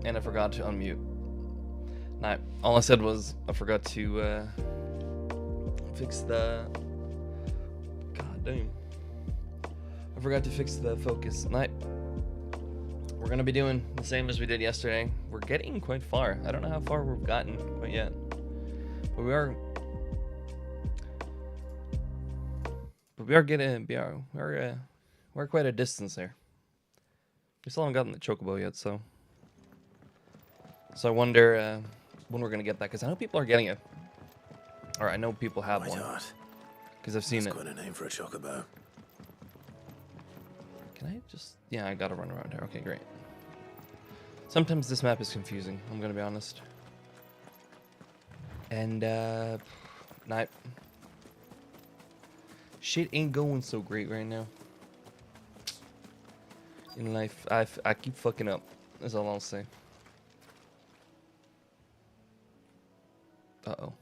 and I forgot to unmute. Nah, all I said was I forgot to fix the... God damn. I forgot to fix the focus. Nah, we're gonna be doing the same as we did yesterday. We're getting quite far. I don't know how far we've gotten quite yet, but we are getting. We're quite a distance there. We still haven't gotten the chocobo yet, so I wonder when we're gonna get that, because I know people are getting it, or I know people have one, because I've seen it. Quite a name for a chocobo. Can I just... Yeah, I gotta run around here. Okay, great. Sometimes this map is confusing, I'm gonna be honest. And, nah. Shit ain't going so great right now. In life, I keep fucking up. That's all I'll say. Uh-oh.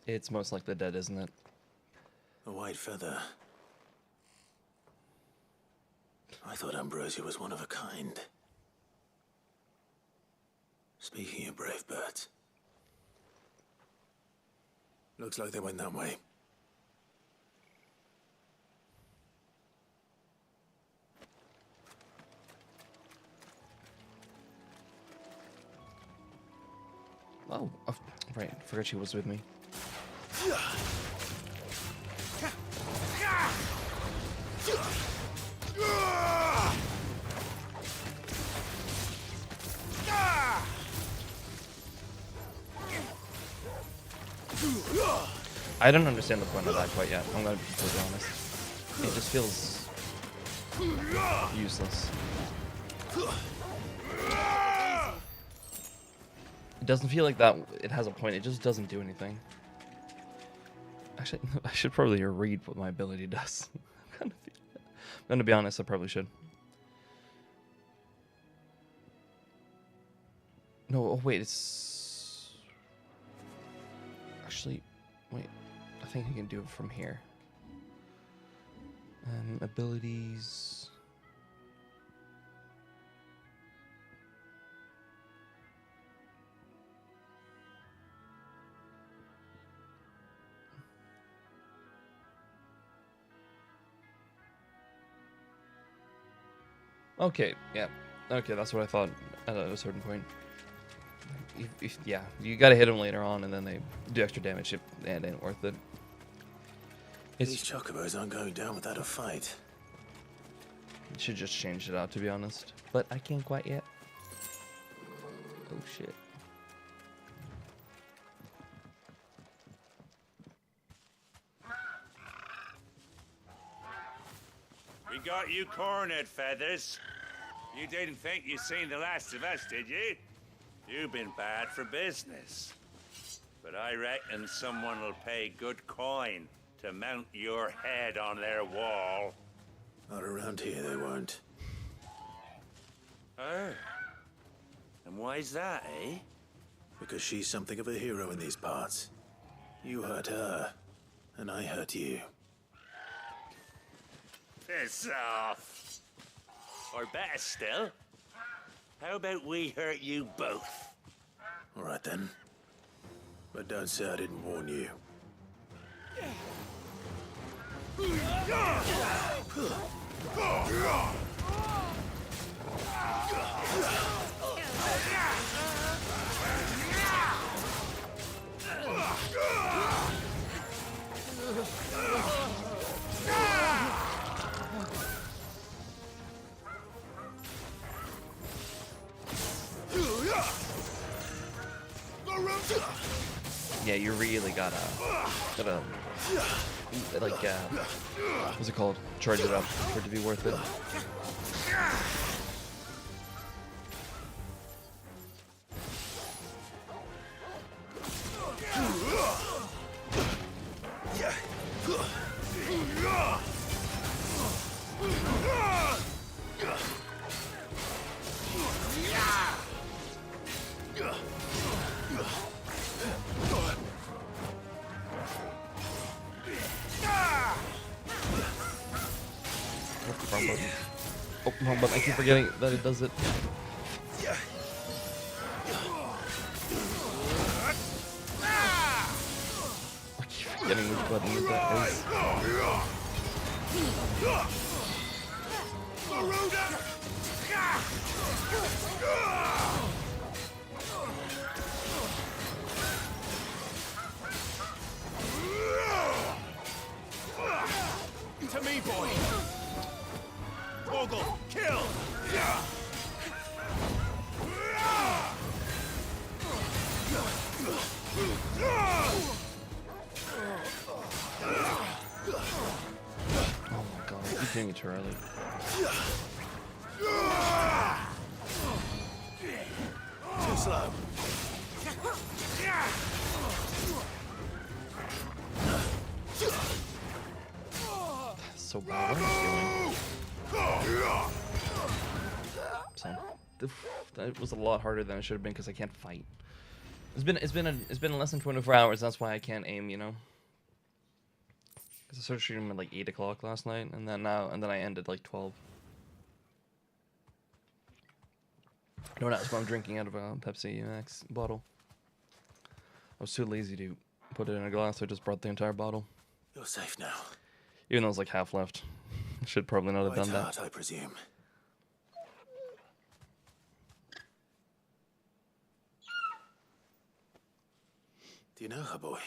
It's most likely dead, isn't it? A white feather. I thought Ambrosia was one of a kind. Speaking of brave birds. Looks like they went that way. Oh, right. Forgot she was with me. I don't understand the point of that quite yet. I'm gonna be completely honest. It just feels useless. It doesn't feel like that it has a point. It just doesn't do anything. Actually, I should probably read what my ability does. I'm gonna be honest, I probably should. No, oh wait, it's... Actually, wait. I think I can do it from here. Abilities... Okay, yeah. Okay, that's what I thought at a certain point. Yeah, you gotta hit them later on, and then they do extra damage. It ain't worth it. These chocobos aren't going down without a fight. It should just change it out, to be honest. But I can't quite yet. Oh, shit. We got you cornered, Feathers. You didn't think you seen the last of us, did you? You've been bad for business. But I reckon someone will pay good coin to mount your head on their wall. Not around here, they won't. Oh. And why's that, eh? Because she's something of a hero in these parts. You hurt her, and I hurt you. Piss off. Or better still, how about we hurt you both? All right then. But don't say I didn't warn you. Yeah, you really gotta like, what's it called? Charge it up for it to be worth it. Wrong button. Oh, wrong button. I keep forgetting that it does it. forgetting which button that is. To me, boy. Vogel, kill. Oh my god, I keep doing it too early. Too slow. So bad. What am I doing? So, that was a lot harder than it should have been because I can't fight. It's been less than 24 hours. That's why I can't aim. You know. Because I started shooting at like 8 o'clock last night, and then I ended like 12. No, that's why I'm drinking out of a Pepsi Max bottle. I was too lazy to put it in a glass. I just brought the entire bottle. You're safe now. Even though it's like half left. Should probably not have Quite done that. hard, I presume. Do you know her, boy?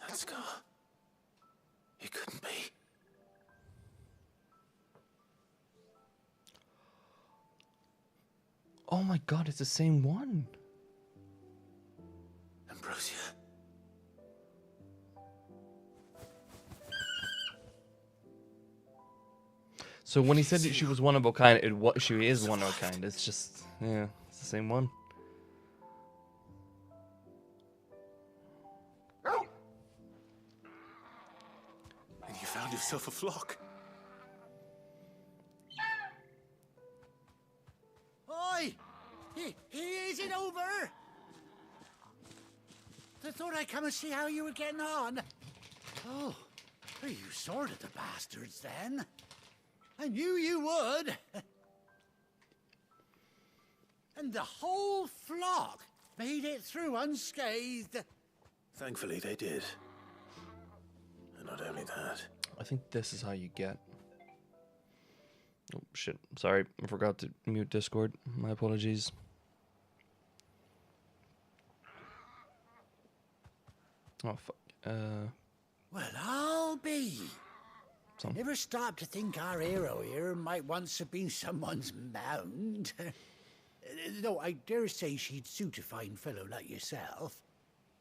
That scar. It couldn't be. Oh my god, it's the same one. Ambrosia. So when he said that she was one of a kind, she is one of a kind. It's just, yeah, it's the same one. And you found yourself a flock. Oi! Is it over? I thought I'd come and see how you were getting on. Oh, you sorted the bastards then. I knew you would. And the whole flock made it through unscathed. Thankfully, they did. And not only that. I think this is how you get. Oh shit! Sorry, I forgot to mute Discord. My apologies. Oh fuck. Well, I'll be. So. Never stopped to think our hero here might once have been someone's mount. Though I dare say she'd suit a fine fellow like yourself.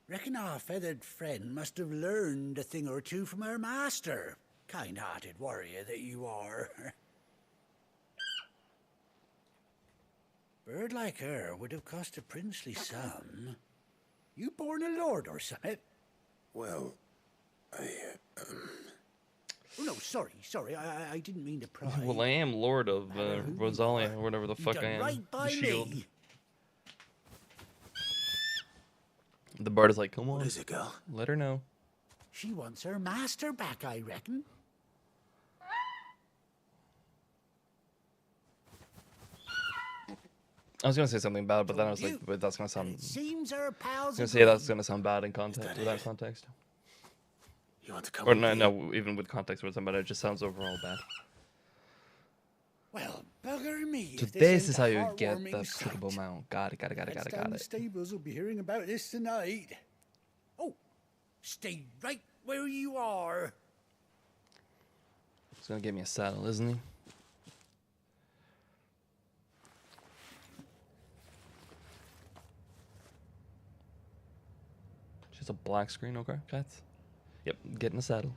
Reckon our feathered friend must have learned a thing or two from her master. Kind-hearted warrior that you are. Bird like her would have cost a princely sum. You born a lord or something? Well, Oh, no, sorry, I didn't mean to pry. Well, I am Lord of Rosalia, or whatever the fuck I am. Right by The shield. me. The bard is like, come on, what is it, girl? let her know. She wants her master back, I reckon. I was gonna say something bad, but then I was like, but that's gonna sound. It seems her I pals was gonna say that's gonna sound bad in context, that without it? context. You want to come Or with me? no, even with context with somebody, it just sounds overall bad. Well, bugger me. So if this ain't is a how you get heartwarming the sight. clickable mount. Got it. Heads down the stables will be hearing about this tonight. Oh, stay right where you are. He's gonna give me a saddle, isn't he? Just a black screen, okay, cats? Yep, get in the saddle.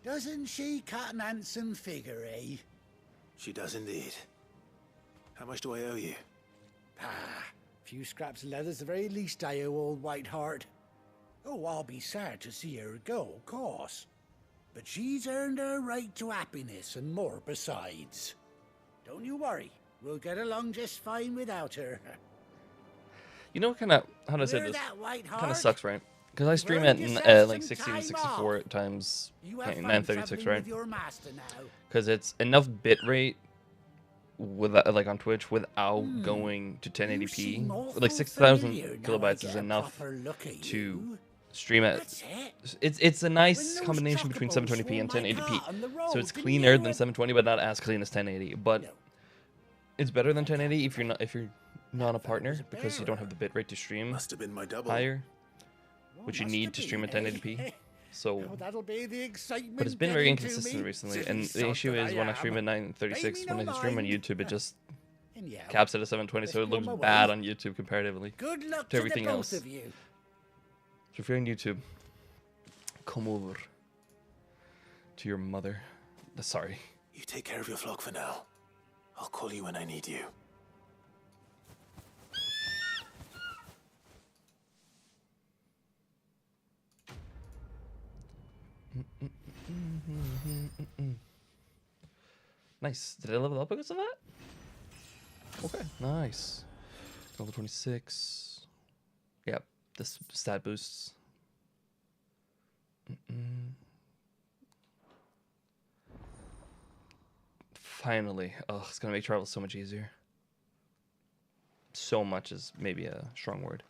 Doesn't she cut an handsome figure, eh? She does indeed. How much do I owe you? Few scraps of leather's the very least I owe old Whiteheart. Oh, I'll be sad to see her go, of course. But she's earned her right to happiness and more besides. Don't you worry, we'll get along just fine without her. You know, kind of how to say Hear this? that, Whiteheart? Kind of sucks, right? Because I stream Earned at yourself like some 60 to time 64 off. times You have fun 936, traveling right? with your master now. Because it's enough bitrate with like on Twitch without going to You seem 1080p. awful Like 6,000 familiar now I kilobytes get is a enough proper look at to you. stream at. That's it. It's a When nice those combination between chocobos 720p and swore my 1080p. cart on the So road, it's didn't cleaner you? than 720, but not as clean as 1080. But No. it's better than 1080 if you're not a partner was a because you don't have the bitrate to stream Must have been my double. higher, which you Must need have to stream at been, 1080p. So, Oh, that'll be the excitement. but it's been very getting to inconsistent me. recently, Silly and the sod issue that is when I am. stream at 936, Pay me when no I stream on mind. YouTube, it just Anyhow, caps at a 720, so it Let's looks go my bad way. on YouTube comparatively. Good luck to to everything the else. both of you. So if you're on YouTube, come over to your mother. Sorry. You take care of your flock for now. I'll call you when I need you. Nice. Did I level up because of that? Okay, nice. Level 26. Yep, this stat boosts. Finally. Oh, it's gonna make travel so much easier. So much is maybe a strong word.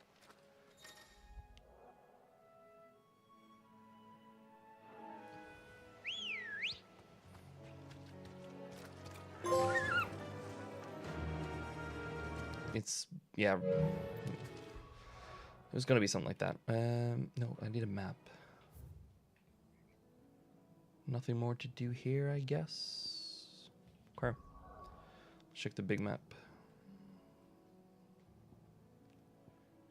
It's, yeah. There's gonna be something like that. No, I need a map. Nothing more to do here, I guess. Okay. Check the big map.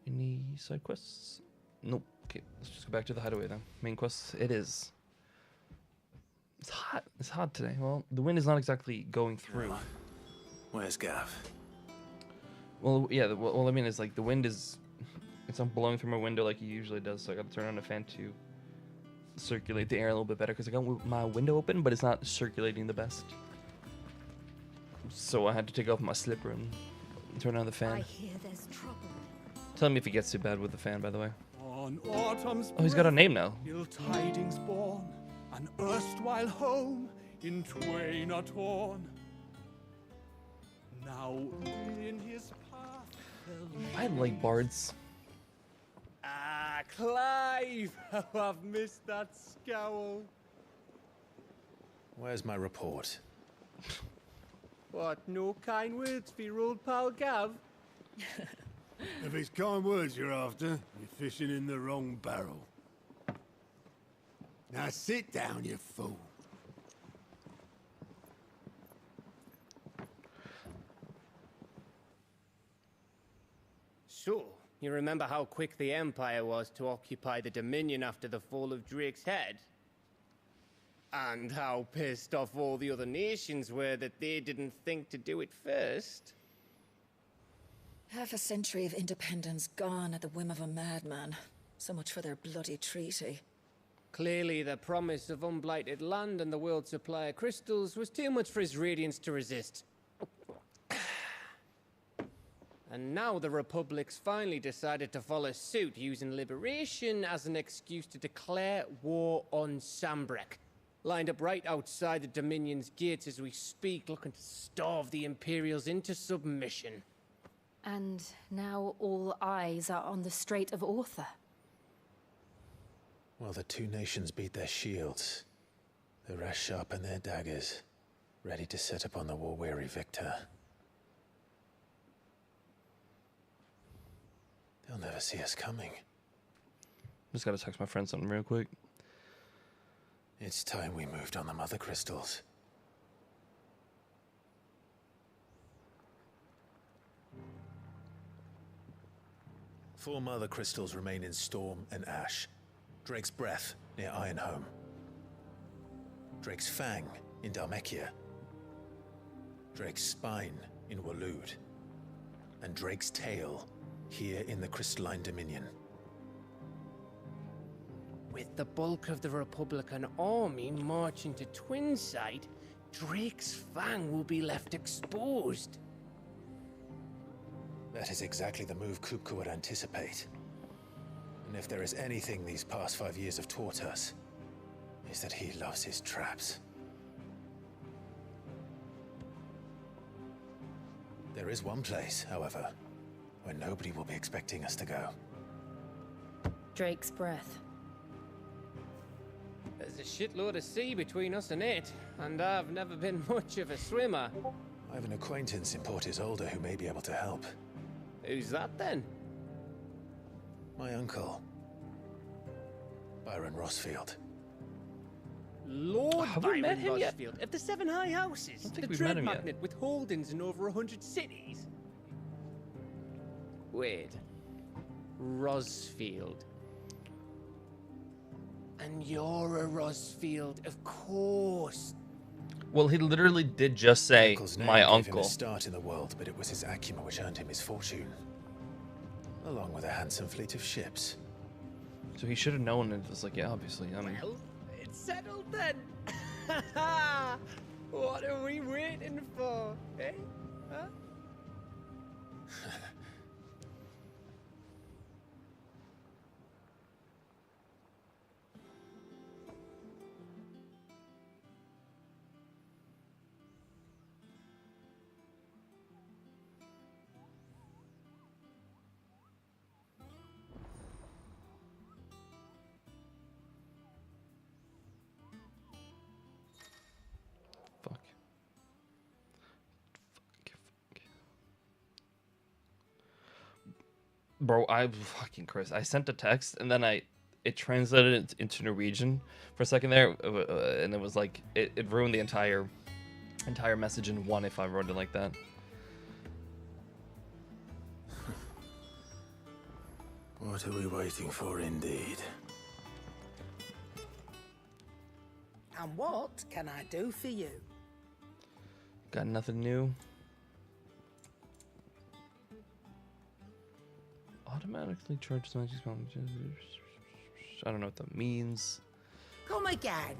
Any side quests? Nope. Okay, let's just go back to the hideaway then. Main quests, it is. It's hot. It's hot today. Well, the wind is not exactly going through. Where's Gav? Well, yeah. Well, I mean, it's like the wind is. It's not blowing through my window like it usually does, so I got to turn on the fan to circulate the air a little bit better because I got my window open, but it's not circulating the best. So I had to take off my slipper and turn on the I fan. hear there's trouble. Tell me if it gets too bad with the fan, by the way. On autumn's Oh, he's got a breath, name now. ill tidings born, an erstwhile home in twain are torn. Now in his path fell I like bards. Ah, Clive! How I've missed that scowl. Where's my report? What, no kind words for your old pal Gav? If it's kind words you're after, you're fishing in the wrong barrel. Now sit down, you fool. So, you remember how quick the Empire was to occupy the Dominion after the fall of Drake's Head? And how pissed off all the other nations were that they didn't think to do it first? Half a century of independence gone at the whim of a madman. So much for their bloody treaty. Clearly, the promise of unblighted land and the world's supply of crystals was too much for his radiance to resist. And now the Republic's finally decided to follow suit, using liberation as an excuse to declare war on Sambrek. Lined up right outside the Dominion's gates as we speak, looking to starve the Imperials into submission. And now all eyes are on the Strait of Author. Well, the two nations beat their shields. The rest sharpen their daggers, ready to set upon the war-weary victor. They'll never see us coming. Just gotta text my friend something real quick. It's time we moved on the mother crystals. Four mother crystals remain in Storm and Ash. Drake's Breath near Ironhome. Drake's Fang in Dhalmekia. Drake's Spine in Waloed. And Drake's Tail here in the Crystalline Dominion. With the bulk of the Republican army marching to Twinside, Drake's Fang will be left exposed. That is exactly the move Kupka would anticipate. And if there is anything these past 5 years have taught us, is that he loves his traps. There is one place, however, where nobody will be expecting us to go. Drake's breath. There's a shitload of sea between us and it, and I've never been much of a swimmer. I have an acquaintance in Port Isolde who may be able to help. Who's that then? My uncle, Byron Rossfield. Lord Have we met Byron him yet? Rossfield of the Seven High Houses, don't the think we've met dread him yet. magnet with holdings in over 100 cities. Wait, Rossfield. And you're a Rossfield, of course. Well, he literally did just say Uncle's name my gave him uncle. a start in the world, but it was his acumen which earned him his fortune, along with a handsome fleet of ships. So he should have known. It was like, yeah, obviously. I mean, Well, it's settled then. What are we waiting for, eh? Huh? fuck. Bro, I fucking Chris. I sent a text and then it translated it into Norwegian for a second there, and it was like it ruined the entire message in one if I wrote it like that. What are we waiting for, indeed? And what can I do for you? Got nothing new. Automatically charge the magic spell. I don't know what that means. Come again.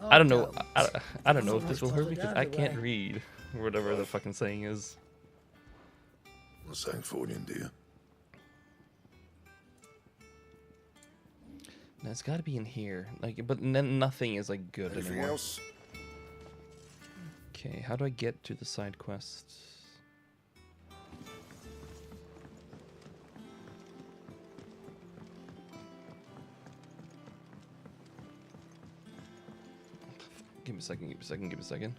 I don't know. don't. I don't know if this will Almost hurt me because put I it can't away. read or whatever the fucking saying is. What's that for, dear? No, it's got to be in here. Like, but then nothing is like good Anything anymore. else? Okay, how do I get to the side quests? Give me a second, give me a second, give me a second.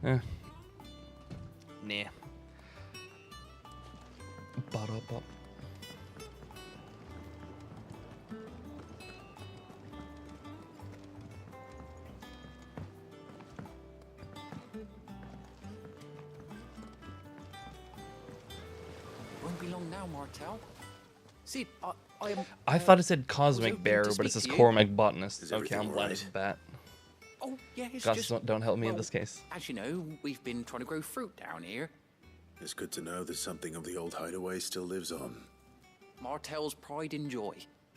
Eh. Nah. Ba-da-ba. Won't be long now, Martel. See, I am. I thought it said Cosmic hoping Bear, to but it speak says to you. Cormac Botanist. Is Okay, everything I'm blind right? as a bat. Oh, yeah, it's Gods just. don't help me in well, this case. As you know, we've been trying to grow fruit down here. It's good to know that something of the old hideaway still lives on. Martel's pride and joy.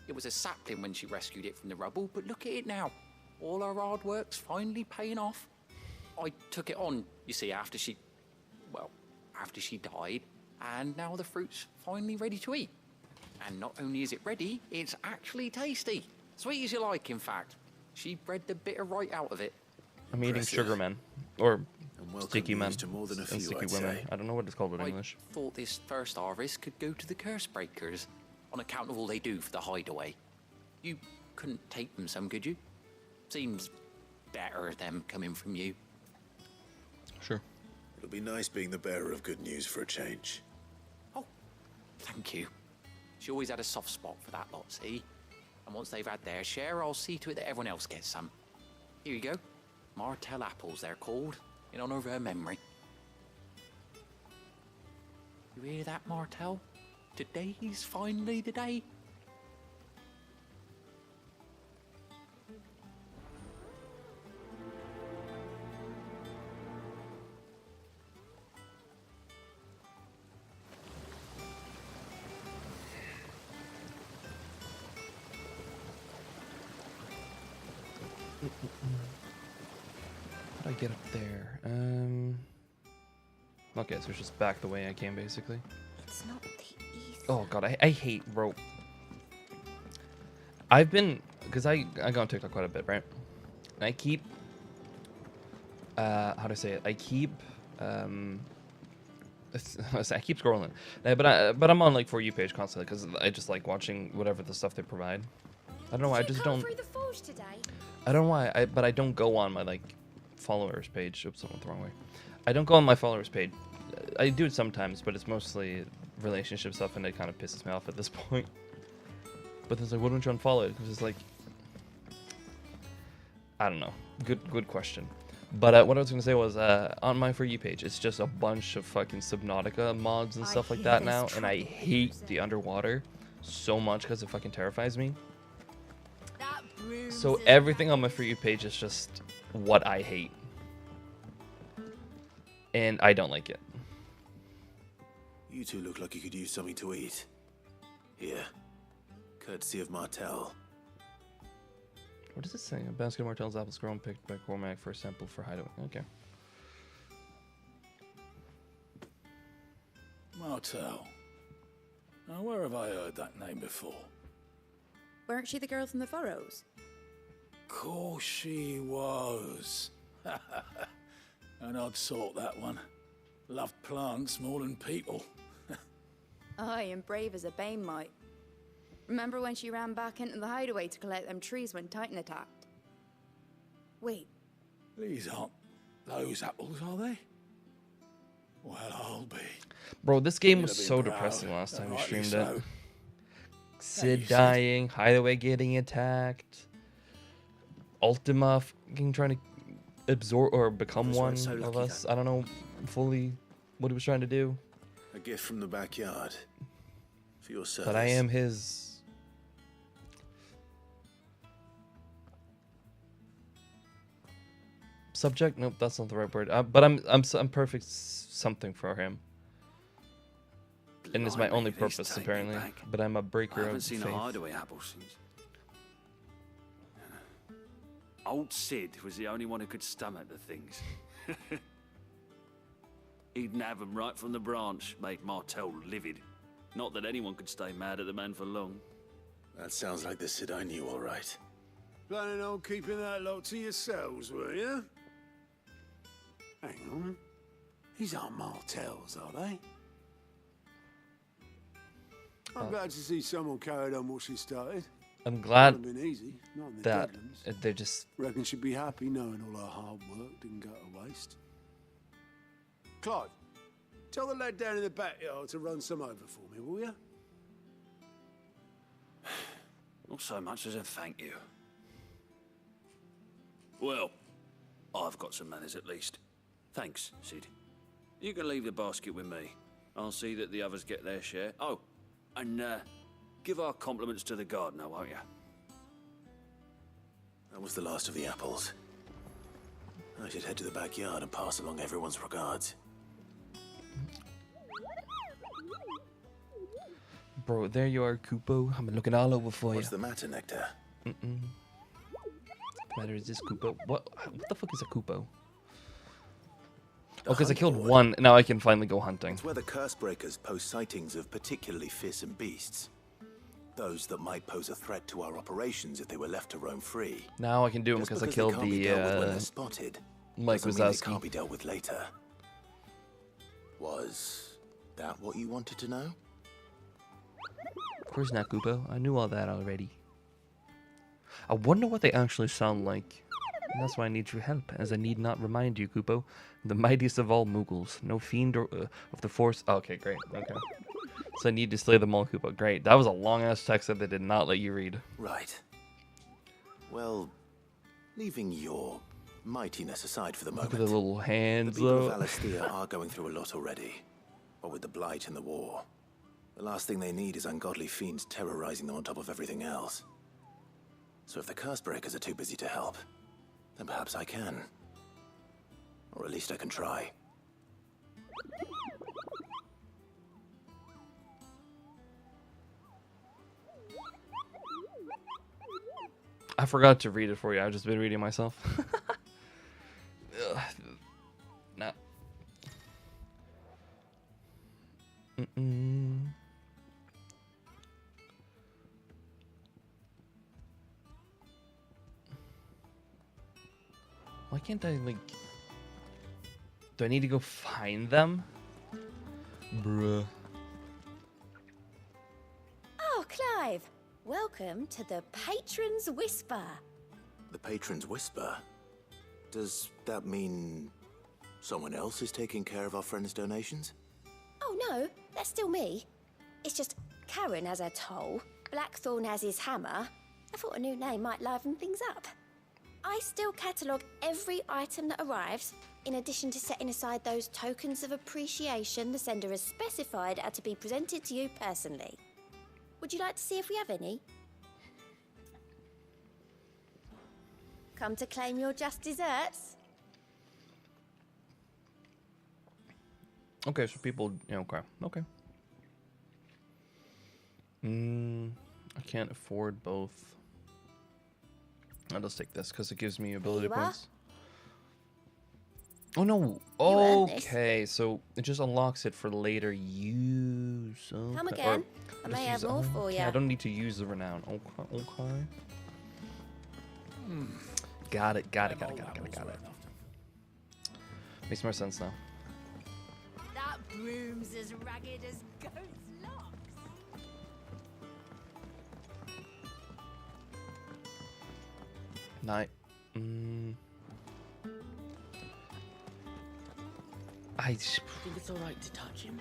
It was a sapling when she rescued it from the rubble, but look at it now. All our hard work's finally paying off. I took it on, you see, after she died, and now the fruit's finally ready to eat. And not only is it ready, it's actually tasty. Sweet as you like, in fact. She bred the bitter right out of it. I'm eating Impressive. sugar men. Or And welcome sticky men. news to more than a And few, sticky I'd women. say. I don't know what it's called in I English. thought this first harvest could go to the curse breakers on account of all they do for the hideaway. You couldn't take them some, could you? Seems better them coming from you. Sure. It'll be nice being the bearer of good news for a change. Oh, thank you. She always had a soft spot for that lot, see? And once they've had their share, I'll see to it that everyone else gets some. Here you go. Martel apples, they're called, in honor of her memory. You hear that, Martell? Today's finally the day. How do I get up there? Okay, so it's just back the way I came, basically. It's not the ether. Oh god, I hate rope. I've been, because I go on TikTok quite a bit, right? And I keep, how do I say it? I keep scrolling, but I'm on like For You page constantly because I just like watching whatever the stuff they provide. I don't know why, I just don't. Through the forge today? I don't know why, but I don't go on my like followers page. Oops, I went the wrong way. I don't go on my followers page. I do it sometimes, but it's mostly relationship stuff, and it kind of pisses me off at this point. But it's like, why don't you unfollow it? Because it's like, I don't know. Good question. But what I was gonna say was, on my For You page, it's just a bunch of fucking Subnautica mods and stuff like that now, and I hate the underwater so much because it fucking terrifies me. So everything on my For You page is just what I hate, and I don't like it. You two look like you could use something to eat. Here, courtesy of Martell. What does it say? A basket of Martell's apples grown picked by Cormac for a sample for hideaway. Okay. Martell. Now, where have I heard that name before? Weren't she the girl from the Furrows? Course she was. An odd sort, that one. Loved plants more than people. Aye, and brave as a bane might. Remember when she ran back into the hideaway to collect them trees when Titan attacked? Wait. These aren't those apples, are they? Well, I'll be. Bro, this game was You'll be so proud, depressing last time and we rightly streamed so. it. Sid dying, Hideaway getting attacked, Ultima fucking trying to absorb or become Was one so of lucky us. I don't know fully what he was trying to do, A gift from the backyard. For your service. but I am his. Subject? Nope, that's not the right word. But I'm perfect something for him. And it's my Blimey, only this purpose take me apparently. back. But I'm a breaker I haven't of seen faith. a hideaway apple since. Old Sid was the only one who could stomach the things. He'd nab them right from the branch, made Martell livid. Not that anyone could stay mad at the man for long. That sounds like the Sid I knew, all right. Planning on keeping that lot to yourselves, were you? Hang on. These aren't Martells, are they? I'm glad to see someone carried on what she started. I'm glad Wouldn't have been easy, not in the that Deadlands. they're just. Reckon she'd be happy knowing all her hard work didn't go to waste. Clive, tell the lad down in the backyard to run some over for me, will you? Not so much as a thank you. Well, I've got some manners at least. Thanks, Sid. You can leave the basket with me. I'll see that the others get their share. Oh, and give our compliments to the gardener, won't you? That was the last of the apples. I should head to the backyard and pass along everyone's regards. Bro, there you are, Kupo. I've been looking all over for What's you. the matter, Nectar? The matter is this, Kupo. What the fuck is a Kupo? Oh, because I killed one. Now I can finally go hunting. It's where the Cursebreakers post sightings of particularly fearsome beasts. Those that might pose a threat to our operations if they were left to roam free. Now I can do them Just because I they killed can't be dealt with when the they're spotted, Mike doesn't mean they Wazowski. can't be dealt with later. Was that what you wanted to know? Of course not, Kupo. I knew all that already. I wonder what they actually sound like. And that's why I need your help, as I need not remind you, Kupo. The mightiest of all Mughals. No fiend or, of the Force. Oh, okay, great. Okay. So I need to slay them all, Kupo. Great. That was a long-ass text that they did not let you read. Right. Well, leaving your mightiness aside for the Look moment. at the little hands, The people though. of Alastia are going through a lot already. What with the Blight and the war, the last thing they need is ungodly fiends terrorizing them on top of everything else. So if the Cursebreakers are too busy to help, then perhaps I can. Or at least I can try. I forgot to read it for you. I've just been reading myself. Nah. Why can't I, like... Do I need to go find them? Bruh. Oh, Clive! Welcome to the Patron's Whisper. The Patron's Whisper? Does that mean someone else is taking care of our friend's donations? Oh no, that's still me. It's just Karen has her toll, Blackthorn has his hammer. I thought a new name might liven things up. I still catalogue every item that arrives, in addition to setting aside those tokens of appreciation the sender has specified are to be presented to you personally. Would you like to see if we have any? Come to claim your just desserts? Okay, so people... Yeah, okay. I can't afford both. I'll just take this because it gives me ability points. Oh no! Okay, so it just unlocks it for later use. Okay. Come again. I may have more for you. I don't need to use the renown. Okay. Got it. Makes more sense now. That broom's as ragged as goat's locks. Night. I think it's alright to touch him.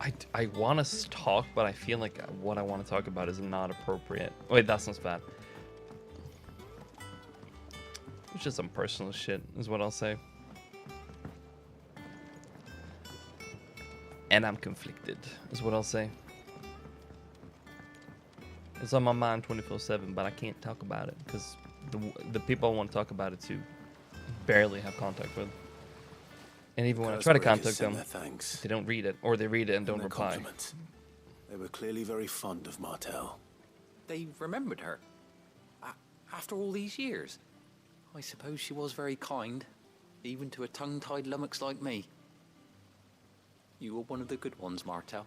I want to talk, but I feel like what I want to talk about is not appropriate. Wait, that sounds bad. It's just some personal shit, is what I'll say. And I'm conflicted, is what I'll say. It's on my mind 24/7, but I can't talk about it because the people I want to talk about it to barely have contact with. And even when I try to contact them, they don't read it, or they read it and don't reply. They were clearly very fond of Martel. They remembered her. After all these years. I suppose she was very kind, even to a tongue-tied lummox like me. You were one of the good ones, Martel.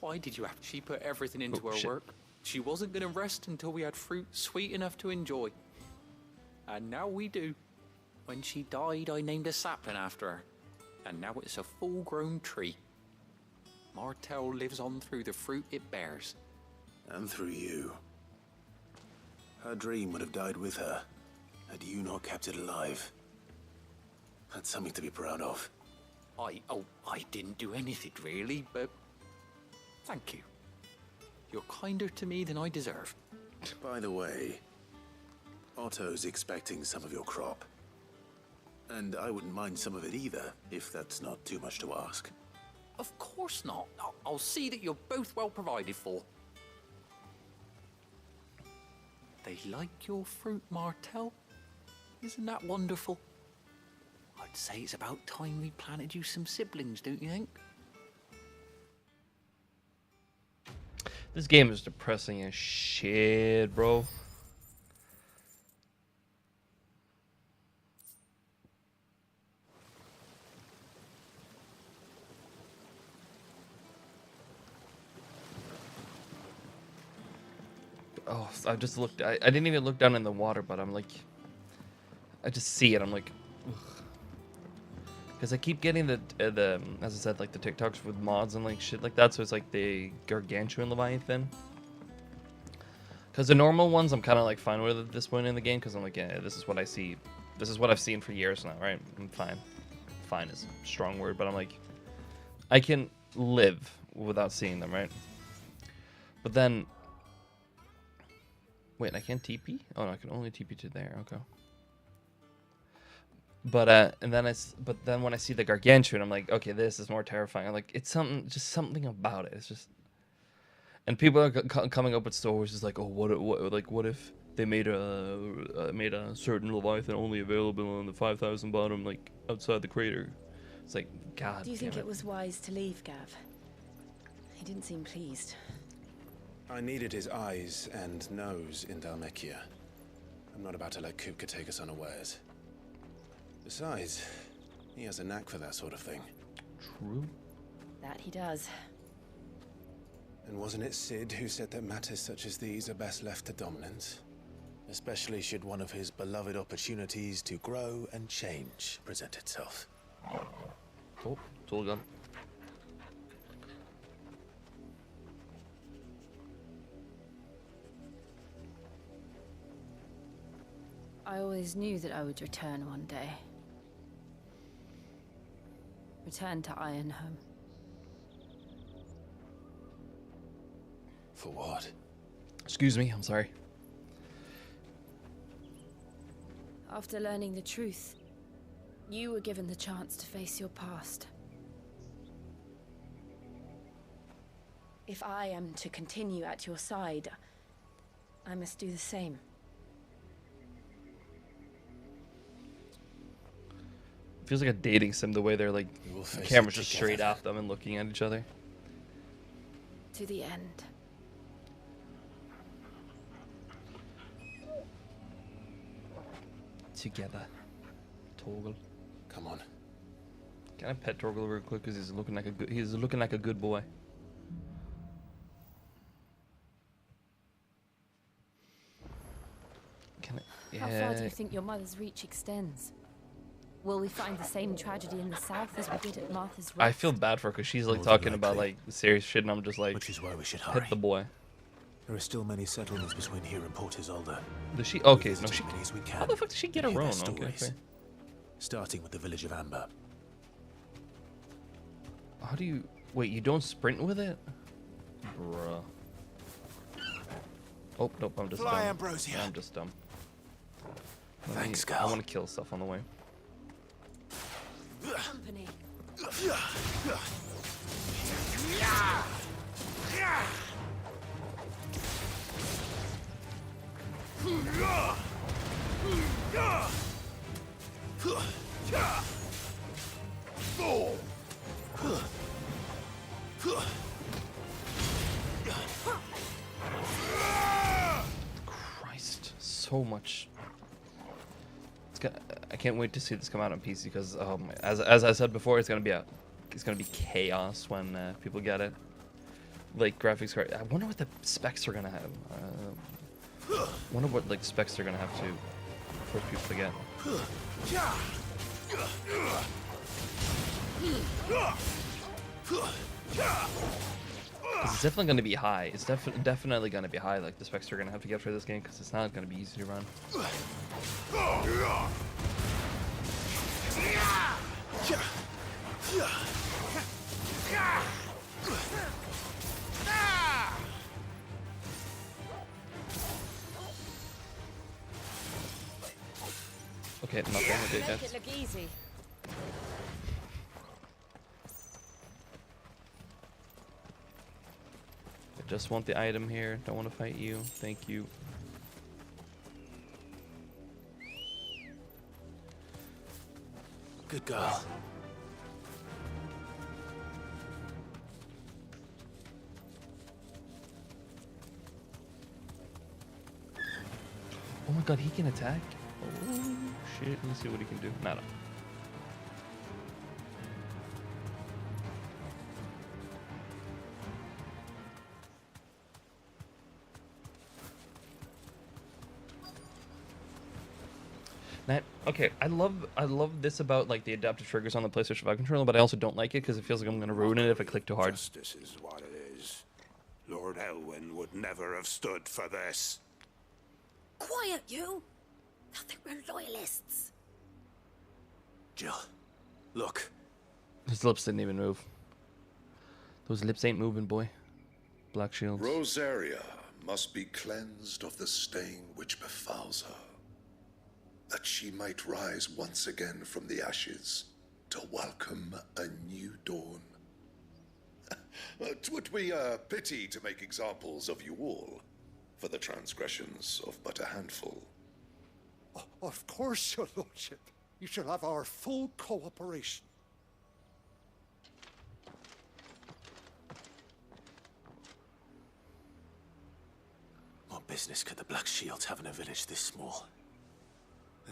Why did you have... She put everything into her work. She wasn't going to rest until we had fruit sweet enough to enjoy. And now we do. When she died, I named a sapling after her. And now it's a full-grown tree. Martel lives on through the fruit it bears. And through you. Her dream would have died with her, had you not kept it alive. That's something to be proud of. I didn't do anything really, but thank you. You're kinder to me than I deserve. By the way, Otto's expecting some of your crop. And I wouldn't mind some of it either, if that's not too much to ask. Of course not. I'll see that you're both well provided for. They like your fruit, Martel. Isn't that wonderful? I'd say it's about time we planted you some siblings, don't you think? This game is depressing as shit, bro. Oh, I just looked. I didn't even look down in the water, but I'm like, I just see it. I'm like, because I keep getting the as I said, like the TikToks with mods and like shit like that. So it's like the Gargantuan Leviathan. Because the normal ones, I'm kind of like fine with at this point in the game. Because I'm like, yeah, this is what I see. This is what I've seen for years now, right? I'm fine. Fine is a strong word, but I'm like, I can live without seeing them, right? But then. Wait, I can't TP? Oh, no, I can only TP to there. Okay. But and then but then when I see the gargantuan, I'm like, okay, this is more terrifying. I'm like, it's just something about it. It's just, and people are coming up with stories just like, oh, what if they made a certain Leviathan only available on the 5,000 bottom, like outside the crater. It's like, God. Do you think it was wise to leave, Gav? He didn't seem pleased. I needed his eyes and nose in Dhalmekia. I'm not about to let Kupka take us unawares. Besides, he has a knack for that sort of thing. True. That he does. And wasn't it Cid who said that matters such as these are best left to dominance? Especially should one of his beloved opportunities to grow and change present itself. Oh, it's all gone. I always knew that I would return one day. Return to Ironhome. For what? Excuse me, I'm sorry. After learning the truth, you were given the chance to face your past. If I am to continue at your side, I must do the same. Feels like a dating sim the way they're like, the camera's just straight at them and looking at each other. To the end. Together. Torgal. Come on. Can I pet Torgal real quick because he's looking like a good boy. Can I? Yeah. How far do you think your mother's reach extends? Will we find the same tragedy in the south as we did at Martha's Rest? I feel bad for her because she's like talking about like serious shit, and I'm just like, which is why we should hurry. Hit the boy. There are still many settlements between here and Port Isolde. Does she? Okay, no, she. We can. How the fuck did she get her own? Okay. Starting with the village of Amber. How do you? Wait, you don't sprint with it, bruh. Oh nope, I'm just dumb. Ambrosia. I'm just dumb. Thanks, I girl. want to kill stuff on the way. Company. Christ, so much. I can't wait to see this come out on PC because, as I said before, it's gonna be chaos when people get it. Like graphics card. I wonder what the specs are gonna have. Wonder what like specs they're gonna have to force people to get. It's definitely gonna be high. It's definitely gonna be high. Like the specs they're gonna have to get for this game because it's not gonna be easy to run. Okay, nothing. Okay, Make yes. it look easy. I just want the item here. Don't want to fight you. Thank you. Good girl. Oh my god, he can attack? Oh shit, let me see what he can do. Nada. Now, okay, I love this about like the adaptive triggers on the PlayStation 5 controller, but I also don't like it because it feels like I'm gonna ruin it if I click too hard. Justice is what it is. Lord Elwyn would never have stood for this. Quiet, you! I think we're loyalists. Jill, look. His lips didn't even move. Those lips ain't moving, boy. Black shields. Rosaria must be cleansed of the stain which befouls her. that she might rise once again from the ashes to welcome a new dawn. 'Twould be a pity to make examples of you all for the transgressions of but a handful. Of course, your lordship. You shall have our full cooperation. What business could the Black Shields have in a village this small?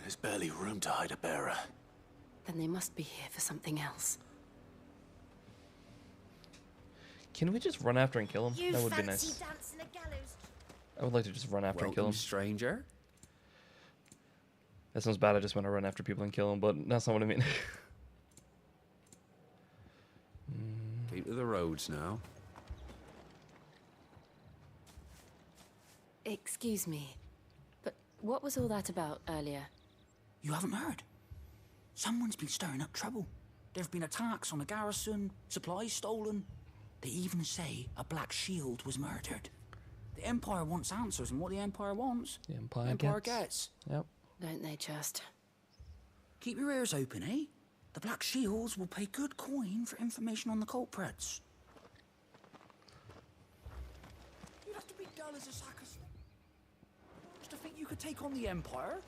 There's barely room to hide a bearer. Then they must be here for something else. Can we just run after and kill him? That would be nice. Dancing a gallows? I would like to just run after and kill him. Stranger. That sounds bad. I just want to run after people and kill them, but that's not what I mean. Keep to the roads now. Excuse me, but what was all that about earlier? You haven't heard? Someone's been stirring up trouble. There've been attacks on the garrison, supplies stolen. They even say a Black Shield was murdered. The Empire wants answers, and what the Empire wants, the Empire gets. Yep. Don't they just? Keep your ears open, eh? The Black Shields will pay good coin for information on the culprits. You'd have to be dull as a sack of... Just to think you could take on the Empire?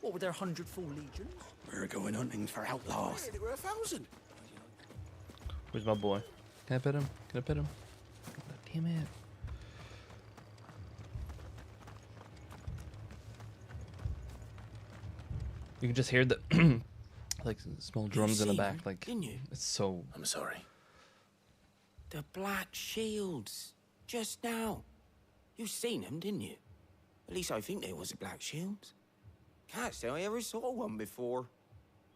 What with their 100 full legions? We're going hunting for outlaws. There were 1,000. Where's my boy? Can I pet him? Can I pet him? Damn it. You can just hear the like small drums in the back. Like, didn't you? It's so. I'm sorry. The Black Shields. Just now. You seen them, didn't you? At least I think they was the Black Shields. Can't say I ever saw one before.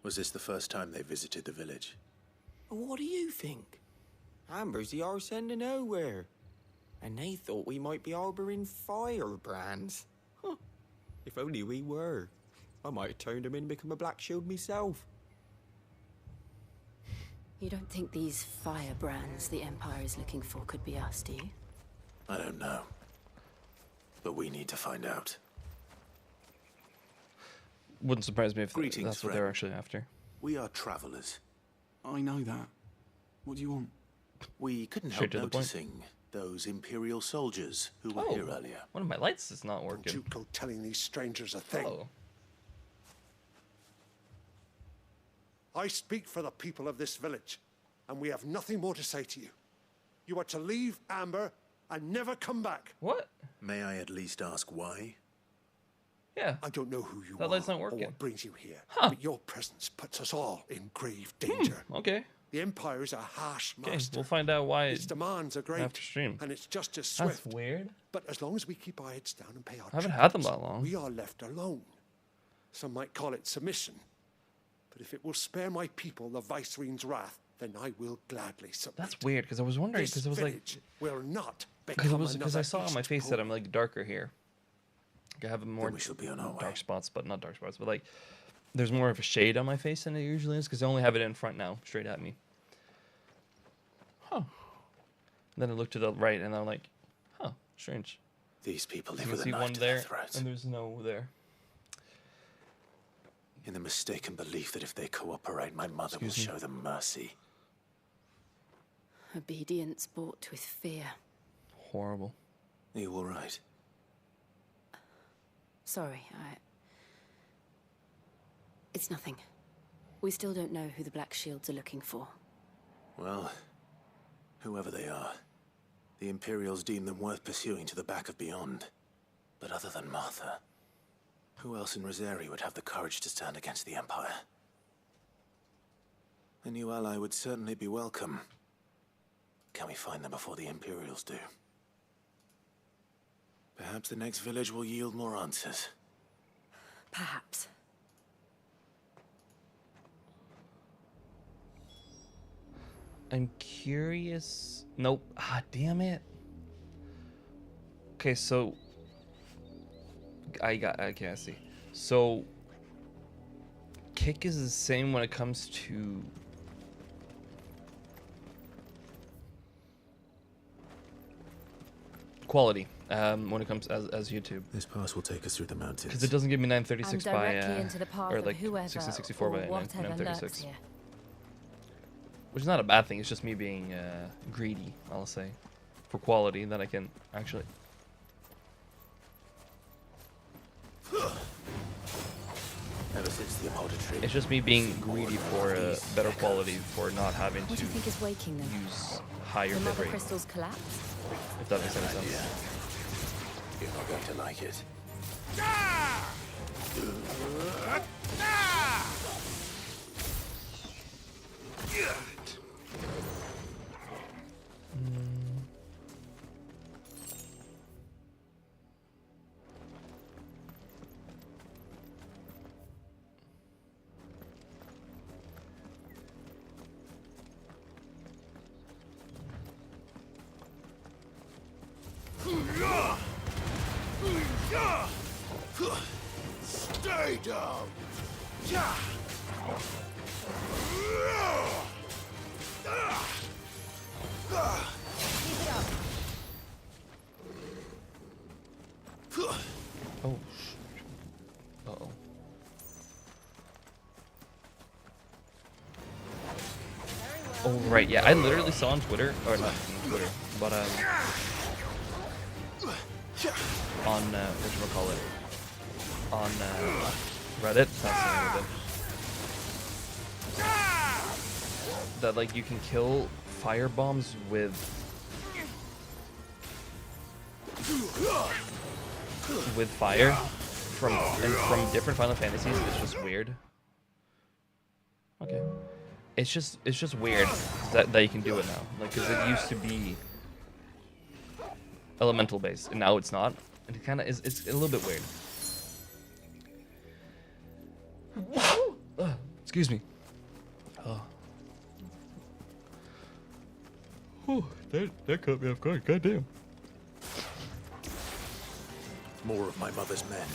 Was this the first time they visited the village? What do you think? Amber's the arse end of nowhere. And they thought we might be harboring firebrands. Huh. If only we were. I might have turned them in and become a Black Shield myself. You don't think these firebrands the Empire is looking for could be us, do you? I don't know. But we need to find out. Wouldn't surprise me if Greetings, that's what friend. they're actually after. We are travelers. I know that. What do you want? We couldn't Straight help to the point. noticing those Imperial soldiers who were here earlier. One of my lights is not working. Don't you go telling these strangers a thing. Oh. I speak for the people of this village, and we have nothing more to say to you. You are to leave Amber and never come back. What? May I at least ask why? Yeah. I don't know who you That are light's not or working. what brings you here, Huh. but your presence puts us all in grave danger. Okay. The Empire is a harsh Okay, master. we'll find out why Its demands are great, after stream. and it's just as That's swift. weird. But as long as we keep our heads down and pay our I haven't had them tributes, that long. we are left alone. Some might call it submission. But if it will spare my people the Viceroy's wrath, then I will gladly submit. That's weird because I was wondering This because it was like village will not because become I saw on my East face that I'm Pole. like darker here. Like, I have more we shall be on our dark spots, but not dark spots, but like there's more of a shade on my face than it usually is because I only have it in front now, straight at me. Huh. Then I looked to the right and I'm like, huh, strange. These people You live can with a see knife one to there their throat. and there's no there. In the mistaken belief that if they cooperate, my mother will Excuse me. show them mercy. Obedience bought with fear. Horrible. Are you all right? Sorry, It's nothing. We still don't know who the Black Shields are looking for. Well, whoever they are, the Imperials deem them worth pursuing to the back of beyond. But other than Martha, who else in Rosari would have the courage to stand against the Empire? A new ally would certainly be welcome. Can we find them before the Imperials do? Perhaps the next village will yield more answers. Perhaps. I'm curious. Nope. Ah, damn it. Okay, so okay, I see. So kick is the same when it comes to quality when it comes as YouTube. This pass will take us through the mountains. Because it doesn't give me 936 and by directly into the path or of like whoever 1664 or by whatever 936. lurks here. Which is not a bad thing. It's just me being greedy, I'll say, for quality that I can actually. Ever since the apothecary. It's just me being greedy for better quality, for not having What to do you think is waking them? use higher The mother bitrate. crystals collapsed? If that makes any sense. You're not going to like it. Stay down. Oh. Uh-oh. Oh, right, yeah, I literally saw on Twitter, or not on Twitter, but on, whatchamacallit, on Reddit, that's the name of it, that, like, you can kill fire bombs with fire from different Final Fantasies. It's just weird. Okay. It's just weird that you can do it now. Like, because it used to be elemental based, and now it's not. And it kind of is. It's a little bit weird. Excuse me. Oh. Whew, that caught me off guard. Goddamn. More of my mother's men.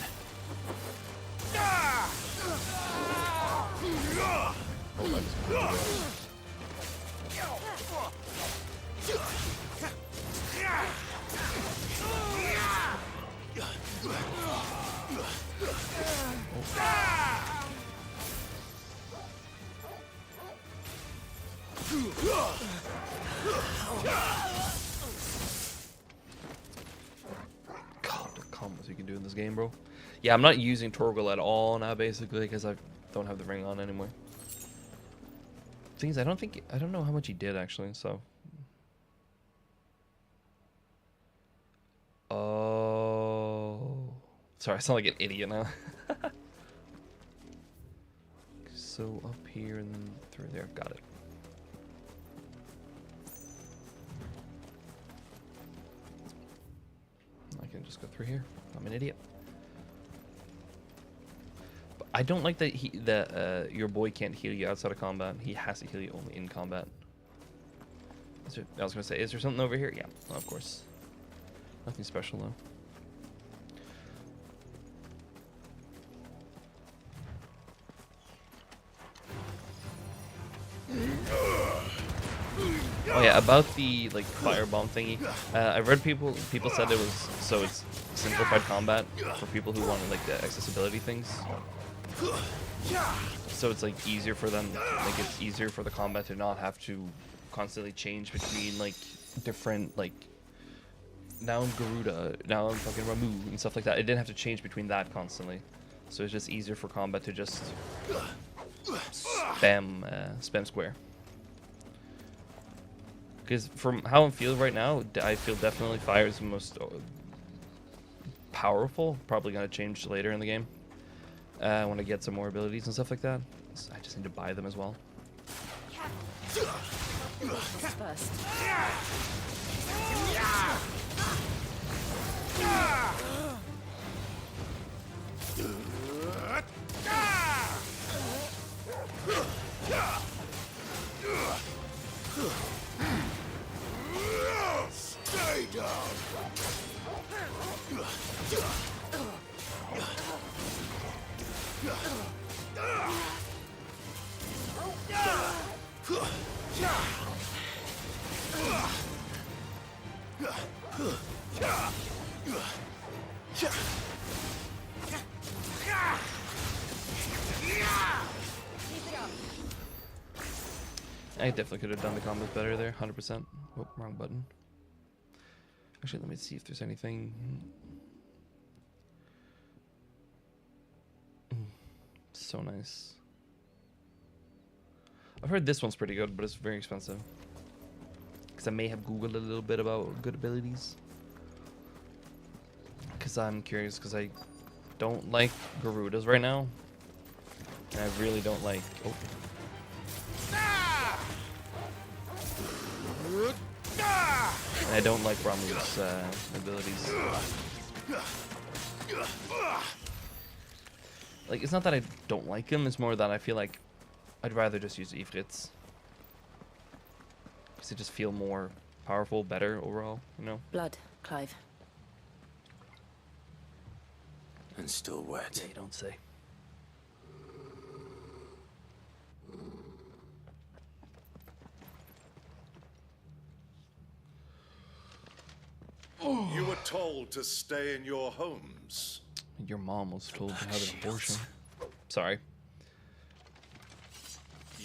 God, the combos you can do in this game, bro. Yeah, I'm not using Torgal at all now, basically, because I don't have the ring on anymore. Thing is, I don't know how much he did, actually, so. Oh. Sorry, I sound like an idiot now. So up here and then through there, got it. I can just go through here. I'm an idiot. But I don't like that your boy can't heal you outside of combat. He has to heal you only in combat. I was gonna say, is there something over here? Yeah, of course. Nothing special though. Oh yeah, about the like firebomb thingy. I read people said it was so it's simplified combat for people who wanted like the accessibility things. So it's like easier for them, like it's easier for the combat to not have to constantly change between like different like now I'm Garuda, now I'm fucking Ramu and stuff like that. It didn't have to change between that constantly. So it's just easier for combat to just spam square. Because from how I'm feeling right now, I feel definitely fire is the most powerful. Probably going to change later in the game. When I get some more abilities and stuff like that. So I just need to buy them as well. First. Stay down. I definitely could have done the combos better there, 100%. Oh, wrong button. Actually, let me see if there's anything. So nice. I've heard this one's pretty good, but it's very expensive. Because I may have Googled a little bit about good abilities. Because I'm curious, because I don't like Garudas right now. And I really don't like... Oh. And I don't like Ramuh's abilities. Like, it's not that I don't like him, it's more that I feel like I'd rather just use Ifrits. Because they just feel more powerful, better overall, you know? Blood, Clive. And still wet. Yeah, you don't say. You were told to stay in your homes. Your mom was told to have an abortion. Sorry.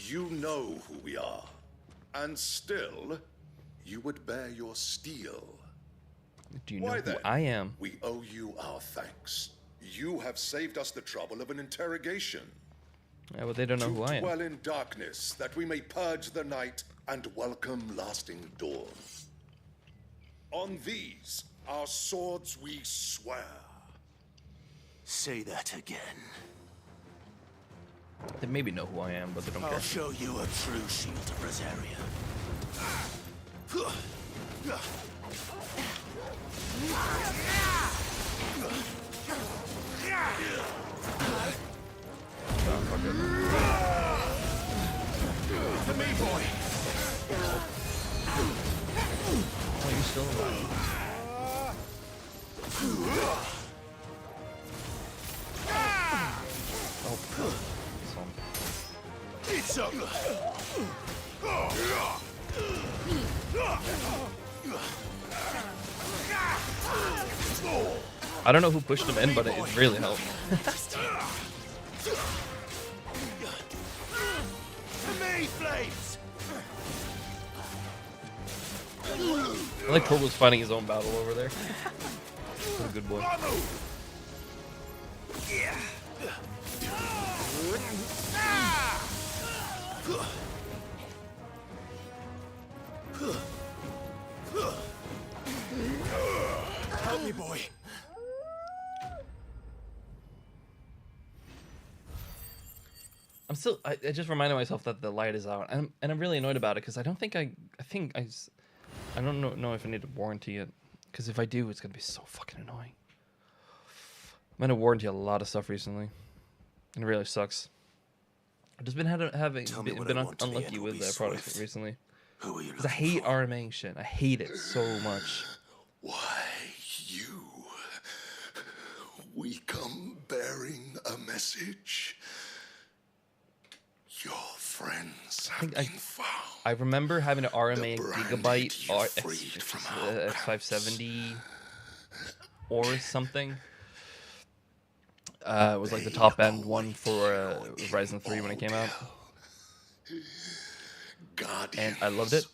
You know who we are. And still, you would bear your steel. Do you know Why who then? I am? We owe you our thanks. You have saved us the trouble of an interrogation. Yeah, but they don't know who I am. Dwell in darkness, that we may purge the night and welcome lasting dawn. On these, our swords we swear. Say that again. They maybe know who I am, but they don't care. I'll show you a true shield of Rosaria. To me, boy. Oh, you're still alive. Oh, It's up. I don't know who pushed him in, but it really helped. Me, Flames. I like Torgo's fighting his own battle over there. What a good boy. Help me, boy. I just reminded myself that the light is out, and I'm really annoyed about it because I don't think I don't know if I need to warranty it, because if I do, it's gonna be so fucking annoying. I'm gonna warranty a lot of stuff recently, and it really sucks. I've just been been unlucky with products recently. Who are you? Because I hate RMA shit. I hate it so much. Why, you? We come bearing a message. Your friends have been found. I remember having an RMA Gigabyte or X570 or something. It was like the top end one for Ryzen 3 when it came out. And I loved it.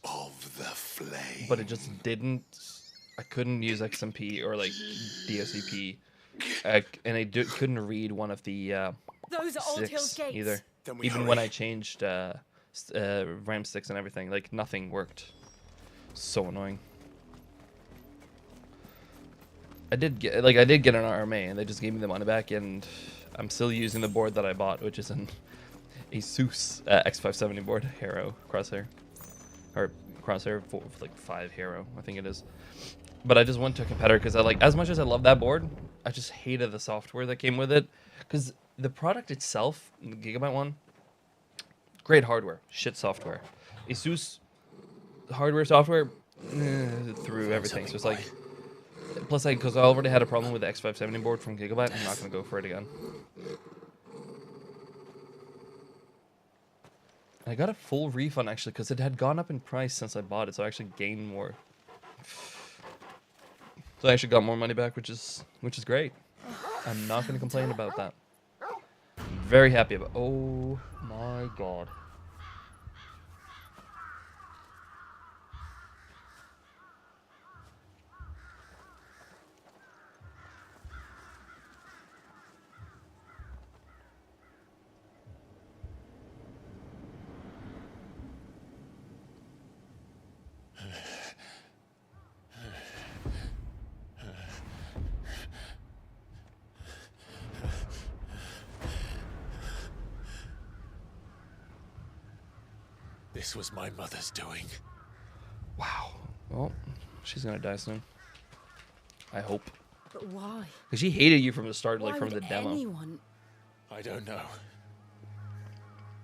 But it just didn't. I couldn't use XMP or like DSCP. And I couldn't read one of the Those are Old Hills 6 gates. either. Even when I changed RAM sticks and everything, like nothing worked. So annoying. I did get an RMA, and they just gave me the money back, and I'm still using the board that I bought, which is an Asus X570 board, Hero Crosshair, or Crosshair for like 5 Hero, I think it is. But I just went to a competitor because as much as I love that board, I just hated the software that came with it, because the product itself, the Gigabyte one, great hardware, shit software. Asus hardware, software, through everything. So it's like, plus because I already had a problem with the X570 board from Gigabyte, I'm not going to go for it again. And I got a full refund actually, because it had gone up in price since I bought it, so I actually gained more. So I actually got more money back, which is great. I'm not going to complain about that. Very happy about. Oh my god. This was my mother's doing. Wow. Well, she's gonna die soon. I hope. But why? Because she hated you from the start, like Why from the would demo. anyone? I don't know.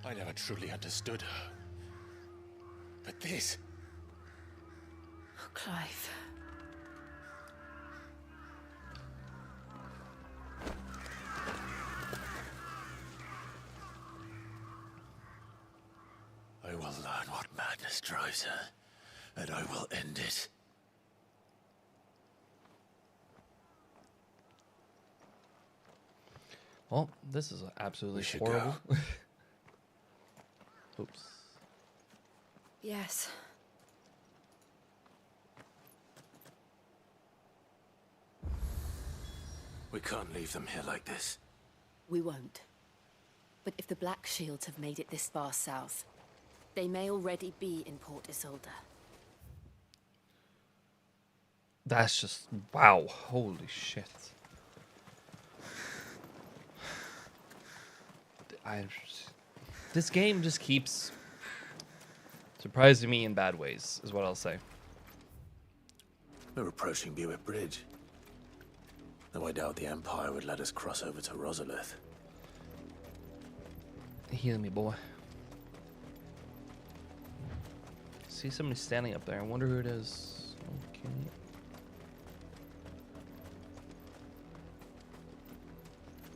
I never truly understood her. But this... Oh, Clive. I will learn what madness drives her, and I will end it. Well, this is absolutely should horrible. Oops. Yes. We can't leave them here like this. We won't. But if the Black Shields have made it this far south, they may already be in Port Isolde. That's just wow. Holy shit. This game just keeps surprising me in bad ways, is what I'll say. We're approaching Buick Bridge. Though I doubt the Empire would let us cross over to Rosalith. Heal me, boy. See somebody standing up there. I wonder who it is. Okay.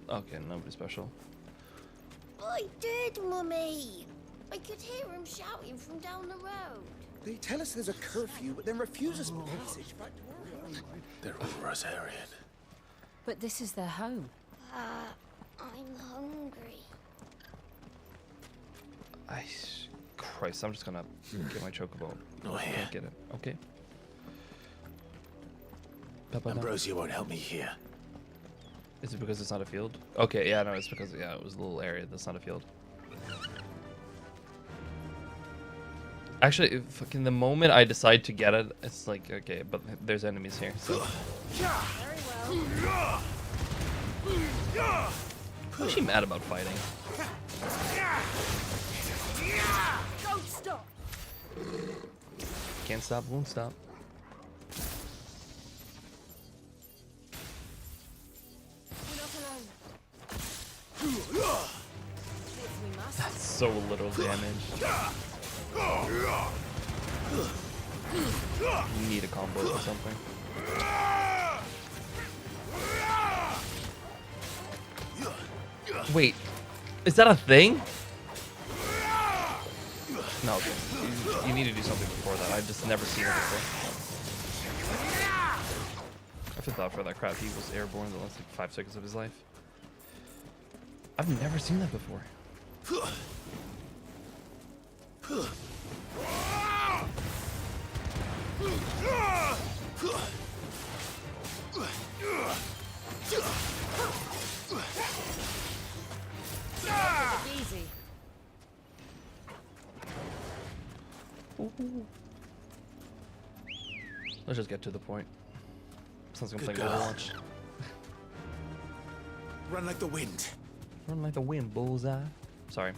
Okay, nobody special. I did, Mummy. I could hear him shouting from down the road. They tell us there's a curfew, but then refuse us passage back to Orleans. They're all Rosarian. But this is their home. I'm hungry. Christ, I'm just gonna get my chocobo. Oh, I yeah. can't get it. Okay. Ambrosia won't help me here. Is it because it's not a field? Okay, yeah, no, it's because it was a little area that's not a field. Actually, fucking the moment I decide to get it, it's like okay, but there's enemies here. So. Very well. Who's she mad about fighting? Don't stop. Can't stop, won't stop. That's so little damage. You need a combo or something. Wait, is that a thing? No, okay. You need to do something before that. I've just never seen it before. I feel bad for that crap. He was airborne the last like 5 seconds of his life. I've never seen that before. Easy. Let's just get to the point. Sounds like I'm Good playing girl. Overwatch. Run like the wind. Run like the wind, bullseye. Sorry.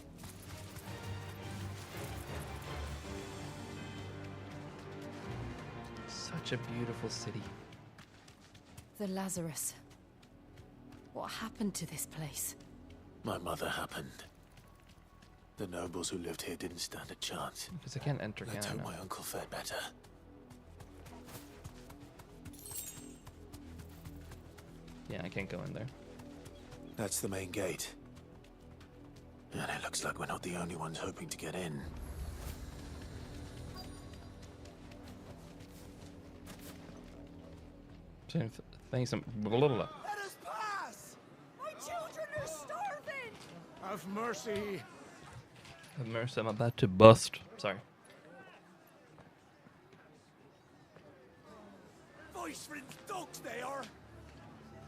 Such a beautiful city. The Lazarus. What happened to this place? My mother happened. The nobles who lived here didn't stand a chance. Because I can't enter, Let's can I? hope No. my uncle fared better. Yeah, I can't go in there. That's the main gate. And it looks like we're not the only ones hoping to get in. Thanks. Blah, blah, blah. Let us pass! My children are starving! Have mercy. Have mercy, I'm about to bust. Sorry. Voice for dogs they are!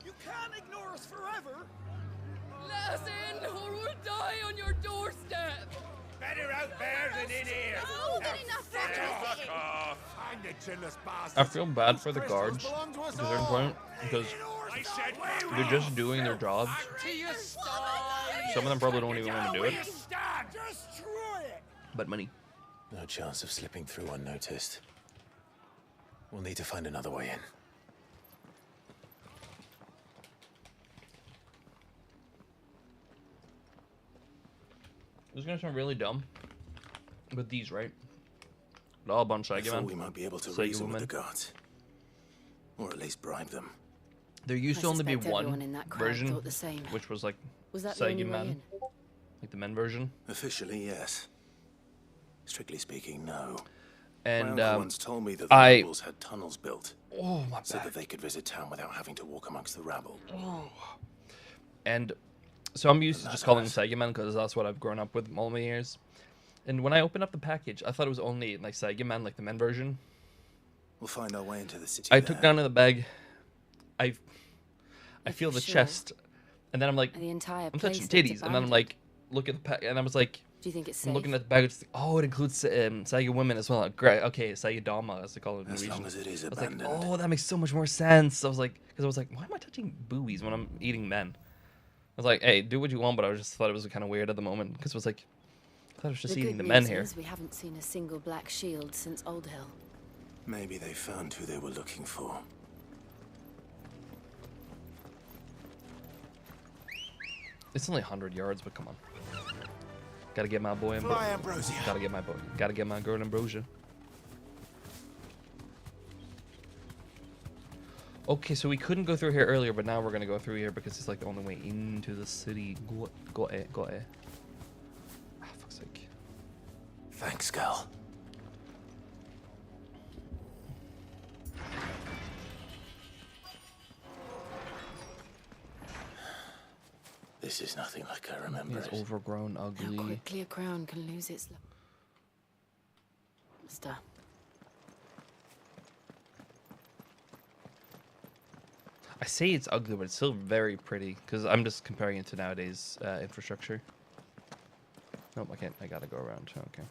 You can't ignore us forever! Let us in, or we'll die on your doorstep. Better out there than in here. No, good enough for Fuck me. off. Hang the chinless bastards. I feel bad for the guards at a certain point because I said they're just doing their jobs. Some of them probably don't even want to do it, Destroy it! but money. No chance of slipping through unnoticed. We'll need to find another way in. This is gonna sound really dumb, but these, right? They're all a bunch of I Saiga thought men. we might be able to Saiga reason with women. the guards. Or at least bribe them. There used I to only be suspect everyone one in that crowd version, thought the same. which was like Was that the only Saiga way men, in? like the men version. Officially, yes. Strictly speaking, no. And My uncle once told me that the I. rebels had tunnels built. Oh my so back. that they could visit town without having to walk amongst the rabble. And so I'm used to just calling them Saiga men because that's what I've grown up with all my years. And when I opened up the package, I thought it was only like Saiga men, like the men version. We'll find our way into the city. I took down in the bag. I If feel you're the sure. chest, and then I'm like, And the entire I'm place touching looks titties, and then I'm abandoned. like, look at the pack, and I was like, Do you think it's I'm looking safe? at the bag, it's like, oh, it includes Saiga women as well. Great, okay, Saiga Dama, as they call it in As Norwegian. long as it is I was like, abandoned. oh, that makes so much more sense. I was like, because I was like, why am I touching boobies when I'm eating men? I was like, hey, do what you want, but I just thought it was kind of weird at the moment because it was like, I thought I was just the eating good the men news here. is we haven't seen a single black shield since Old Hill. Maybe they found who they were looking for. It's only 100 yards, but come on. Gotta get my boy Fly, Ambrosia. Gotta get my boy. Gotta get my girl Ambrosia. Okay, so we couldn't go through here earlier, but now we're gonna go through here because it's like the only way into the city. Go it. Ah, fuck's sake. Thanks, Gal. This is nothing like I remember It's it. overgrown, How ugly. quickly a crown can lose its luster. I say it's ugly, but it's still very pretty because I'm just comparing it to nowadays infrastructure. Nope, I can't. I gotta go around. Okay.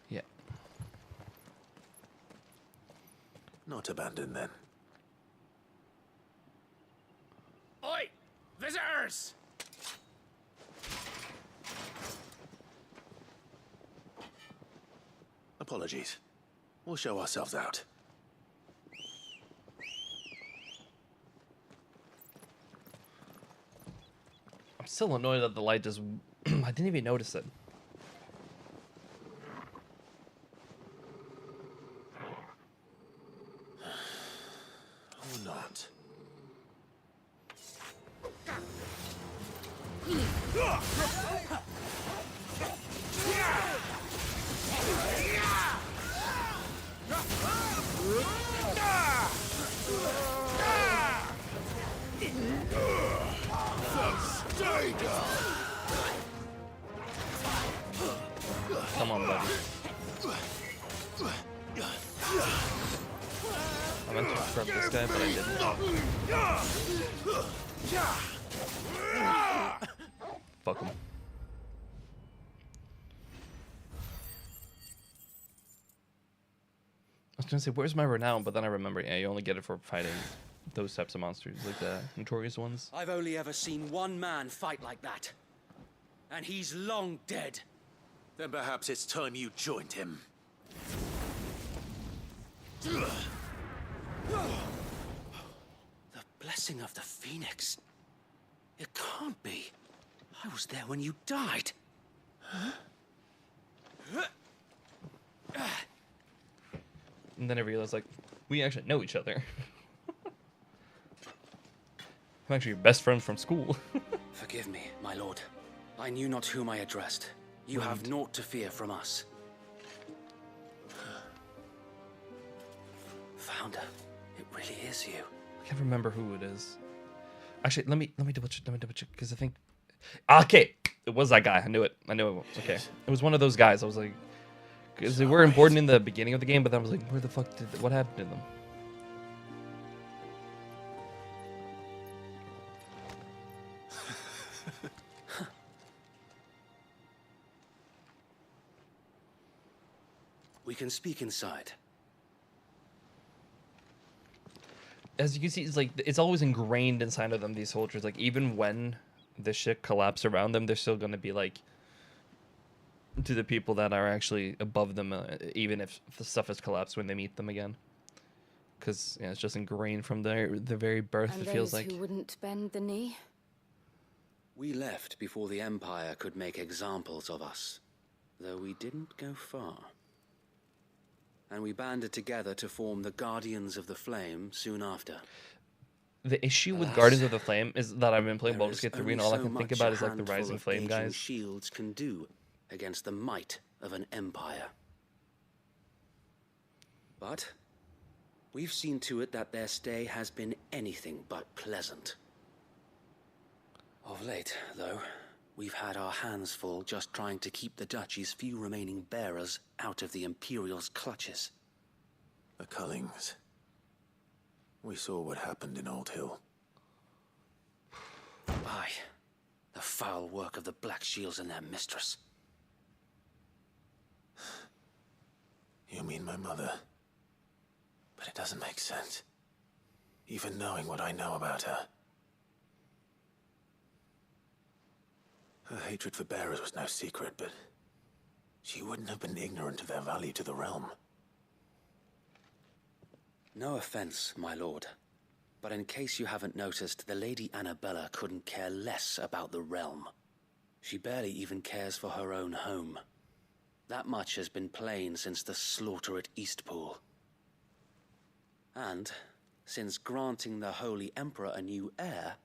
Yeah. Not abandoned then. Oi! Visitors! Apologies. We'll show ourselves out. I'm still annoyed that the light just. I didn't even notice it. Or not. Come on, buddy. I meant to grab this guy, but I didn't. Fuck him. I was gonna say, where's my renown? But then I remember, yeah, you only get it for fighting those types of monsters, like the notorious ones. I've only ever seen one man fight like that. And he's long dead. Then perhaps it's time you joined him. The blessing of the Phoenix. It can't be. I was there when you died. And then I realized, like, we actually know each other. I'm actually your best friend from school. Forgive me, my lord. I knew not whom I addressed. You have naught to fear from us. Founder, it really is you. I can't remember who it is. Actually, let me double check. Because I think, okay, it was that guy. I knew it. Okay, it was one of those guys. I was like, because they were important in the beginning of the game, but then I was like, where the fuck what happened to them? We can speak inside. as you can see, it's like it's always ingrained inside of them. These soldiers, like even when the shit collapse around them, they're still gonna be like to the people that are actually above them, even if the stuff has collapsed when they meet them again. Because it's just ingrained from their very birth. And it feels those like. who wouldn't bend the knee? We left before the Empire could make examples of us, though we didn't go far. And we banded together to form the Guardians of the Flame soon after. The issue with Alas, Guardians of the Flame is that I've been playing there Baldur's is Gate 3 and only all I so can think much about a is like the handful Rising of Flame ancient guys. shields can do against the might of an empire. But we've seen to it that their stay has been anything but pleasant. Of late, though, we've had our hands full just trying to keep the Duchy's few remaining bearers out of the Imperial's clutches. The Cullings. We saw what happened in Old Hill. Aye, the foul work of the Black Shields and their mistress. You mean my mother? But it doesn't make sense. Even knowing what I know about her. Her hatred for bearers was no secret, but she wouldn't have been ignorant of their value to the realm. No offense, my lord, but in case you haven't noticed, the Lady Annabella couldn't care less about the realm. She barely even cares for her own home. That much has been plain since the slaughter at Eastpool. And, since granting the Holy Emperor a new heir,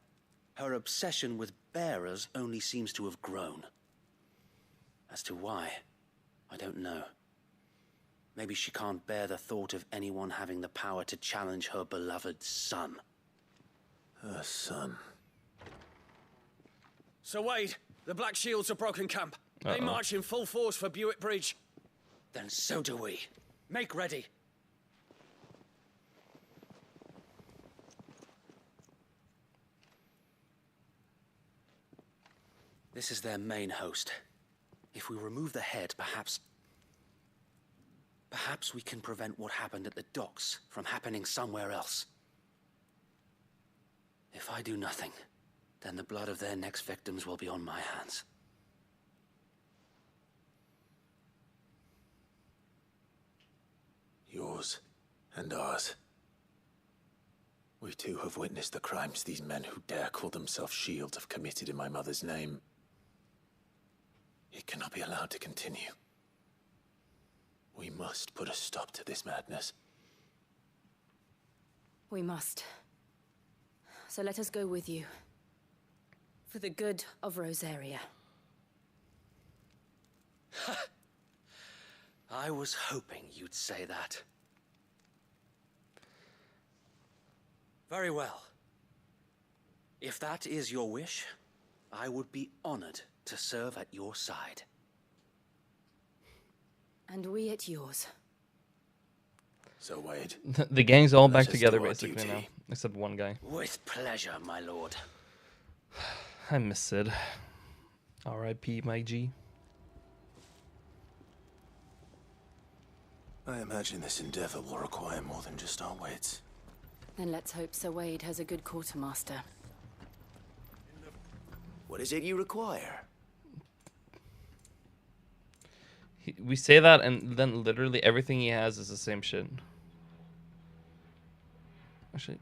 her obsession with bearers only seems to have grown. As to why, I don't know. Maybe she can't bear the thought of anyone having the power to challenge her beloved son. Her son. Sir Wade, the Black Shields have broken camp. They march in full force for Buick Bridge. Then so do we. Make ready. This is their main host. If we remove the head, perhaps we can prevent what happened at the docks from happening somewhere else. If I do nothing, then the blood of their next victims will be on my hands. Yours and ours. We too have witnessed the crimes these men who dare call themselves shields have committed in my mother's name. It cannot be allowed to continue. We must put a stop to this madness. We must. So let us go with you. For the good of Rosaria. I was hoping you'd say that. Very well. If that is your wish, I would be honored to serve at your side. And we at yours. So, Wade. The gang's all let back us together do our basically duty. now, except one guy. With pleasure, my lord. I miss Sid. R.I.P. my G. I imagine this endeavor will require more than just our wits. Then let's hope Sir Wade has a good quartermaster. What is it you require? We say that, and then literally everything he has is the same shit. Actually,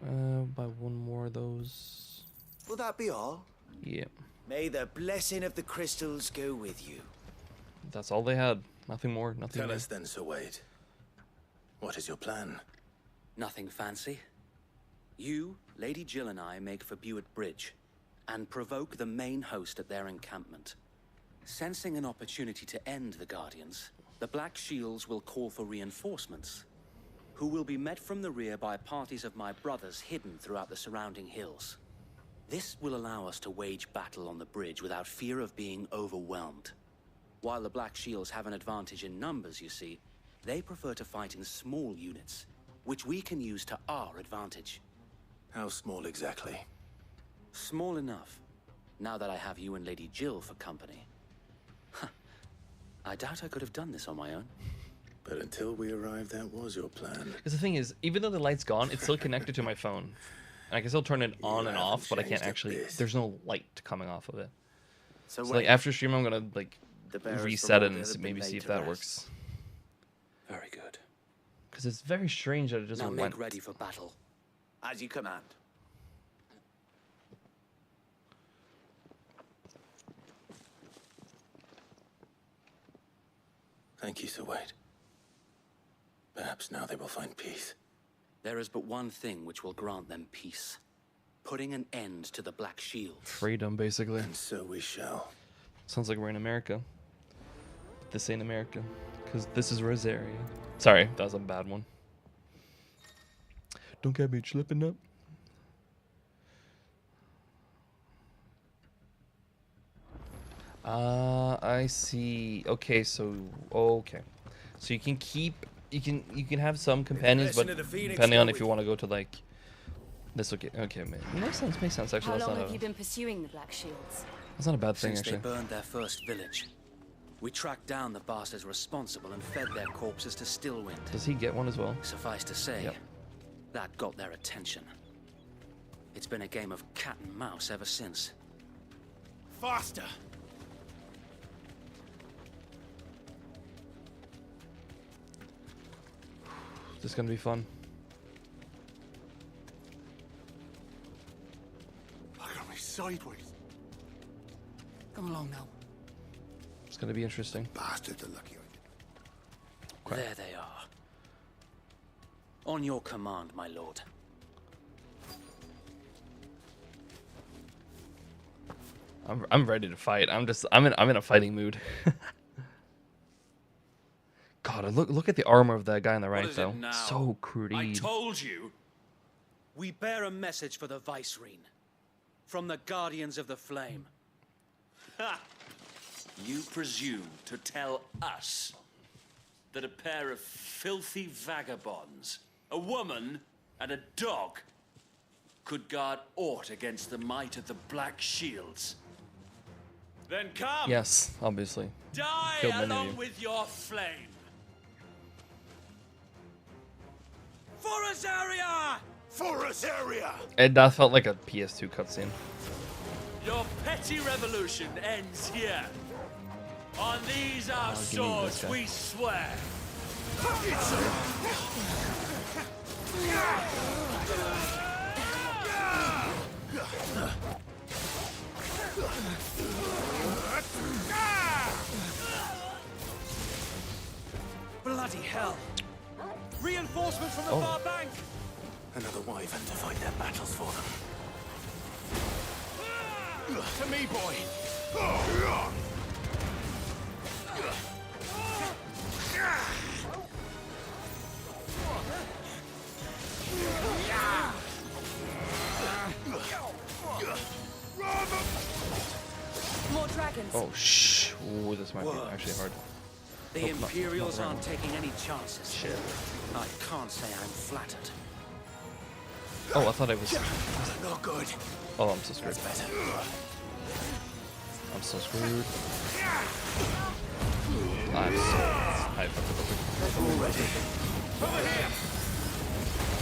buy one more of those. Will that be all? Yeah, May the blessing of the crystals go with you. that's all they had. Nothing more. Nothing. Tell new. us then, Sir Wade. What is your plan? Nothing fancy. You, Lady Jill and I make for Buick Bridge and provoke the main host at their encampment. Sensing an opportunity to end the Guardians, the Black Shields will call for reinforcements, who will be met from the rear by parties of my brothers hidden throughout the surrounding hills. This will allow us to wage battle on the bridge without fear of being overwhelmed. While the Black Shields have an advantage in numbers, you see, they prefer to fight in small units, which we can use to our advantage. How small exactly? Small enough, now that I have you and Lady Jill for company. I doubt I could have done this on my own. But until we arrived, that was your plan. Because the thing is, even though the light's gone, it's still connected to my phone. And I can still turn it on and off, but I can't actually... There's no light coming off of it. So like after stream, I'm gonna like reset it and maybe see if that works. Very good. Because it's very strange that it doesn't Now went. make ready for battle. As you command. Thank you, Sir Wade. Perhaps now they will find peace. There is but one thing which will grant them peace. Putting an end to the Black Shields. Freedom, basically. And so we shall. Sounds like we're in America. But this ain't America. Because this is Rosaria. Sorry, that was a bad one. Don't get me slipping up. I see. Okay, so okay. So you can keep you can have some companions, but depending on if you want to go to like this. Okay, man. Makes sense. Actually, How that's long not have a, you been pursuing the Black Shields? that's not a bad thing Since actually. they burned their first village, we tracked down the bastards responsible and fed their corpses to Stillwind. Does he get one as well? Suffice to say, Yep. that got their attention. It's been a game of cat and mouse ever since. Faster! This is gonna be fun. Look at me sideways. Come along now. It's gonna be interesting. Bastards are lucky I did. There they are. On your command, my lord. I'm ready to fight. I'm in a fighting mood. God, look at the armor of that guy on the right though. So I crude. told you. We bear a message for the Vicereine. From the Guardians of the Flame. Ha! You presume to tell us that a pair of filthy vagabonds, a woman and a dog, could guard aught against the might of the Black Shields? Then come! Yes, obviously. Die Killed many of along you. with your flame! For Rosaria! For Rosaria! That felt like a PS2 cutscene. Your petty revolution ends here. On these our give me this swords guy. we swear. Bloody hell! Reinforcements from the Oh. far bank! Another wyvern to fight their battles for them. To me, boy! More dragons. Oh shh. Ooh, this might be actually hard. The Nope, not- Imperials not the right aren't taking any chances. Shit. I can't say I'm flattered. Oh, I thought I was. Not good. Oh, I'm so screwed. I'm so screwed. I'm so. I fucked up. Already. Over here!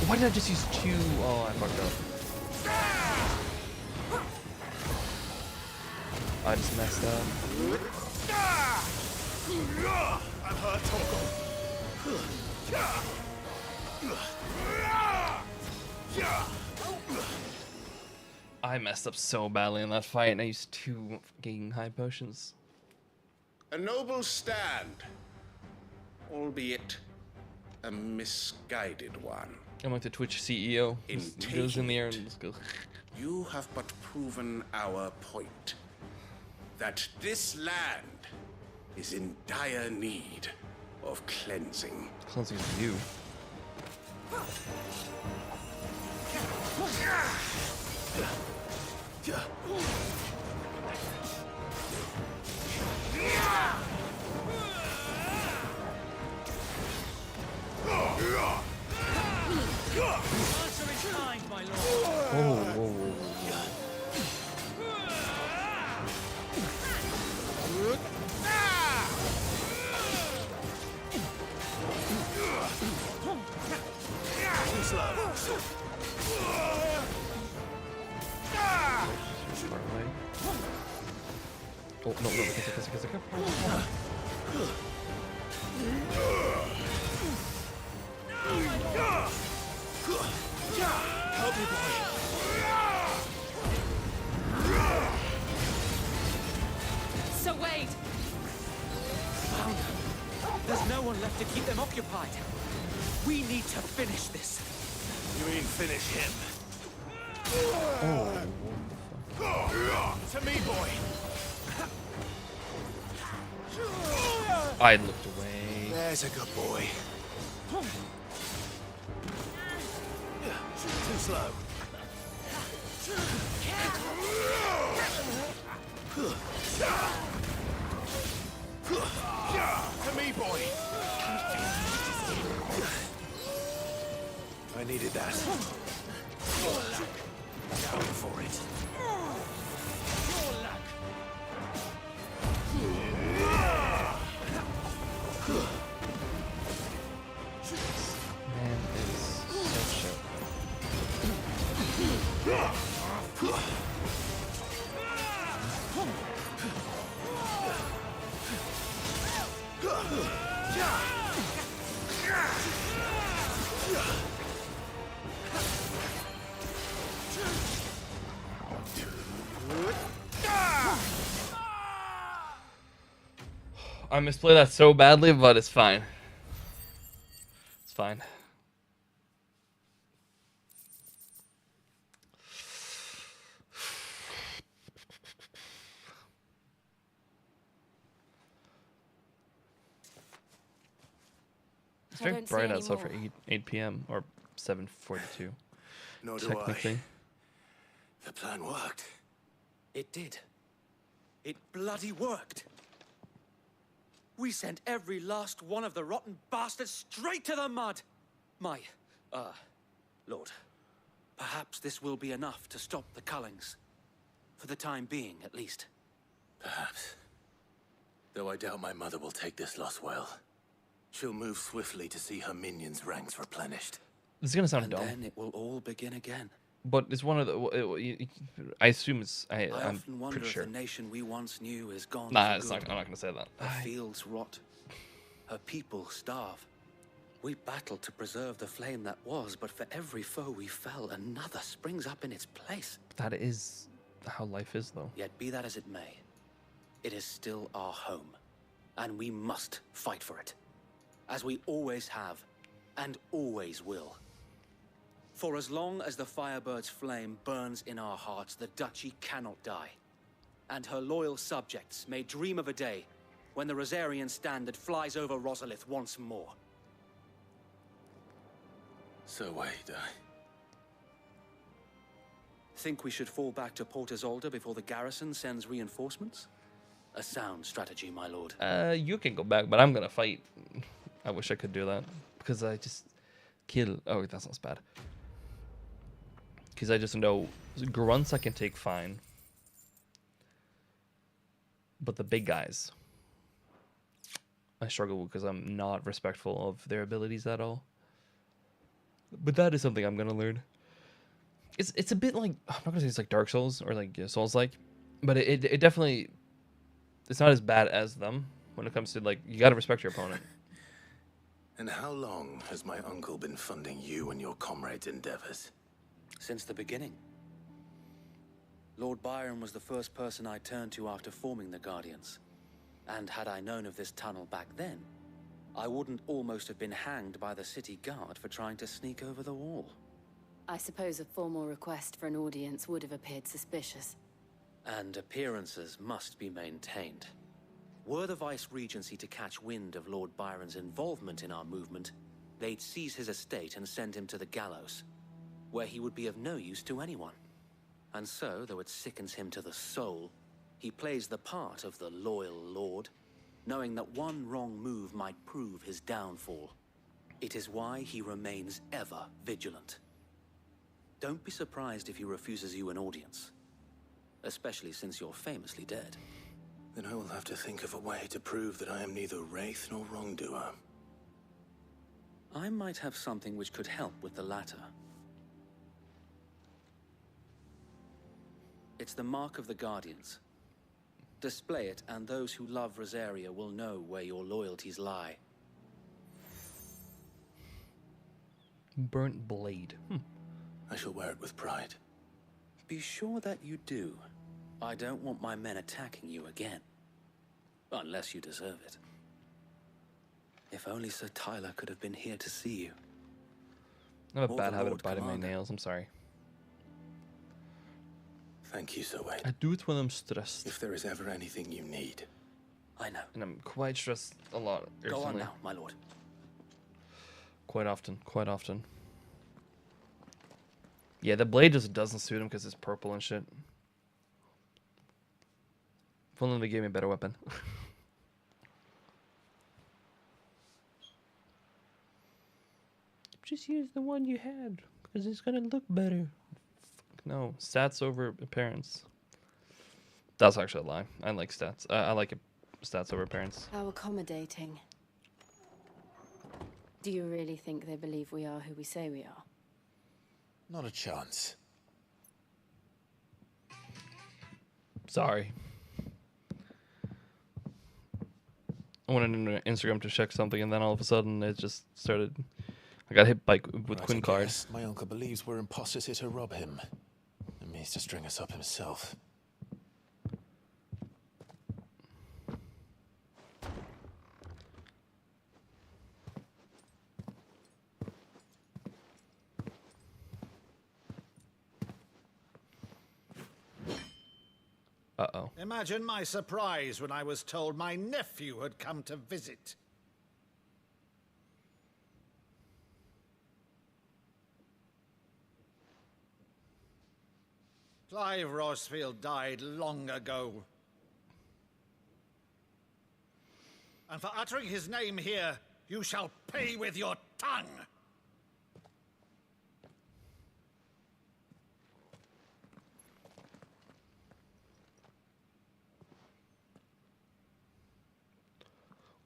Why did I just use two? Oh, I fucked up. I just messed up. I'm hurt, I messed up so badly in that fight, and I used two fucking high potions. A noble stand, albeit a misguided one. I'm like the Twitch CEO. In Just goes in the air and just goes. You have but proven our point that this land is in dire need of cleansing. Cleansing you. Answer is kind, my lord. Whoa, whoa, whoa. slow. Far away. Oh, no, no, Help me, boy. So Wade! Found them. There's no one left to keep them occupied. We need to finish this. You mean finish him? Oh. To me, boy. I looked away. There's a good boy. Too slow. To me, boy. I needed that. Down for it. Man is so shit. I misplayed that so badly, but it's fine. It's fine. It's very bright outside for 8 p.m. or 7:42. Nor do technically. The plan worked. It did. It bloody worked. We sent every last one of the rotten bastards straight to the mud. My, Lord, perhaps this will be enough to stop the Cullings. For the time being, at least. Perhaps. Though I doubt my mother will take this loss well. She'll move swiftly to see her minions' ranks replenished. This is gonna sound And dumb, then it will all begin again. but it's one of the. I assume it's. I I'm often wonder pretty sure. if the nation we once knew is gone. Nah, for it's good. not. I'm not gonna say that. Her fields rot. Her people starve. We battled to preserve the flame that was, but for every foe we fell, another springs up in its place. That is how life is, though. Yet be that as it may, it is still our home, and we must fight for it, as we always have, and always will. For as long as the Firebird's flame burns in our hearts, the Duchy cannot die, and her loyal subjects may dream of a day when the Rosarian standard flies over Rosalith once more. So wait, Think we should fall back to Port Isolde before the garrison sends reinforcements? A sound strategy, my lord. You can go back, but I'm gonna fight. I wish I could do that because I just kill. Oh, that sounds bad. Because I just know grunts I can take fine, but the big guys I struggle with because I'm not respectful of their abilities at all. But that is something I'm gonna learn. It's a bit like, I'm not gonna say it's like Dark Souls or like Souls like, but it definitely, it's not as bad as them when it comes to like, you gotta respect your opponent. And how long has my uncle been funding you and your comrades' endeavors? Since the beginning. Lord Byron was the first person I turned to after forming the Guardians. And had I known of this tunnel back then, I wouldn't almost have been hanged by the city guard for trying to sneak over the wall. I suppose a formal request for an audience would have appeared suspicious. And appearances must be maintained. Were the Vice-Regency to catch wind of Lord Byron's involvement in our movement, they'd seize his estate and send him to the gallows, where he would be of no use to anyone. And so, though it sickens him to the soul, he plays the part of the loyal lord, knowing that one wrong move might prove his downfall. It is why he remains ever vigilant. Don't be surprised if he refuses you an audience, especially since you're famously dead. Then I will have to think of a way to prove that I am neither wraith nor wrongdoer. I might have something which could help with the latter. It's the mark of the Guardians. Display it, and those who love Rosaria will know where your loyalties lie. Burnt blade. I shall wear it with pride. Be sure that you do. I don't want my men attacking you again. Unless you deserve it. If only Sir Tyler could have been here to see you. I have a Or bad the habit Lord of biting my Commander. nails. I'm sorry. Thank you, Sir Wayne. I do it when I'm stressed. If there is ever anything you need. I know. And I'm quite stressed a lot Go on recently. now, my lord. Quite often. Quite often. Yeah, the blade just doesn't suit him because it's purple and shit. If only they gave me a better weapon. Just use the one you had because it's gonna look better. Fuck no, stats over appearance. That's actually a lie. I like stats. I like it. Stats over appearance. How accommodating. Do you really think they believe we are who we say we are? Not a chance. Sorry. I went into Instagram to check something, and then all of a sudden it just started. I got hit by with Quinn cards. My uncle believes we're imposters here to rob him. And means to string us up himself. Uh-oh. Imagine my surprise when I was told my nephew had come to visit. Clive Rosfield died long ago. And for uttering his name here, you shall pay with your tongue.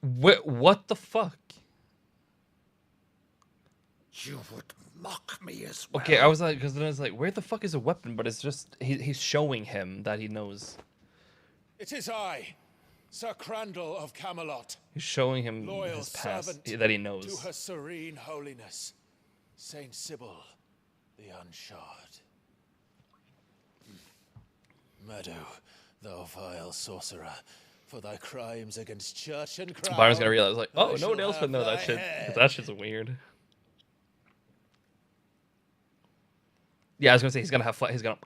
What the fuck? You would mock me as well. Okay, I was like, because then I was like, where the fuck is a weapon? But it's just he's showing him that he knows. It is I, Sir Crandall of Camelot. He's showing him Loyal his past servant that he to knows. her serene holiness, Saint Sybil, the Unshod. Meadow, thou vile sorcerer, for thy crimes against church and crown. Byron's gonna realize, like, oh, I no shall one else have would know that thy shit. head. 'Cause that shit's weird. Yeah, I was gonna say he's gonna have fun. He's gonna.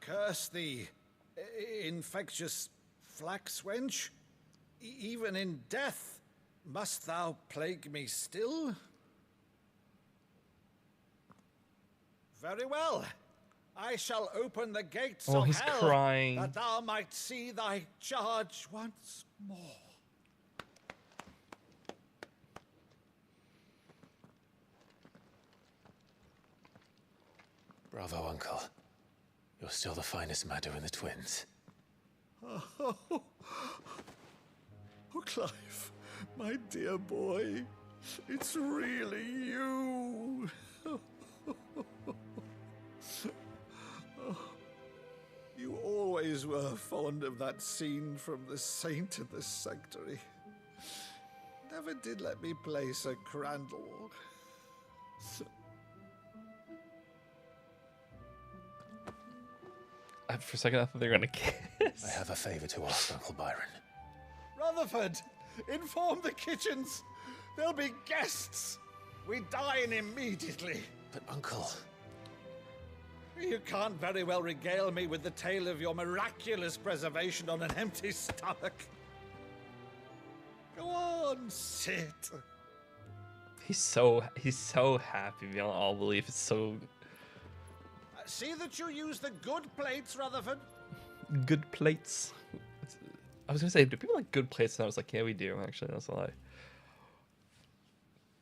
Curse thee, infectious flax wench. Even in death, must thou plague me still? Very well. I shall open the gates Oh, of he's hell, crying. that thou might see thy charge once more. Bravo, Uncle. You're still the finest Meadow in the twins. Oh, Clive, my dear boy, it's really you. You always were fond of that scene from The Saint in the Sanctuary. Never did let me play Sir Crandall. For a second, I thought they were gonna kiss. I have a favor to ask, Uncle Byron. Rutherford, inform the kitchens. There'll be guests. We dine immediately. But, Uncle... You can't very well regale me with the tale of your miraculous preservation on an empty stomach. Go on, sit. He's so happy beyond all belief. It's so See that you use the good plates, Rutherford. good plates. I was gonna say, do people like good plates? And I was like, yeah, we do. Actually, that's a lie.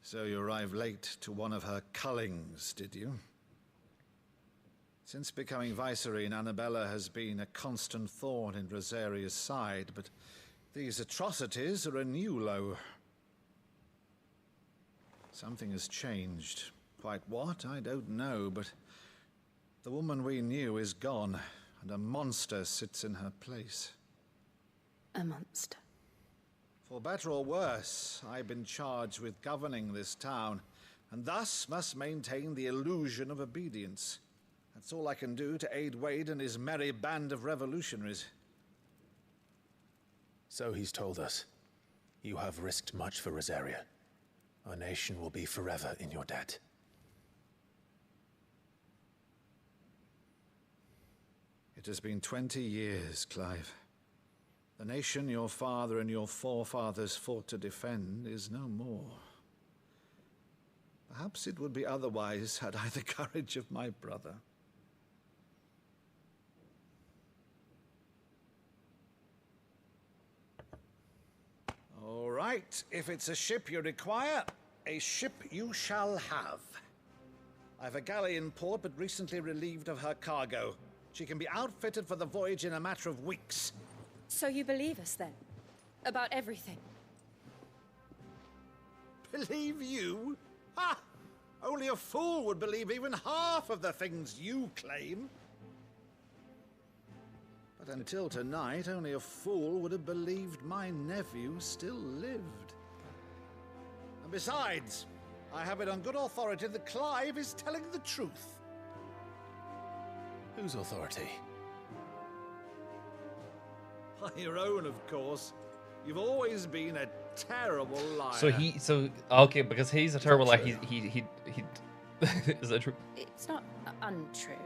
So you arrived late to one of her cullings, did you? Since becoming Vicereine, Annabella has been a constant thorn in Rosaria's side, but these atrocities are a new low. Something has changed. Quite what, I don't know, but the woman we knew is gone, and a monster sits in her place. A monster. For better or worse, I've been charged with governing this town, and thus must maintain the illusion of obedience. That's all I can do to aid Wade and his merry band of revolutionaries. So he's told us. You have risked much for Rosaria. Our nation will be forever in your debt. It has been 20 years, Clive. The nation your father and your forefathers fought to defend is no more. Perhaps it would be otherwise had I the courage of my brother. All right, if it's a ship you require, a ship you shall have. I've a galley in port, but recently relieved of her cargo. She can be outfitted for the voyage in a matter of weeks. So you believe us then? About everything? Believe you? Ha! Only a fool would believe even half of the things you claim. But until tonight, only a fool would have believed my nephew still lived. And besides, I have it on good authority that Clive is telling the truth. Whose authority? By your own, of course. You've always been a terrible liar. So okay, because he's a terrible liar. He is that true? It's not untrue.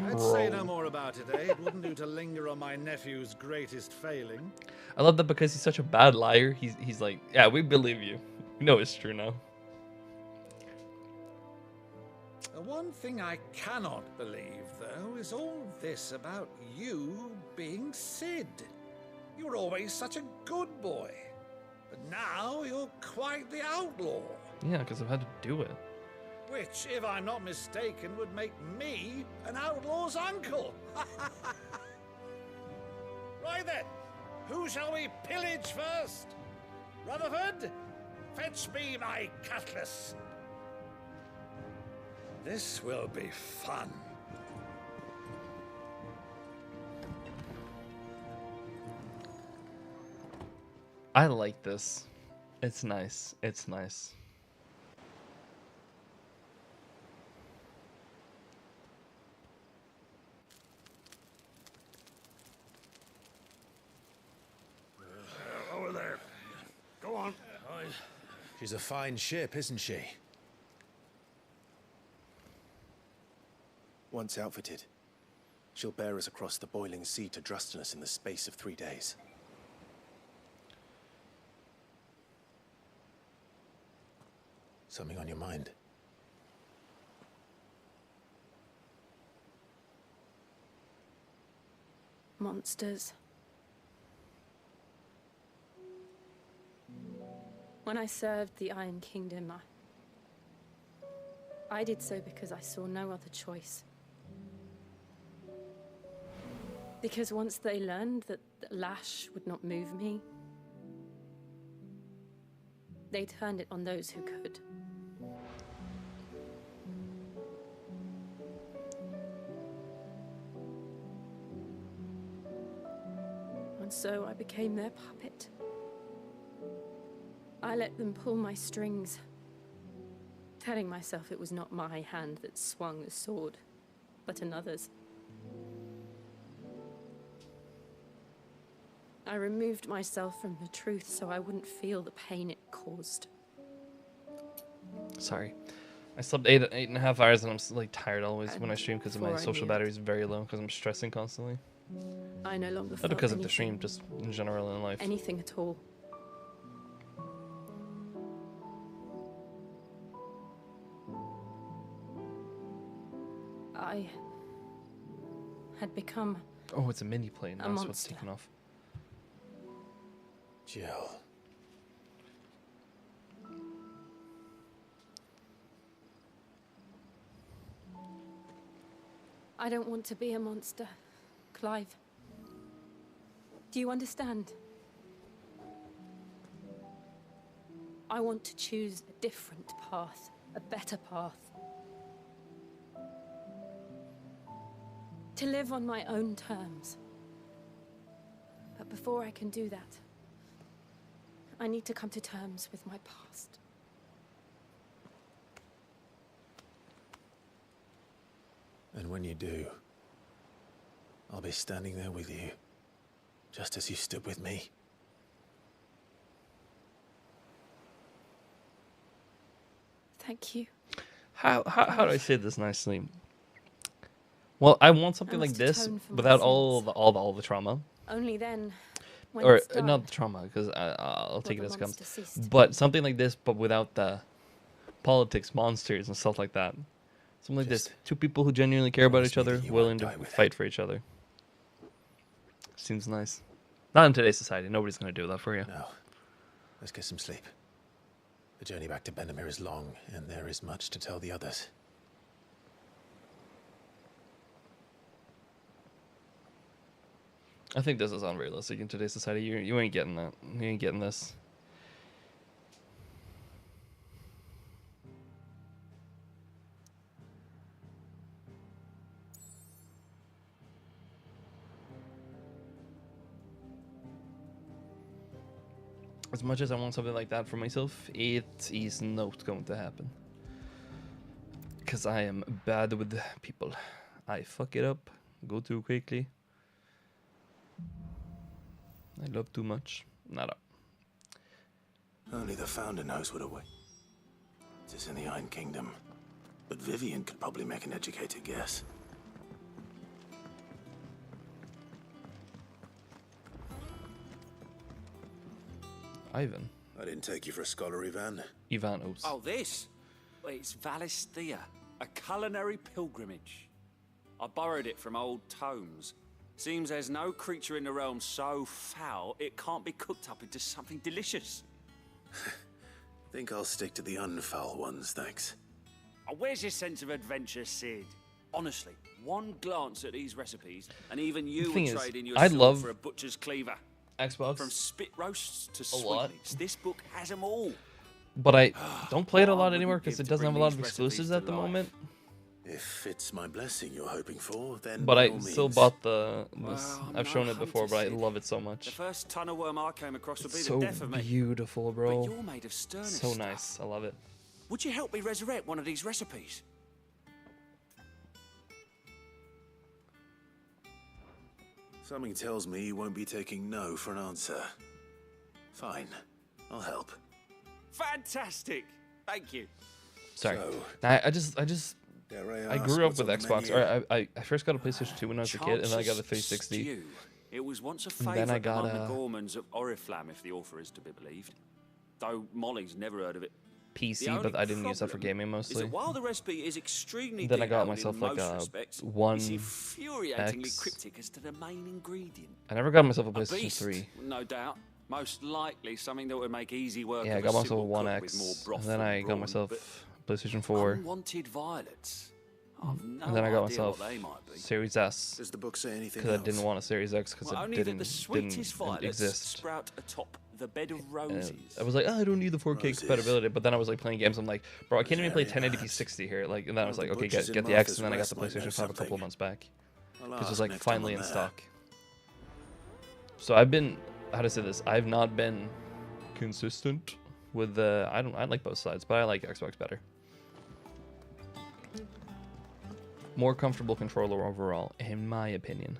Let's say no more about it, eh? It wouldn't do to linger on my nephew's greatest failing. I love that because he's such a bad liar. He's like, yeah, we believe you. We know it's true now. The one thing I cannot believe, though, is all this about you being Cid. You were always such a good boy. But now you're quite the outlaw. Yeah, because I've had to do it. Which, if I'm not mistaken, would make me an outlaw's uncle. Right then, who shall we pillage first? Rutherford, fetch me my cutlass. This will be fun. I like this. It's nice. It's nice. Over there. Go on. She's a fine ship, isn't she? Once outfitted, she'll bear us across the boiling sea to Drustinus in the space of 3 days. Something on your mind? Monsters. When I served the Iron Kingdom, I did so because I saw no other choice. Because once they learned that Lash would not move me, they turned it on those who could. And so I became their puppet. I let them pull my strings, telling myself it was not my hand that swung the sword, but another's. I removed myself from the truth so I wouldn't feel the pain it caused. Sorry. I slept 8.5 hours and I'm like tired always when I stream because my before I social knew battery is very low because I'm stressing constantly. I no longer Not felt because of the anything. stream, just in general in life. Anything at all. I had become Oh, it's a mini plane. A That's what's monster. taking off. Jill. I don't want to be a monster, Clive. Do you understand? I want to choose a different path, a better path. To live on my own terms. But before I can do that, I need to come to terms with my past. And when you do, I'll be standing there with you, just as you stood with me. Thank you. How do I say this nicely? Well, I want something like this without all the trauma. Only then, when Or it's done, not the trauma, because I'll take it will as the it comes. monster cease to But something like this, but without the politics, monsters, and stuff like that. Something like this. Two people who genuinely care about each other, willing to fight for each other. Seems nice. Not in today's society. Nobody's gonna do that for you. No. Let's get some sleep. The journey back to Benamir is long, and there is much to tell the others. I think this is unrealistic in today's society. You ain't getting that. You ain't getting this. As much as I want something like that for myself, it is not going to happen. Because I am bad with people. I fuck it up, go too quickly. I love too much. Nada. Only the Founder knows what awaits. It's in the Iron Kingdom. But Vivian could probably make an educated guess. Ivan. I didn't take you for a scholar, Ivan. Ivanos. Oh, this? Well, it's Valisthea, a culinary pilgrimage. I borrowed it from old tomes. Seems there's no creature in the realm so foul it can't be cooked up into something delicious. Think I'll stick to the unfoul ones, thanks. Oh, where's your sense of adventure, Sid? Honestly, one glance at these recipes, and even you thing would is, trade in your I sword love for a butcher's cleaver. Xbox. From spit roasts to a lot. sweetmeats, this book has them all. But I don't play it a lot What I anymore wouldn't because give it to doesn't have a bring lot of these exclusives recipes at the to life. moment. If it's my blessing you're hoping for, then But by I all still means. bought this. Well, I'm I've no shown it before, hunter, but I Sid. love it so The much. first tunnel worm I came across would be So the death of me. beautiful, bro. But you're made of sternness So stuff. nice. I love it. Would you help me resurrect one of these recipes? Something tells me you won't be taking no for an answer. Fine. I'll help. Fantastic! Thank you. Sorry. So, I just dare I ask grew up what's with on the Xbox. menu? Or I first got a PlayStation 2 when I was a kid, and then I got a Chances 360. stew. It was once a And then favourite I got among a- the Gormans of Oriflamme, if the author is to be believed. Though Molly's never heard of it. PC, The only but I didn't use that for problem gaming is mostly. that while the recipe is extremely Then I got detailed myself in like most a respects, One it's infuriatingly X. cryptic as to the main ingredient. I never got myself a A PlayStation beast, 3. no doubt. Most likely something that would make easy work Yeah, I of got a myself a simple One cook with more X, broth and then than I got brawn, myself PlayStation 4, Unwanted violets. I've no and then I got idea myself what they might be. Series S. Does the book say anything Because I else? didn't want a Series X because Well, it only that the didn't sweetest violets exist. sprout atop the bed of And roses. I was like, oh, I don't need the 4K compatibility. But then I was like playing games. I'm like, bro, I can't even play 1080p 60 here. Like, and then I was Well, like, the okay, butchers get in the X, Martha's and then I got the Rest might know PlayStation 5 a couple something. months back. I'll Because it was ask like next time finally I'm in there. stock. So I've been, how to say this? I've not been consistent with the. I like both sides, but I like Xbox better. More comfortable controller overall, in my opinion.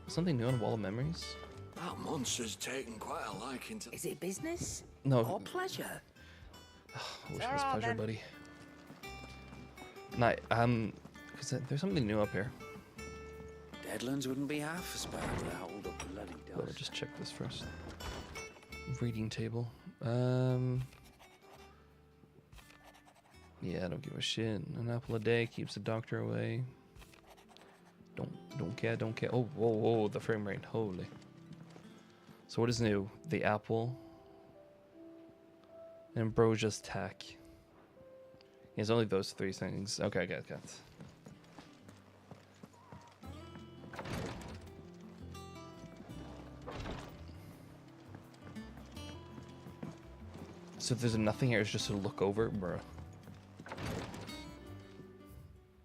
Something new on Wall of Memories? That monster's taken quite a liking to. Is it business? No. Or pleasure? I wish it was pleasure, buddy. Nah, because there's something new up here. Deadlands wouldn't be half as bad without all the bloody Let me dust. just check this first. Reading table. Yeah, I don't give a shit. An apple a day keeps the doctor away. Don't care. Oh, whoa, the frame rate. Holy. So what is new? The apple. Ambrosia's tack. It's only those three things. Okay, I got it. So there's nothing here. It's just to look over, bro.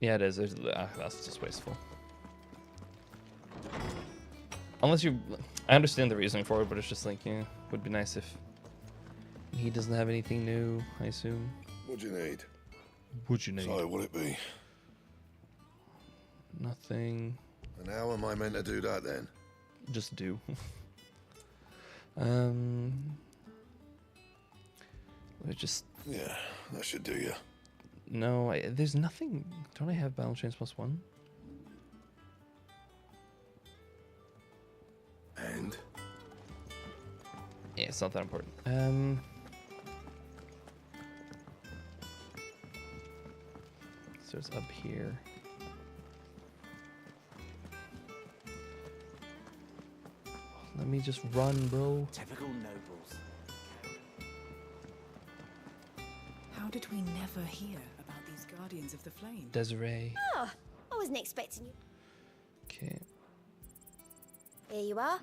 Yeah, it is. That's just wasteful. Unless you... I understand the reasoning for it, but it's just like, yeah, would be nice if he doesn't have anything new, I assume. What do you need? What'd you need? So, will it be? Nothing. And how am I meant to do that then? Just do. Just... Yeah, that should do you. No, there's nothing... Don't I have Battle Chains +1? And? Yeah, it's not that important. So it's up here. Let me just run, bro. Typical nobles. How did we never hear about these Guardians of the Flame? Desiree. Oh, I wasn't expecting you. Okay. Here you are.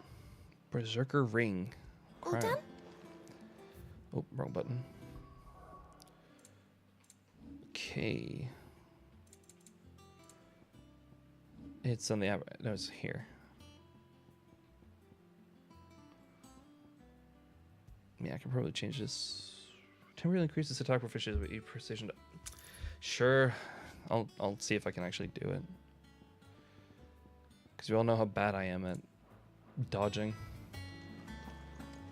Berserker Ring. All Crown. done? Oh, wrong button. Okay. It's on the app. No, it's here. Yeah, I can probably change this. Temporarily increase this attack proficiency with 8 precision. Sure, I'll see if I can actually do it. Because we all know how bad I am at dodging.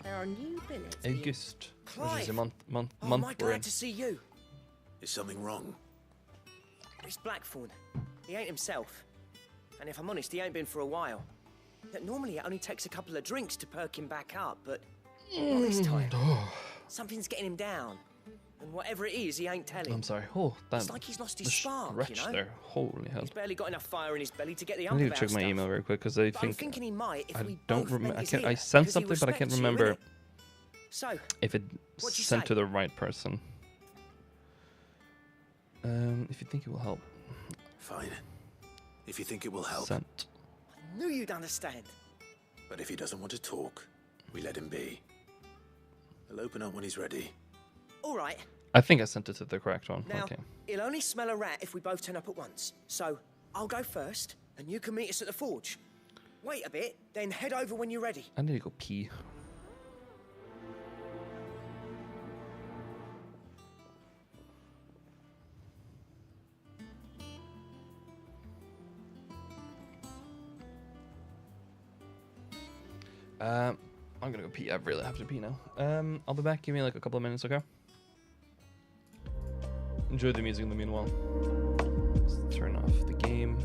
There are new billets. August, which is a Clive! month Oh, am I we're in. glad to see you. Is something wrong? It's Blackthorn. He ain't himself. And if I'm honest, he ain't been for a while. Yet normally it only takes a couple of drinks to perk him back up, but not this time. Something's getting him down. And whatever it is, he ain't telling. I'm sorry. Oh, that It's like he's lost his the spark, stretch you know? there. Holy hell! He's barely got enough fire in his belly to get the I ump need to about check my stuff. email very quick because I But I'm think thinking he might if I we don't both remember. lent his I ear, sent 'cause he something, but I can't respects you, remember innit? So, if it what'd you sent say? to the right person. If you think it will help. Fine. If you think it will help. Sent. I knew you'd understand. But if he doesn't want to talk, we let him be. He'll open up when he's ready. All right. I think I sent it to the correct one. Now, Okay. he'll only smell a rat if we both turn up at once. So, I'll go first, and you can meet us at the forge. Wait a bit, then head over when you're ready. I need to go pee. I'm gonna go pee. I really have to pee now. I'll be back. Give me like a couple of minutes, okay? Enjoy the music in the meanwhile. Let's turn off the game.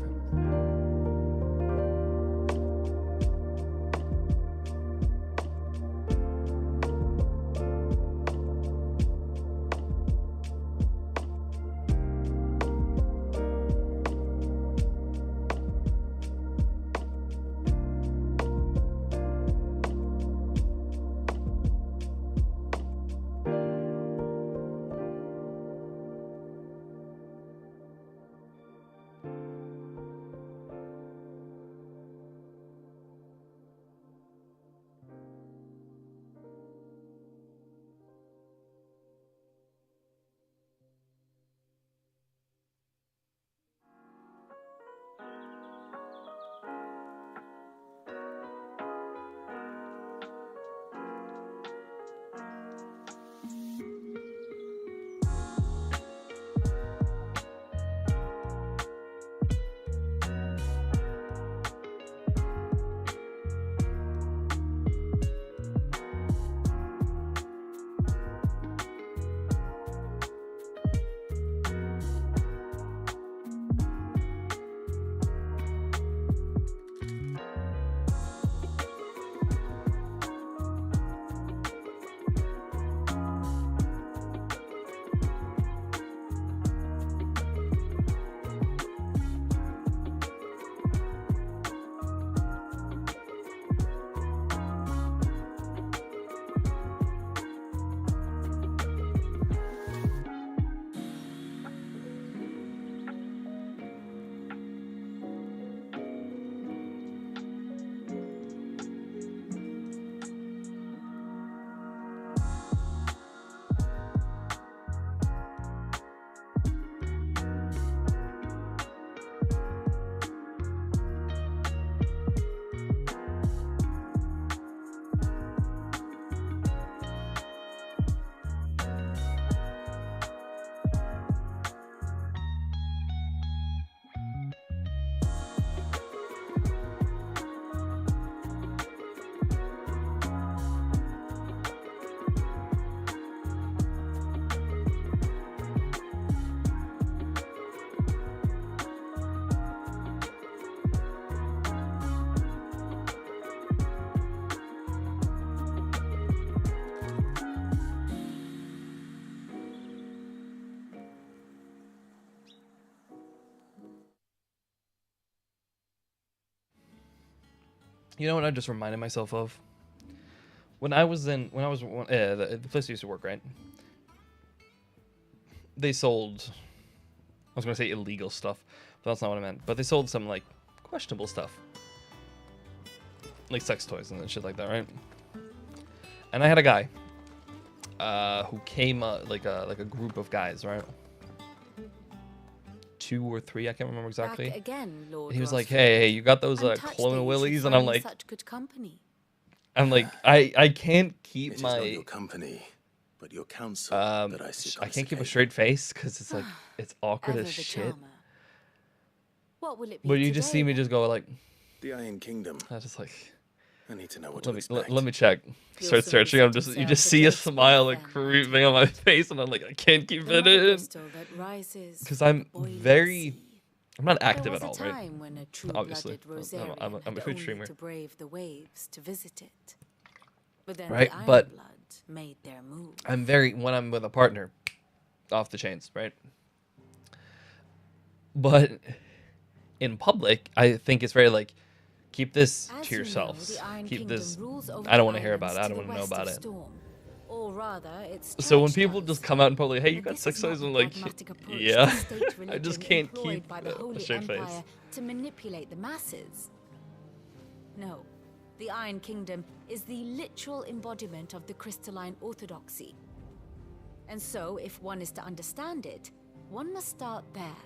You know what I just reminded myself of? When I was the place I used to work, right? They sold, I was gonna say illegal stuff, but that's not what I meant. But they sold some like questionable stuff, like sex toys and shit like that, right? And I had a guy who came like a group of guys, right? 2 or 3, I can't remember exactly. Back again, Lord And he was like, Rossford. "Hey, you got those Untouched clone that you willies?" should And I'm find like, such good company. I can't keep It is my not your company, but your counsel that I seek on I this can't keep a occasion. straight face because it's like it's awkward Ever as the shit. charmer. What will it be But you just today, see me then? just go like, The Iron Kingdom. I just like, I need to know what let to me expect. let me check. You'll Start soon be searching. I'm setting just you sail just for see a Drake's smile Bay, like then, creeping on my face, and I'm like, I can't keep The it mother in crystal that rises because from I'm the boiling very. sea. I'm not There active was at all, a right? time when a Obviously, true-blooded Rosarian I'm a had Twitch only streamer, to brave the waves to visit it. But then right? the But Ironblood made their move. I'm very when I'm with a partner, off the chains, right? But in public, I think it's very like, keep this As to you know, yourselves. the Iron Keep Kingdom this. rules over I don't the want to hear about it. I islands don't to want to the know west about of it. Storm. Or rather, its So when church people does. just come out in public, hey, you But got this sex is not toys, the I'm like, dogmatic approach yeah. to state I just religion can't employed keep by the a Holy straight Empire face. to manipulate the masses. No, the Iron Kingdom is the literal embodiment of the crystalline orthodoxy. And so, if one is to understand it, one must start there.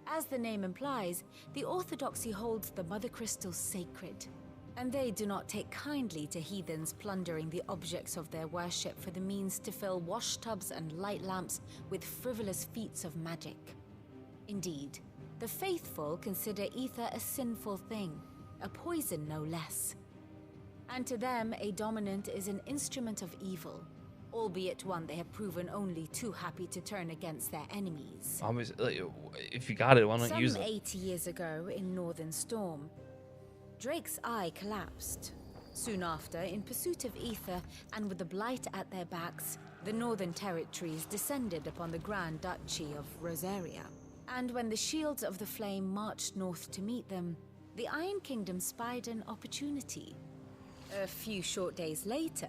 As the name implies, the orthodoxy holds the Mother Crystals sacred, and they do not take kindly to heathens plundering the objects of their worship for the means to fill washtubs and light lamps with frivolous feats of magic. Indeed, the faithful consider ether a sinful thing, a poison no less. And to them, a dominant is an instrument of evil, albeit one they have proven only too happy to turn against their enemies. Obviously, like, if you got it, why not Some use it? 80 years ago in Northern Storm, Drake's eye collapsed. Soon after, in pursuit of ether and with the Blight at their backs, the Northern Territories descended upon the Grand Duchy of Rosaria. And when the Shields of the Flame marched north to meet them, the Iron Kingdom spied an opportunity. A few short days later,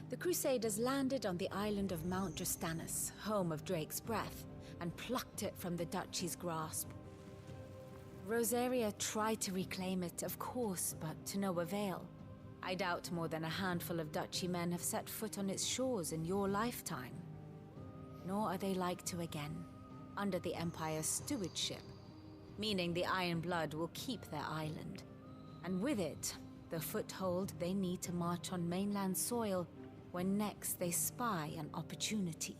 the Crusaders landed on the island of Mount Justanus, home of Drake's breath, and plucked it from the duchy's grasp. Rosaria tried to reclaim it, of course, but to no avail. I doubt more than a handful of duchy men have set foot on its shores in your lifetime. Nor are they like to again, under the Empire's stewardship, meaning the Iron Blood will keep their island. And with it, the foothold they need to march on mainland soil when next they spy an opportunity.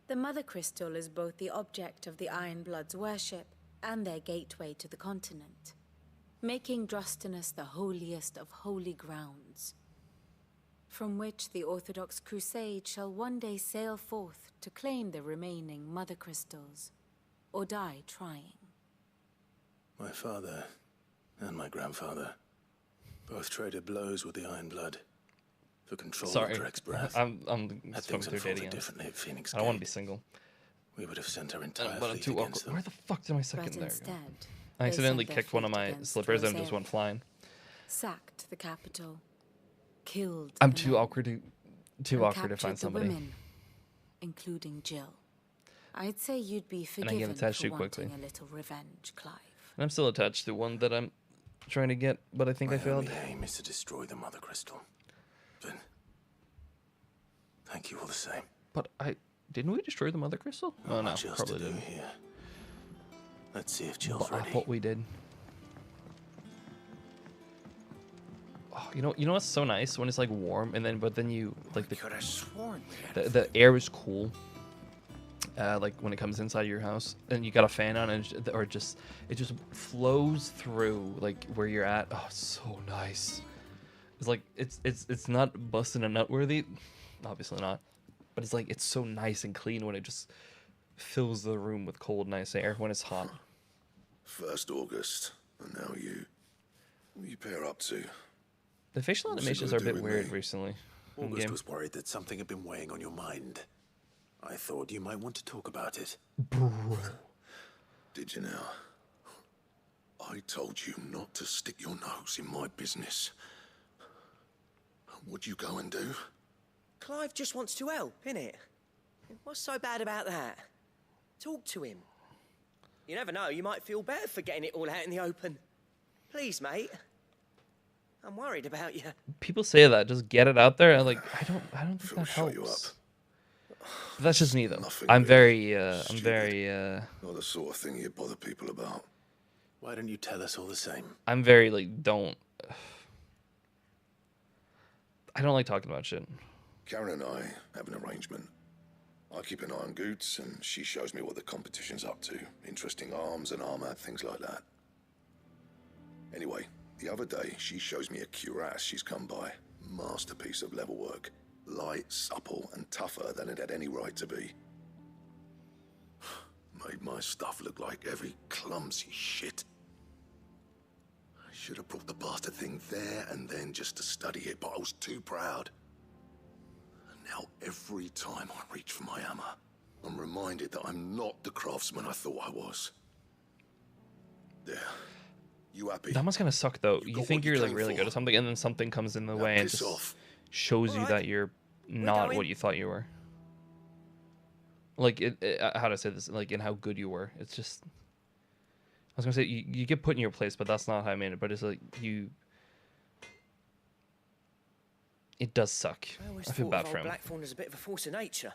The Mother Crystal is both the object of the Iron Blood's worship and their gateway to the continent, making Drustinus the holiest of holy grounds, from which the Orthodox Crusade shall one day sail forth to claim the remaining Mother Crystals, or die trying. My father and my grandfather both traded blows with the Iron Blood for control Sorry, of Drake's breath. I'm Had just things fucking through dating unfolded apps. differently at Phoenix I don't want to Gate, be single. we would have sent our entire But I'm fleet too against awkward. them. Where the fuck did my second But there go? instead, I they accidentally sent their kicked one of fleet my against slippers and just Rosaria, went flying. sacked the capital, killed I'm the too men, awkward to and awkward to captured find the somebody. women, including Jill. I'd say you'd be And I get forgiven attached for too quickly. wanting a little revenge, Clive. And I'm still attached to one that I'm trying to get, but I think I My failed. only aim is to destroy the Mother Crystal. But thank you all the same. But didn't we destroy the Mother Crystal? Not Oh no, much else probably to do didn't. here. Let's see if Jill's But I ready. thought we did. Oh, you know what's so nice when it's like warm and then you like Could have sworn the air is cool. Like when it comes inside your house and you got a fan on and it just flows through like where you're at. Oh, it's so nice. It's like it's not busting a nut worthy, obviously not, but it's like it's so nice and clean when it just fills the room with cold, nice air when it's hot. First August, and now you. What are you pair up to? The facial What's it animations are a gotta bit do with weird me? recently. in August game. was worried that something had been weighing on your mind. I thought you might want to talk about it. Bro. Did you now? I told you not to stick your nose in my business. What'd you go and do? Clive just wants to help, innit? What's so bad about that? Talk to him. You never know, you might feel better for getting it all out in the open. Please, mate. I'm worried about you. People say that, just get it out there, and like I don't think that helps. But that's just me though. I'm very Not the sort of thing you bother people about. Why don't you tell us all the same? I'm very like I don't like talking about shit. Karen and I have an arrangement. I keep an eye on Goots, and she shows me what the competition's up to. Interesting arms and armor, things like that. Anyway, the other day, she shows me a cuirass she's come by. Masterpiece of level work. Light, supple, and tougher than it had any right to be. Made my stuff look like heavy, clumsy shit. I should have brought the bastard thing there and then just to study it, but I was too proud. Now, every time I reach for my hammer, I'm reminded that I'm not the craftsman I thought I was. There. You happy? That must kind of suck, though. You think you're like really good at something, and then something comes in the way and just shows you that you're not what you thought you were. Like, how to say this? Like, in how good you were. It's just. I was gonna say you get put in your place, but that's not how I mean it. But it's like you. It does suck. I feel bad for him. Blackthorn is a bit of a force of nature,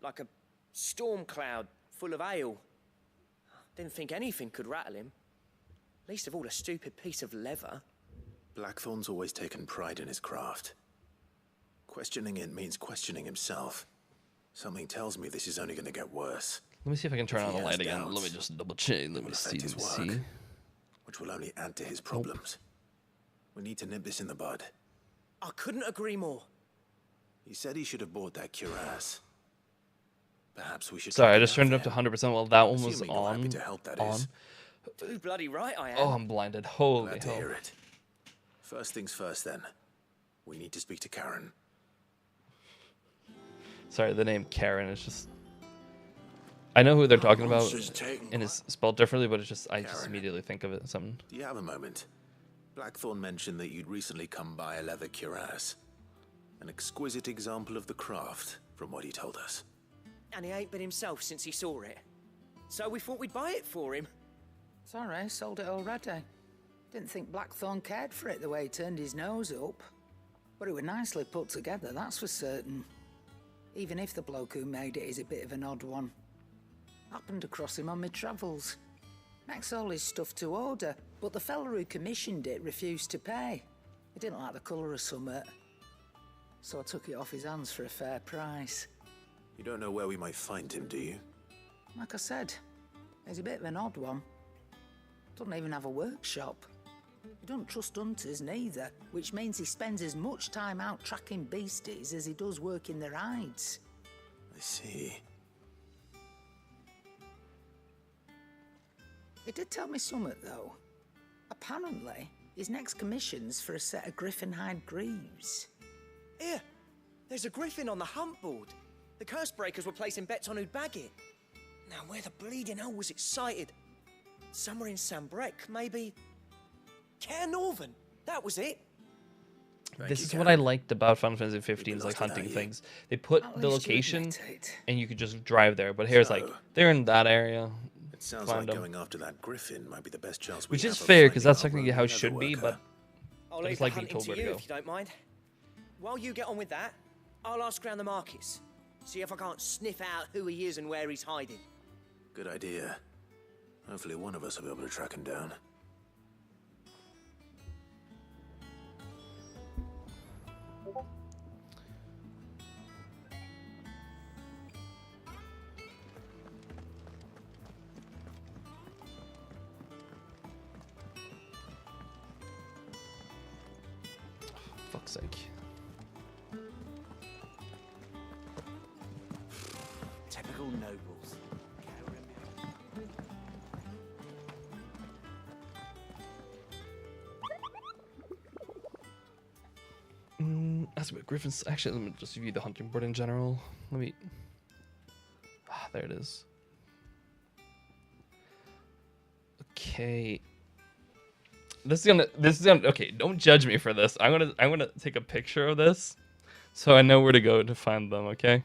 like a storm cloud full of ale. Didn't think anything could rattle him. Least of all a stupid piece of leather. Blackthorn's always taken pride in his craft. Questioning it means questioning himself. Something tells me this is only going to get worse. Let me see if I can turn on the light again. Let me just double check. Let me see. Which will only add to his problems. We need to nip this in the bud. I couldn't agree more. He said he should have bought that cuirass. Perhaps we should. Sorry, I just turned it up to 100%. Well, that one was on. Too bloody right I am. Oh, I'm blinded. Holy Glad to hell. hear it. First things first, then. We need to speak to Karen. Sorry, the name Karen is just. I know who they're talking about, and it's spelled differently, but it's just I just immediately think of it. Something. Do you have a moment? Blackthorn mentioned that you'd recently come by a leather cuirass. An exquisite example of the craft, from what he told us. And he ain't been himself since he saw it. So we thought we'd buy it for him. Sorry, sold it already. Didn't think Blackthorn cared for it the way he turned his nose up. But it was nicely put together, that's for certain. Even if the bloke who made it is a bit of an odd one. Happened across him on my travels. Makes all his stuff to order, but the fella who commissioned it refused to pay. He didn't like the colour of summit. So I took it off his hands for a fair price. You don't know where we might find him, do you? Like I said, he's a bit of an odd one. Doesn't even have a workshop. He don't trust hunters neither, which means he spends as much time out tracking beasties as he does working their hides. I see. He did tell me something, though. Apparently, his next commission's for a set of griffin hide greaves. Here, there's a griffin on the hunt board. The curse breakers were placing bets on who'd bag it. Now, where the bleeding hell was it sighted? Somewhere in Sambrec, maybe. Caer Northern, that was it. This is what I liked about Final Fantasy 15's like hunting things. They put the location, and you could just drive there. But here's like they're in that area. It sounds like going after that griffin might be the best chance we Which have is of fair, because finding that's our technically how it leather should be, worker. but I'll I leave just the like being hunting told to where to you go. if you don't mind. While you get on with that, I'll ask around the markets. See if I can't sniff out who he is and where he's hiding. Good idea. Hopefully one of us will be able to track him down. Fuck's sake. Typical nobles. That's what Griffins. Actually, let me just view the hunting board in general. Let me. Ah, there it is. Okay. This is gonna okay, don't judge me for this. I'm gonna take a picture of this so I know where to go to find them, okay?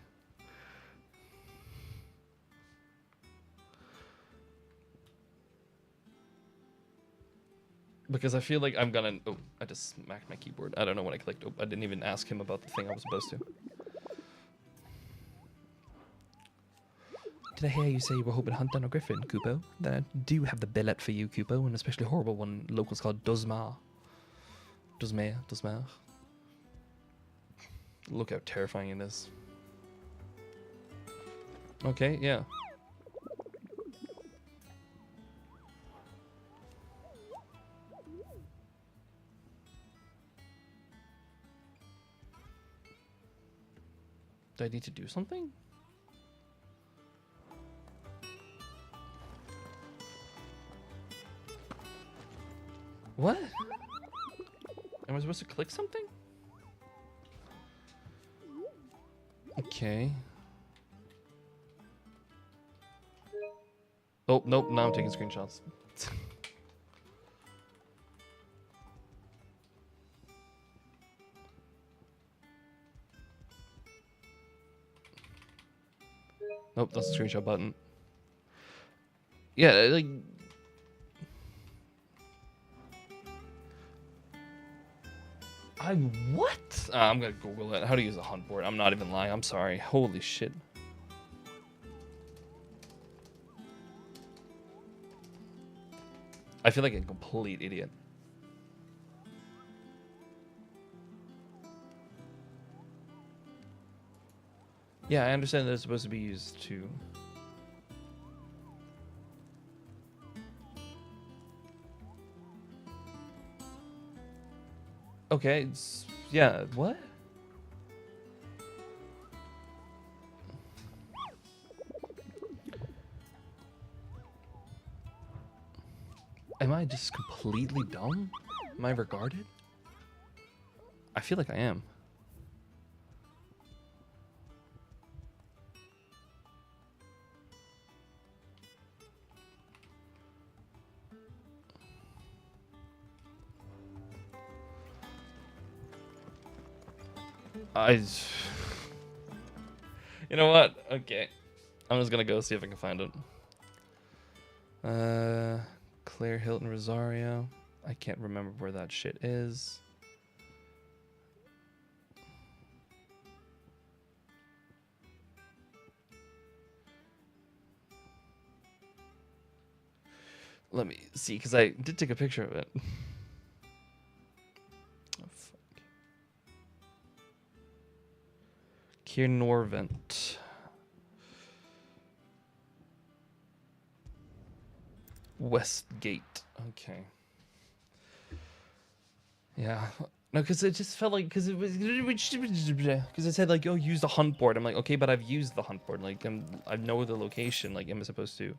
Because I feel like I'm gonna oh, I just smacked my keyboard. I don't know when I clicked. Oh, I didn't even ask him about the thing I was supposed to. Did I hear you say you were hoping to hunt down a griffin, Kupo? Then I do have the billet for you, Kupo, an especially horrible one locals call Dosmar. Dosmar. Look how terrifying it is. Okay, yeah. Do I need to do something? What? Am I supposed to click something? Okay. Oh, nope, now I'm taking screenshots. Nope, that's the screenshot button. Yeah, like... what? I'm gonna Google it. How to use a hunt board. I'm not even lying. I'm sorry. Holy shit. I feel like a complete idiot. Yeah, I understand that it's supposed to be used to... Okay, yeah, what? Am I just completely dumb? Am I regarded? I feel like I am. You know what? Okay. I'm just gonna go see if I can find it. Claire Hilton Rosario. I can't remember where that shit is. Let me see, because I did take a picture of it. Kier Norvent. Westgate. Okay. Yeah. No, because it just felt like, because it was, because it said like, oh, use the hunt board. I'm like, okay, but I've used the hunt board. Like, I know the location. Like, am I supposed to?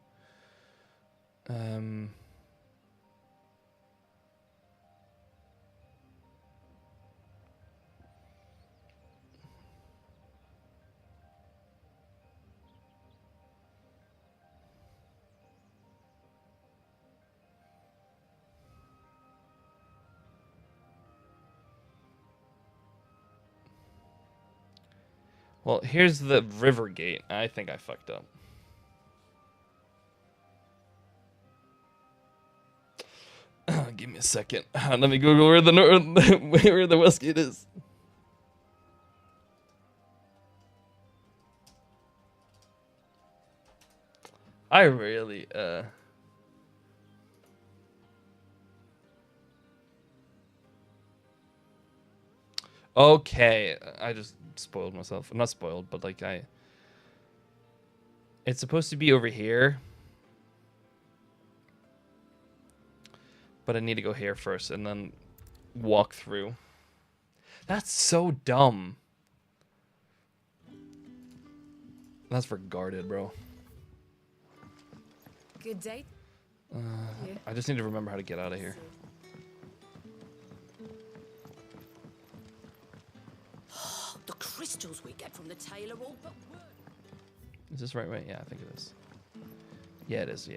Well, here's the river gate. I think I fucked up. Give me a second. Let me Google where the west gate is. I really Okay, I just spoiled myself. I'm not spoiled, but like it's supposed to be over here. But I need to go here first and then walk through. That's so dumb. That's regarded, bro. Good day. I just need to remember how to get out of here. The crystals we get from the tailor all but work. Is this the right way? Yeah, I think it is. Yeah, it is.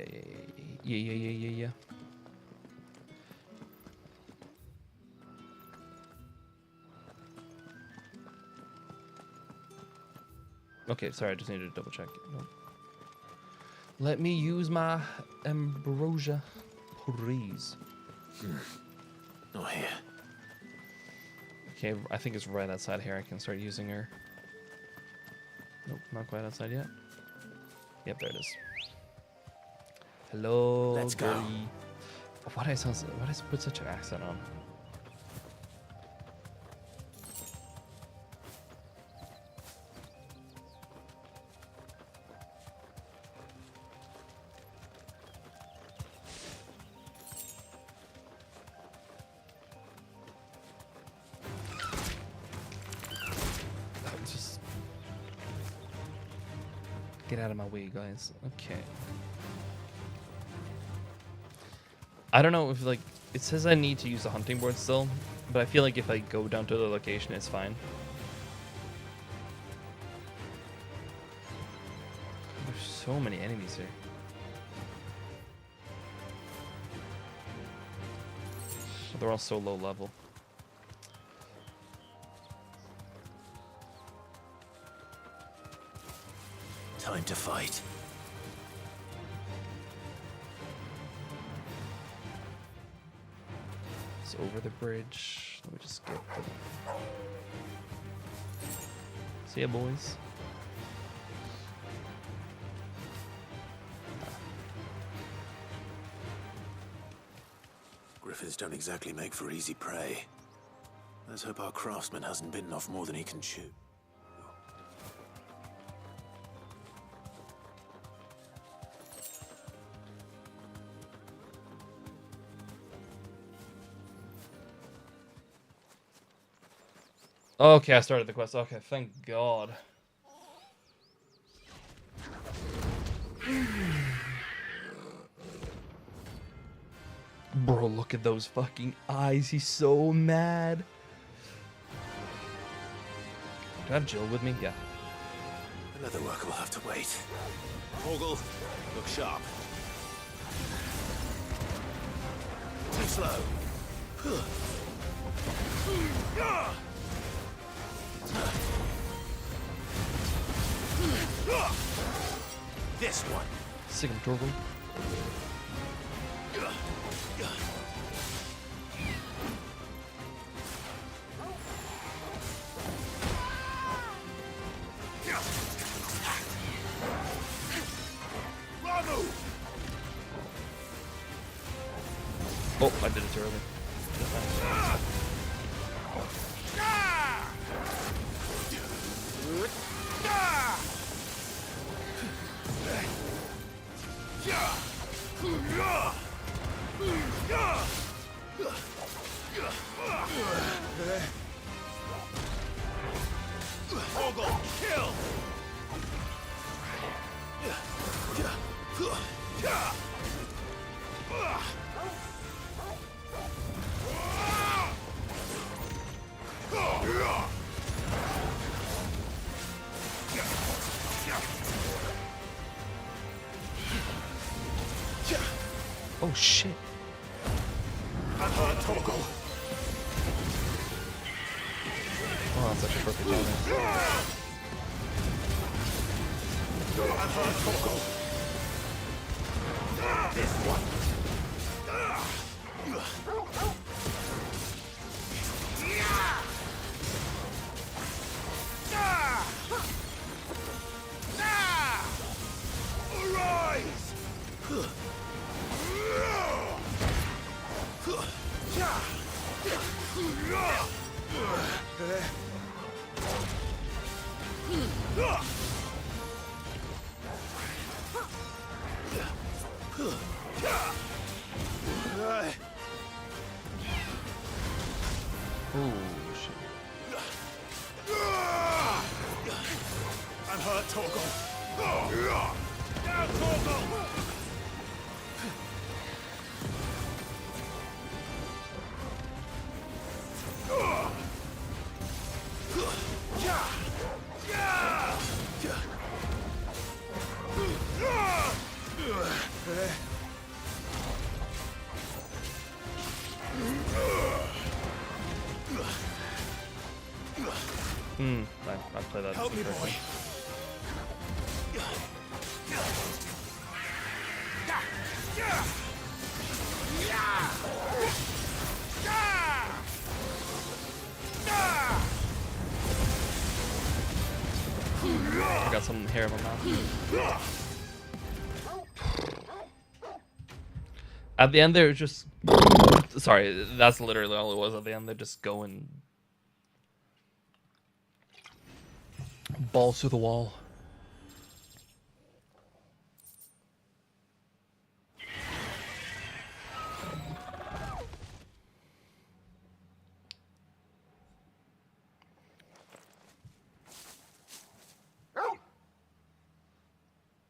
Yeah. Okay, sorry, I just needed to double check. Nope. Let me use my ambrosia, please. Not here. Okay, I think it's right outside here. I can start using her. Nope, not quite outside yet. Yep, there it is. Hello, Let's go. girlie. Why did I put such an accent on? Just get out of my way, guys. Okay. I don't know if, like, it says I need to use the hunting board still, but I feel like if I go down to the location, it's fine. There's so many enemies here. But they're all so low level. Time to fight. It's over the bridge. Let me just get the... See ya, boys. Griffins don't exactly make for easy prey. Let's hope our craftsman hasn't bitten off more than he can chew. Okay, I started the quest. Okay, thank God. Bro, look at those fucking eyes. He's so mad. Do I have Jill with me? Yeah. The leatherworker will have to wait. Torgal, look sharp. Too slow. This one. Sick of Torgal. Oh, I did it too early. Kill! Oh shit. Oh, that's such a perfect timing. This one. Arise! Oh shit. I'm hurt, Torgal. Now, Torgal! I play that. Help me, boy. I got some hair in my mouth. At the end, they're just... Sorry, that's literally all it was. At the end, they're just going... balls to the wall.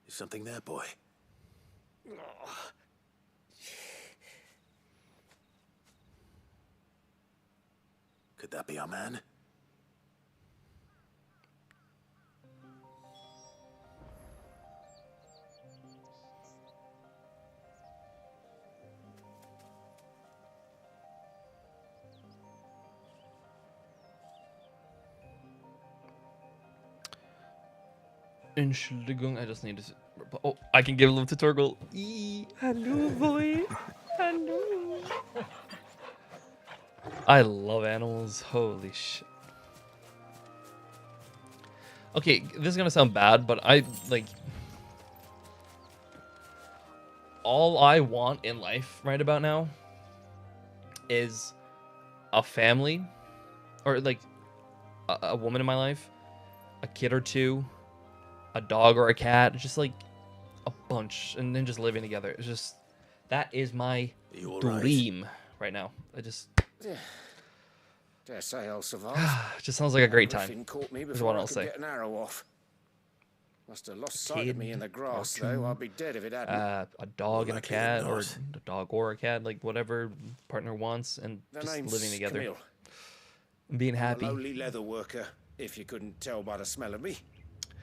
Is something there, boy? Could that be our man? Entschuldigung, I just need to... Oh, I can give love to Torgal. Hello, boy. Hello. I love animals. Holy shit. Okay, this is gonna sound bad, but I, like... all I want in life right about now is a family, or like a woman in my life, a kid or two, a dog or a cat, just like a bunch, and then just living together. It's just, that is my dream right now. I just... Dare say I'll survive. It just sounds like a great time. Griffin caught me Is before what I I'll could say. get an arrow off. Must have lost sight of me in the grass, or two, though. I'd be dead if it hadn't. A dog and a Likely cat, or not. a dog or a cat, like whatever partner wants, and The just name's living together, Camille. and being I'm happy. a lowly leather worker, if you couldn't tell by the smell of me.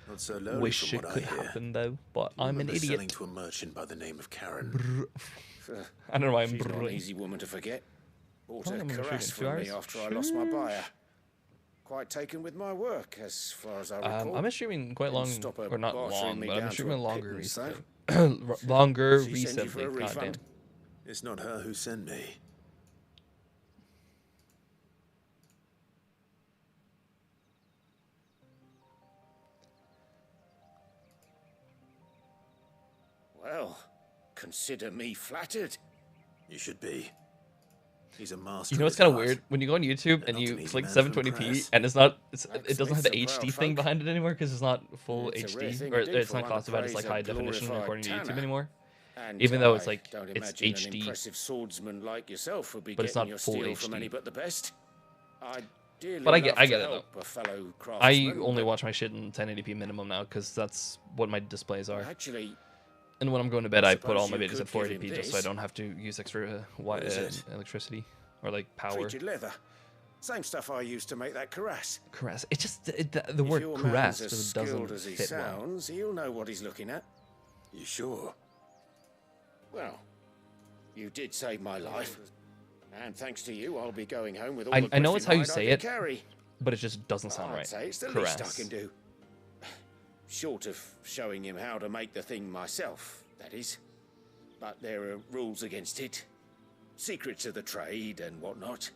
Not so lonely Wish from it what could I hear. happen though, but I I'm an remember idiot. selling to a merchant by the name of Karen. I don't know why I'm She's not an brewing. easy woman to forget. Bought How a long am I caress shooting? 2 from me hours? after I lost my buyer. Quite taken with my work, as far as I recall. I've been streaming quite Didn't long, stop her or not bartering long, me but I've been down to streaming a longer pittance, recently. Longer She sent you for recently, a goddamn. refund? It's not her who sent me. Well, consider me flattered. You should be. He's a master. You know what's kind of weird? When you go on YouTube and you click 720p and it's not, it doesn't have the makes a HD proud thing folk. behind it anymore because it's not full It's a rare HD, thing or indeed it's for not one to classified as praise like a high definition glorified according to YouTube tanner. anymore. And Even though I it's like, don't it's imagine an HD, impressive swordsman like yourself would be but it's getting not your full steel from HD. any but the best. I'd dearly But I get love it to though. help a fellow I craftsman, only but watch my shit in 1080p minimum now because that's what my displays are. Actually, And when I'm going to bed, I put all my suppose videos you at could give 480p him just so I this. don't have to use extra What is it? electricity or like power. treated leather. Same stuff I used to make that cuirass. Caress. It just the If word your caress man's as just skilled doesn't as he fit well. sounds, he'll know what he's looking at. You sure? Well, you did save my life. And thanks to you, I'll be going home with all I the know it's how you griffin hide say I it, can carry. but it just doesn't sound I'd right. say it's the Caress. least I can do. Short of showing him how to make the thing myself, that is. But there are rules against it. Secrets of the trade and whatnot.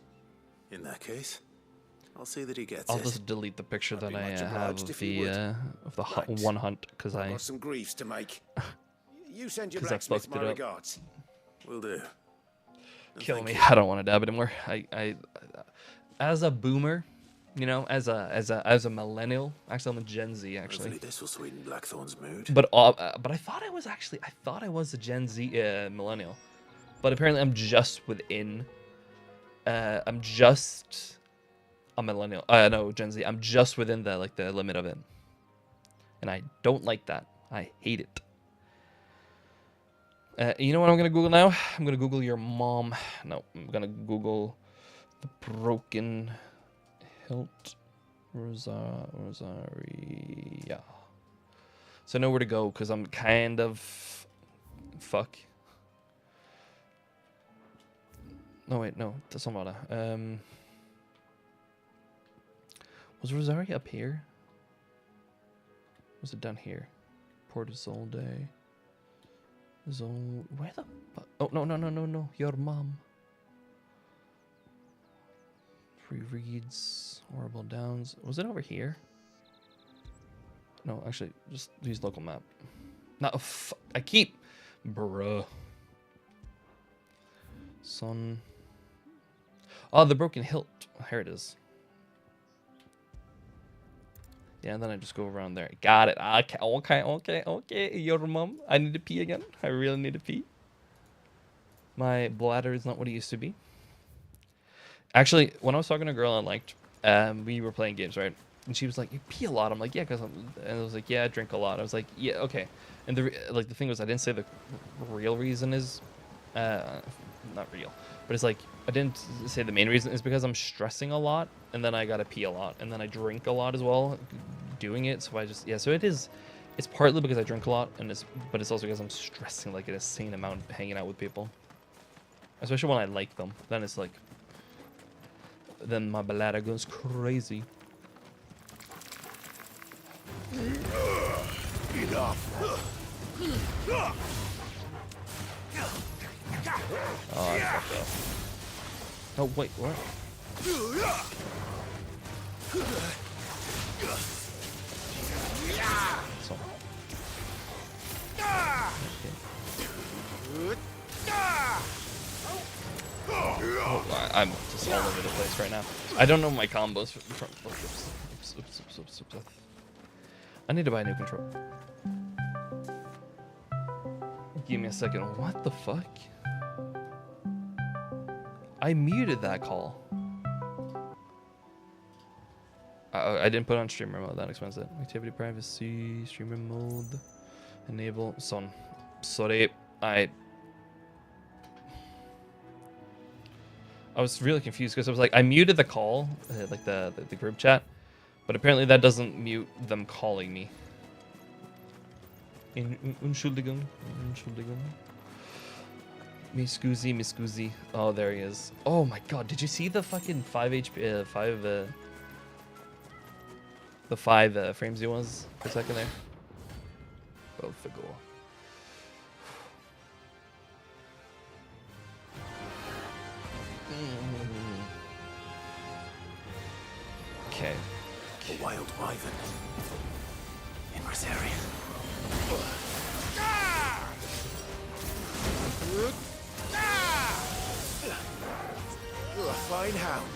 In that case, I'll see that he gets I'll it. just delete the picture that I much have obliged of if you the would. Right. one hunt because I've I got some griefs to make. You send your 'Cause I blacksmith fucked my it up. regards. Will do. kill me. I don't want to dab anymore. I as a boomer, you know, as a millennial. Actually, I'm a Gen Z. Actually, Hopefully this will sweeten Blackthorn's mood. but I thought I was a Gen Z millennial, but apparently I'm just within. I'm just a millennial. No, Gen Z. I'm just within the limit of it, and I don't like that. I hate it. You know what I'm gonna Google now? I'm gonna Google your mom. No, I'm gonna Google the broken hilt Rosaria. So I know where to go because I'm kind of fuck. No wait, no, that's not was Rosaria up here? Was it down here? Port of Solde. So where the fuck? Oh no! Your mom. Free reads, horrible downs. Was it over here? No, actually, just use local map. No, I keep, bruh. Sun. Oh, the broken hilt. Here it is. Yeah, and then I just go around there. Got it. Okay. Your mom. I need to pee again. I really need to pee. My bladder is not what it used to be. Actually, when I was talking to a girl I liked, we were playing games, right? And she was like, "You pee a lot." I'm like, "Yeah," and I was like, "Yeah, I drink a lot." I was like, "Yeah, okay." And the thing was, I didn't say the real reason is, not real, but it's like I didn't say the main reason is because I'm stressing a lot, and then I gotta pee a lot, and then I drink a lot as well, doing it. So I just so it is. It's partly because I drink a lot, but it's also because I'm stressing like an insane amount hanging out with people, especially when I like them. Then it's like. Then my bladder goes crazy. Enough. Oh, I fucked up. Oh, wait, what? So. Oh, I'm just all over the place right now. I don't know my combos from. Oops. I need to buy a new controller. Give me a second. What the fuck? I muted that call. I didn't put on streamer mode. That explains it. Activity privacy, streamer mode, enable. Son, sorry. I was really confused because I was like, I muted the call, like the group chat, but apparently that doesn't mute them calling me. Entschuldigung. Miss Scusi. Oh, there he is. Oh my god, did you see the fucking 5 HP, the 5 frames he was per second there? Oh, figure. Okay. A wild wyvern. In Rosaria. You're a fine hound.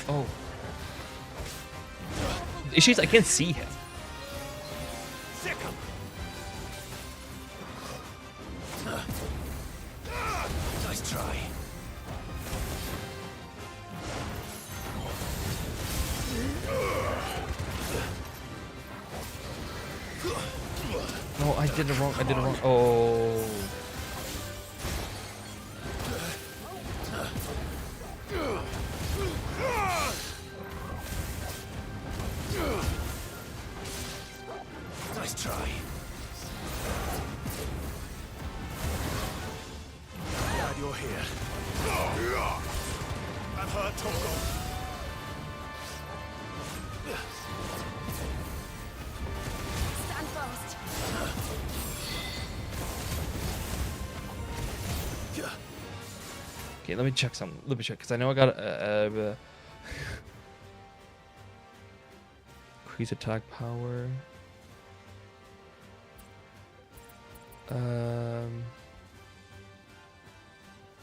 Oh. The issue is I can't see him. Sick him. Nice try. No, I did it wrong. Oh. Nice try. Glad you're here. I've heard Toko. Stand fast. Okay, let me check because I know I got increase attack power.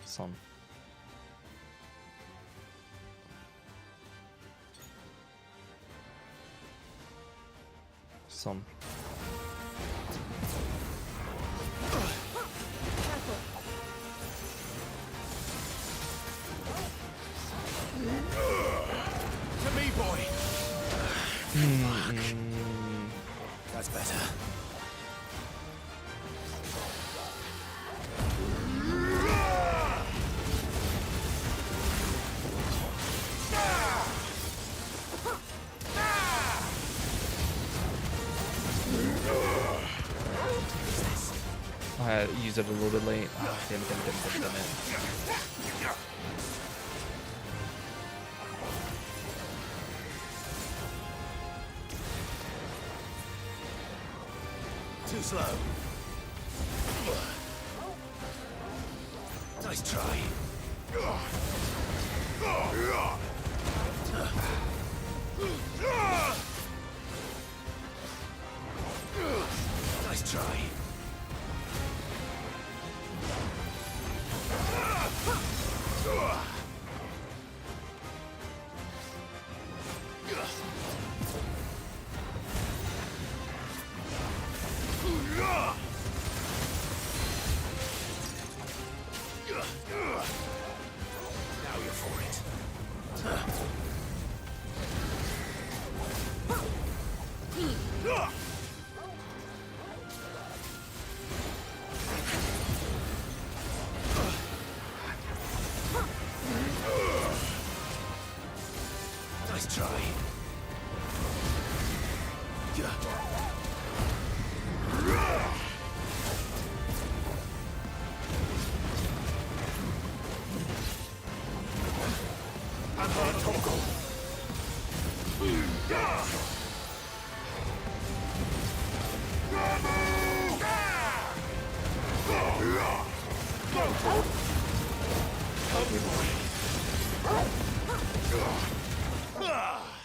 Some. To me, boy. That's better. I used it a little bit late. Oh, damn it. Too slow. Nice try. Nice try. Now you're for it. Nice try.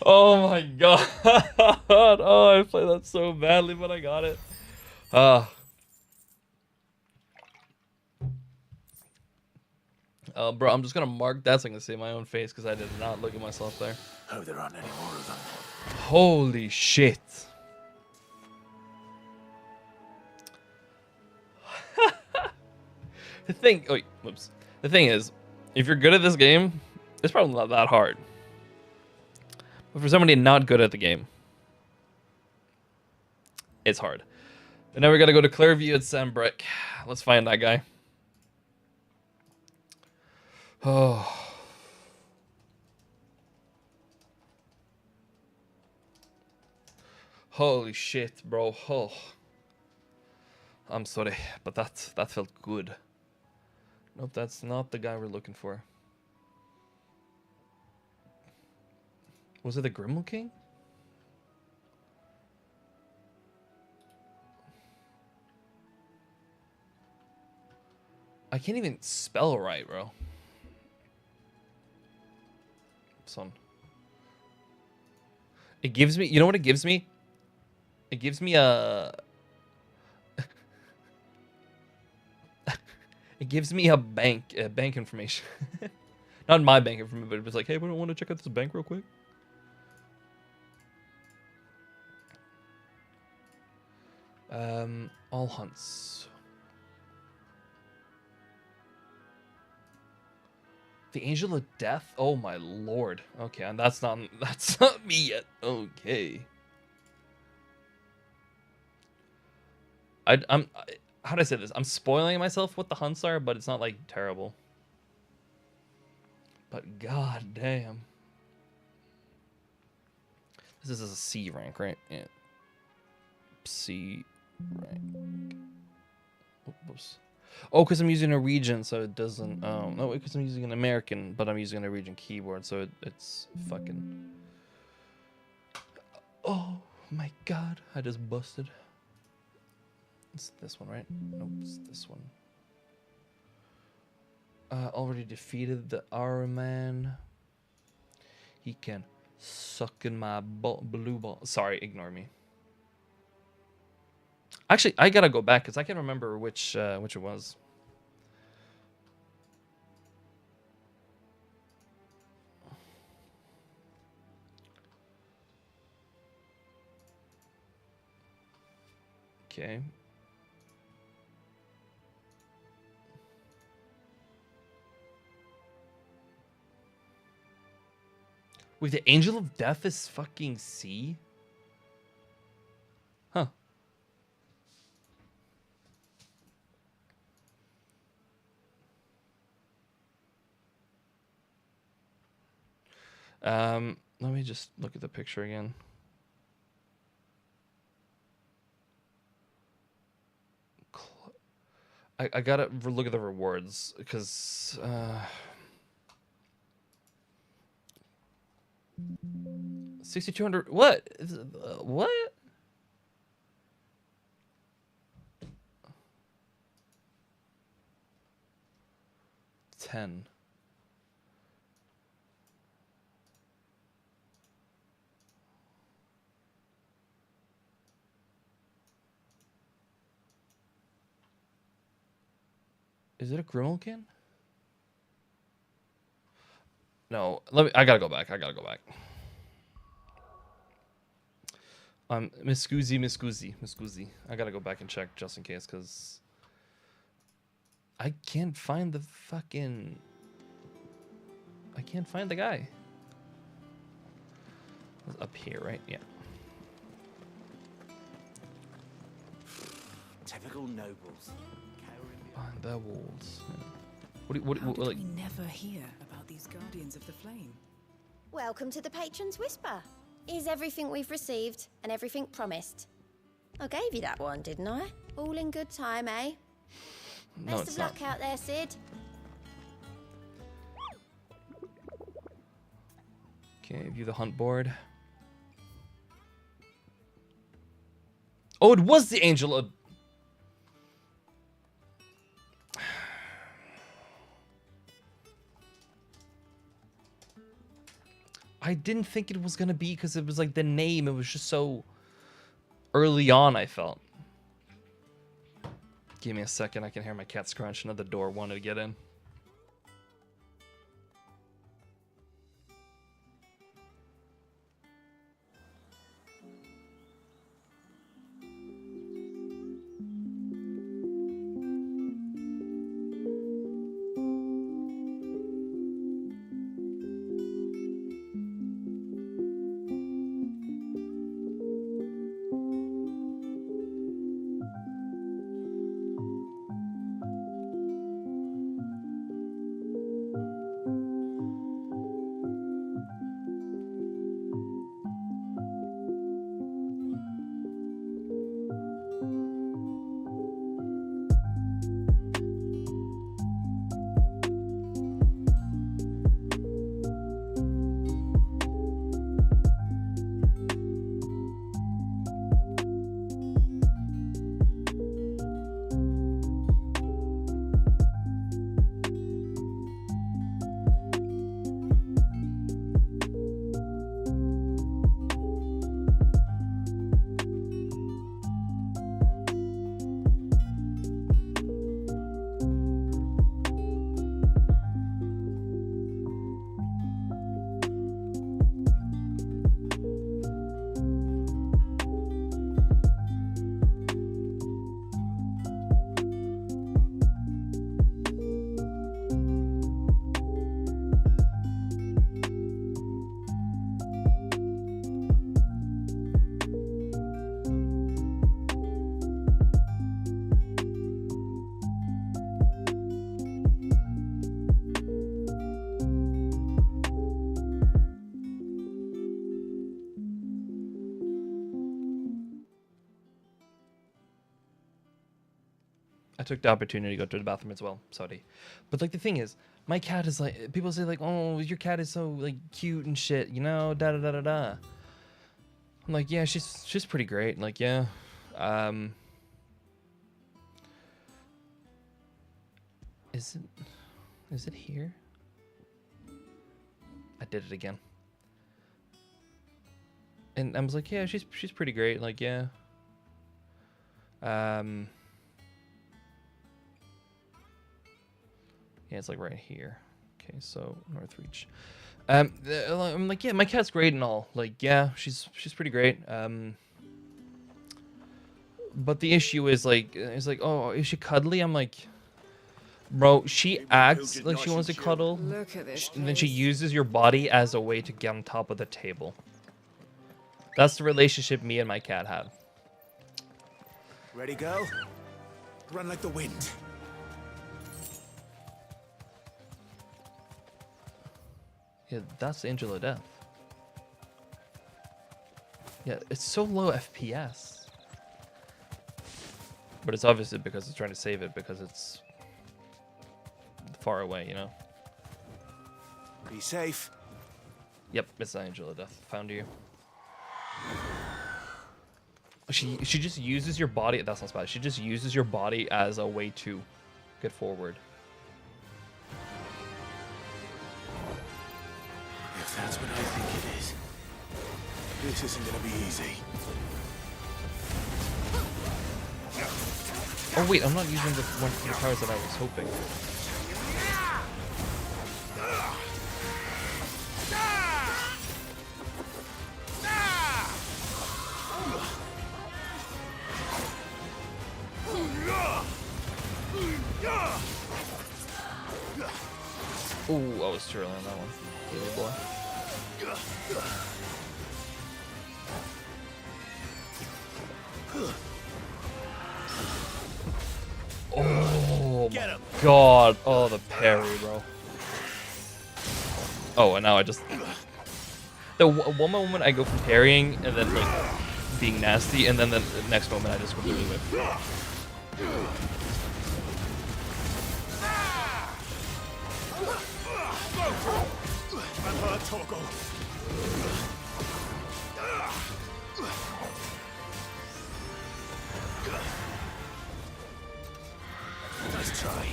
Oh my god. Oh, I played that so badly, but I got it. Bro, I'm just gonna mark that so I can see my own face because I did not look at myself there. Hope there aren't any more of them. Holy shit. The thing, oh, whoops. The thing is, if you're good at this game, it's probably not that hard. But for somebody not good at the game, it's hard. And now we gotta go to Clearview at Sambrick. Let's find that guy. Oh. Holy shit, bro. Oh. I'm sorry, but that felt good. Nope, that's not the guy we're looking for. Was it the Grimble King? I can't even spell right, bro. Son. It gives me, you know what it gives me? It gives me a... It gives me a bank information. Not my bank information, but it was like, hey, we don't want to check out this bank real quick. All hunts. The Angel of Death? Oh my lord. Okay, and that's not me yet. Okay. I'm how do I say this? I'm spoiling myself what the hunts are, but it's not like terrible. But god damn. This is a C rank, right? Yeah. C rank. Oops. Oh, because I'm using a Norwegian, so it doesn't... Oh, no, because I'm using an American, but I'm using a Norwegian keyboard, so it's fucking... Oh my god, I just busted. It's this one, right? Nope, it's this one. Already defeated the Iron Man. He can suck in my blue ball. Sorry, ignore me. Actually, I gotta go back because I can't remember which it was. Okay. Wait, the Angel of Death is fucking C? Huh. Let me just look at the picture again. I gotta look at the rewards because 6,200. What? What? 10. Is it a Grimalkin? No, I gotta go back. Miss Guzzi. I gotta go back and check just in case, because I can't find the fucking... I can't find the guy. It's up here, right? Yeah. Typical nobles. Behind the walls. Yeah. How did like... we never hear about these Guardians of the Flame? Welcome to the Patron's Whisper. Here's everything we've received and everything promised. I gave you that one, didn't I? All in good time, eh? No, Best of luck out there, Sid. Okay, view the hunt board. Oh, it was the Angel. I didn't think it was gonna be because it was like the name. It was just so early on, I felt. Give me a second. I can hear my cat scrunching at the door, wanting to get in. I took the opportunity to go to the bathroom as well. Sorry. But like the thing is, my cat is like, people say like, oh, your cat is so like cute and shit, you know, da da da da da. I'm like, yeah, she's pretty great. Like, yeah. Is it here? I did it again. And I was like, yeah, she's pretty great. Like, yeah. Yeah, it's like right here. Okay, so Northreach. I'm like, yeah, my cat's great and all. Like, yeah, she's pretty great. But the issue is like, oh, is she cuddly? I'm like, bro, she acts like she wants to cuddle, Look at this and then she uses your body as a way to get on top of the table. That's the relationship me and my cat have. Ready, go? Run like the wind. Yeah, that's Angel of Death. Yeah, it's so low FPS. But it's obviously because it's trying to save it because it's far away, you know? Be safe. Yep, it's the Angel of Death. Found you. She just uses your body. That's not bad. She just uses your body as a way to get forward. what I think it is. This isn't gonna be easy. Oh wait, I'm not using the one of the powers that I was hoping. Ooh, I was too early on that one. Baby boy. Oh my god. Oh, the parry, bro. Oh, and now I just... The one moment I go from parrying and then like being nasty, and then the next moment I just completely whip. I'm hurt, Torgal. Nice try.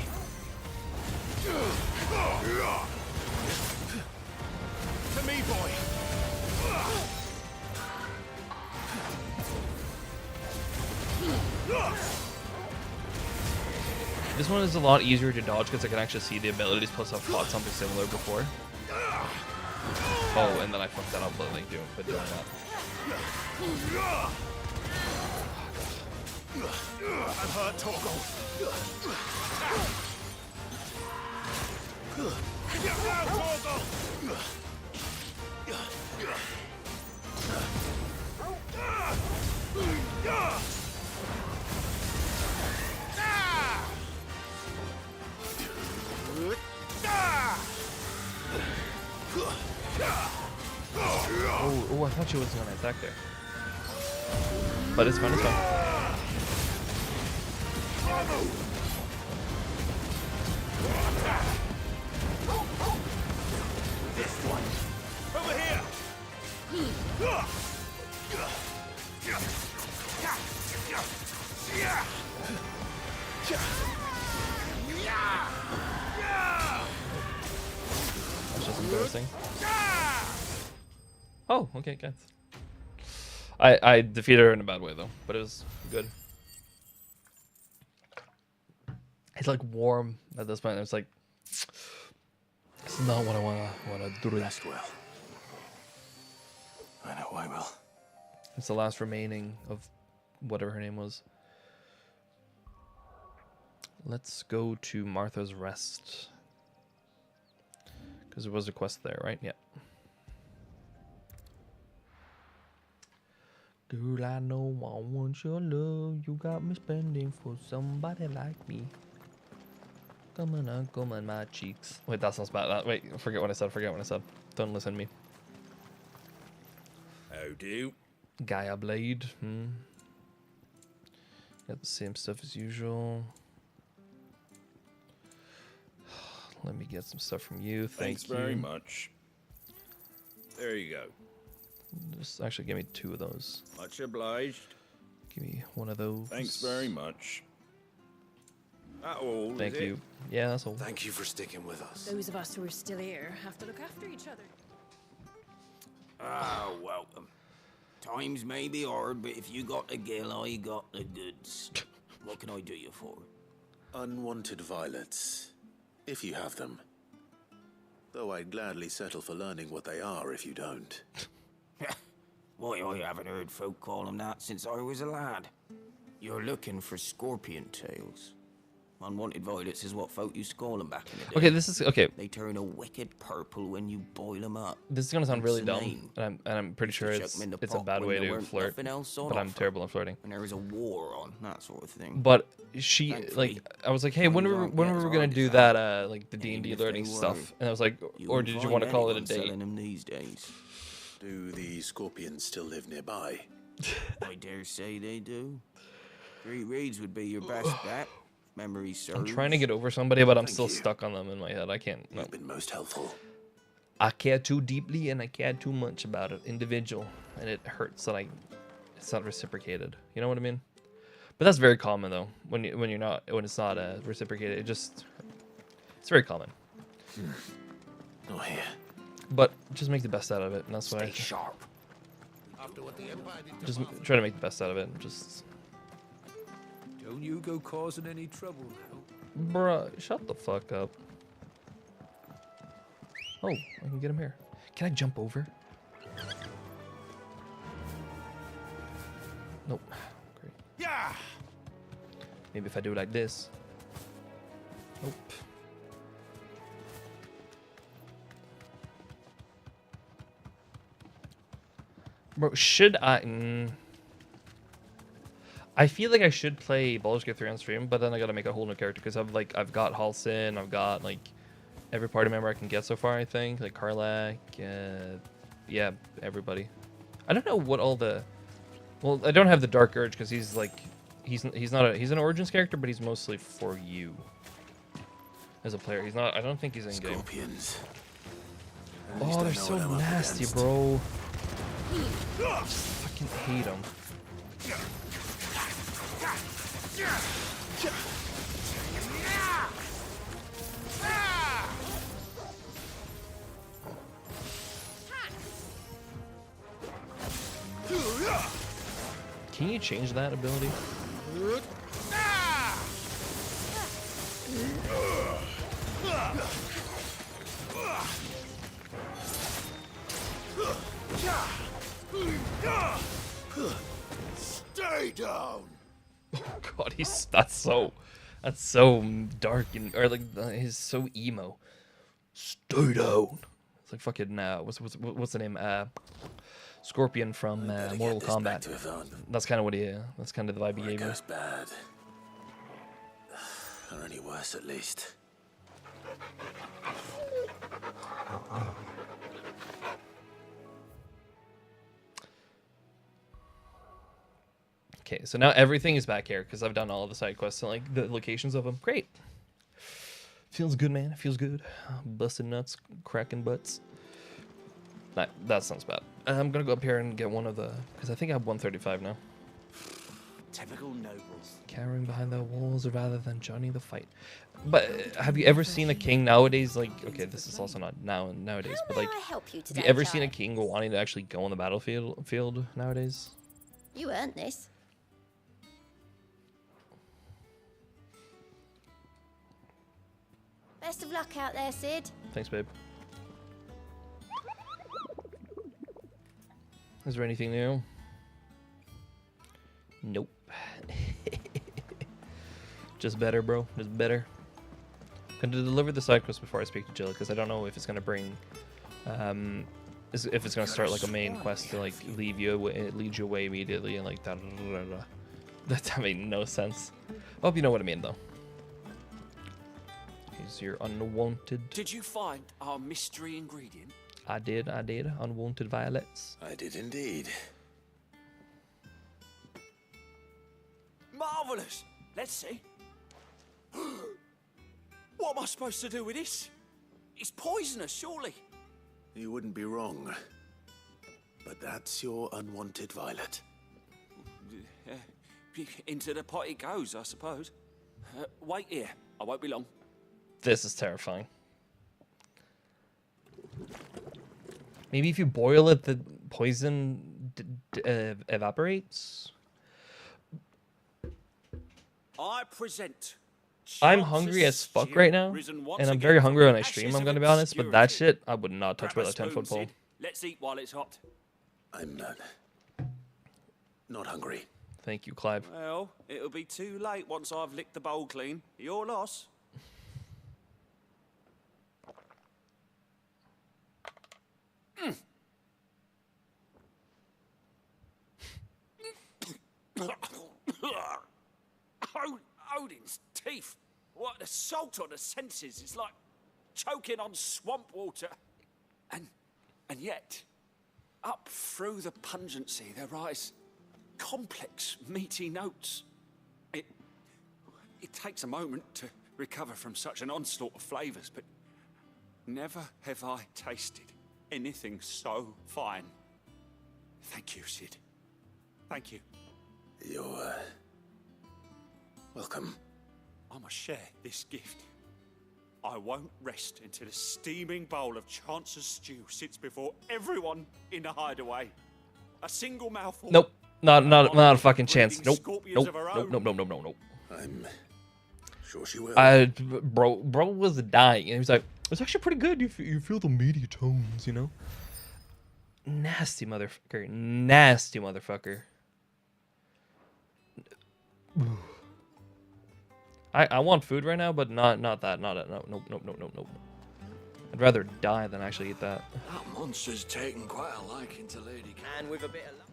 To me, boy. This one is a lot easier to dodge because I can actually see the abilities, plus I've fought something similar before. Oh, and then I fucked that up by doing that. I'm hurt, Torgal. Get down, Torgal! Oh, I thought she wasn't gonna attack there. But it's fine, it's fine. This one. Over here. That's just embarrassing. Oh, okay, guys. I defeated her in a bad way though, but it was good. It's like warm at this point. It's like it's not what I wanna do. Rest well. I know I will. It's the last remaining of whatever her name was. Let's go to Martha's Rest. Because there was a quest there, right? Yeah. Girl, I know I want your love. You got me spending for somebody like me. Come on, my cheeks. Wait, that sounds bad. Wait, forget what I said. Don't listen to me. How do? Gaia Blade. Got the same stuff as usual. Let me get some stuff from you. Thanks very much. There you go. Just actually give me 2 of those. Much obliged. Give me 1 of those. Thanks very much. That all, Thank is you. it? Yeah, that's all. Thank you for sticking with us. Those of us who are still here have to look after each other. Ah, welcome. Times may be hard, but if you got the gill, I got the goods. What can I do you for? Unwanted violets, if you have them. Though I'd gladly settle for learning what they are if you don't. Why, I haven't heard folk call them that since I was a lad. You're looking for scorpion tails. Unwanted violets is what folk used to call them back in the day. Okay, this is okay. They turn a wicked purple when you boil them up. This is gonna sound really Hence the dumb, name. and I'm pretty sure Chuck it's 'em in the a pot bad when way there to weren't flirt. nothing else on But I'm offer. terrible at flirting. When there was a war on, that sort of thing. But she Thankfully, like I was like, hey, when were we gonna do that like the D&D learning stuff? And I was like, or did you want to call it a date? Selling them these days. Do the scorpions still live nearby? I dare say they do. 3 reeds would be your best bet. Memory serves. I'm trying to get over somebody, but I'm still stuck on them in my head. I can't. No. You've been most helpful. I care too deeply and I care too much about an individual, and it hurts that it's not reciprocated. You know what I mean? But that's very common though. When it's not reciprocated, it's very common. Oh here. But just make the best out of it, and that's why. Stay sharp. After what the Empire did to Just Marvel. try to make the best out of it. Just, Don't you go causing any trouble now. bruh, shut the fuck up. Oh, I can get him here. Can I jump over? Nope. Great. Yeah. Maybe if I do it like this. Nope. Bro, should I? I feel like I should play Baldur's Gate 3 on stream, but then I gotta make a whole new character because I've got Halsin, I've got like every party member I can get so far. I think like Karlach, yeah, everybody. I don't know what all the. Well, I don't have the Dark Urge because he's like, he's an Origins character, but he's mostly for you as a player. He's not. I don't think he's in game. Scorpions. Oh, they're so nasty, bro. Fucking hate them. Can you change that ability? Stay down. Oh god, that's so dark and or like he's so emo. Stay down. It's like fucking what's the name? Scorpion from Mortal Kombat. That's kind of what he. That's kind of the vibe he gave me. Goes bad. Or any worse, at least. Okay, so now everything is back here because I've done all of the side quests and like the locations of them. Great. Feels good, man. It feels good. Busting nuts, cracking butts. That sounds bad. I'm gonna go up here and get one of the because I think I have 135 now. Typical nobles. Cowering behind the walls rather than joining the fight. But have you ever seen a king nowadays? Like, okay, this is also not nowadays, but like, have you ever seen a king wanting to actually go on the battlefield nowadays? You earned this. Best of luck out there, Sid. Thanks, babe. Is there anything new? Nope. Just better, bro. Just better. Gonna deliver the side quest before I speak to Jill because I don't know if it's gonna bring, if it's gonna start like a main quest to like lead you away immediately and like that. That made no sense. I hope you know what I mean though. Here's your unwanted. Did you find our mystery ingredient? I did. Unwanted violets. I did indeed. Marvelous. Let's see. What am I supposed to do with this? It's poisonous, surely. You wouldn't be wrong. But that's your unwanted violet. Into the pot it goes, I suppose. Wait here. I won't be long. This is terrifying. Maybe if you boil it, the poison evaporates? I present. I'm hungry as fuck right now, and I'm very hungry when I stream, I'm gonna be honest, but that shit, I would not touch with a 10-foot pole. Let's eat while it's hot. I'm not hungry. Thank you, Clive. Well, it'll be too late once I've licked the bowl clean. Your loss. Odin's teeth. What the salt on the senses is like choking on swamp water. And yet, up through the pungency there rise complex, meaty notes. It takes a moment to recover from such an onslaught of flavors, but never have I tasted anything so fine. Thank you, Sid. Thank you. You're, welcome. I must share this gift I won't rest until a steaming bowl of Chancer's stew sits before everyone in the hideaway. A single mouthful. Nope. Not a fucking chance. Nope. Nope. I'm sure she will. Bro was dying, and he was like, "It's actually pretty good. You feel the meaty tones, you know." Nasty motherfucker. Nasty motherfucker. I want food right now, but not that. Nope. I'd rather die than actually eat that. That monster's taken quite a liking to Lady Kate. And with a bit of luck.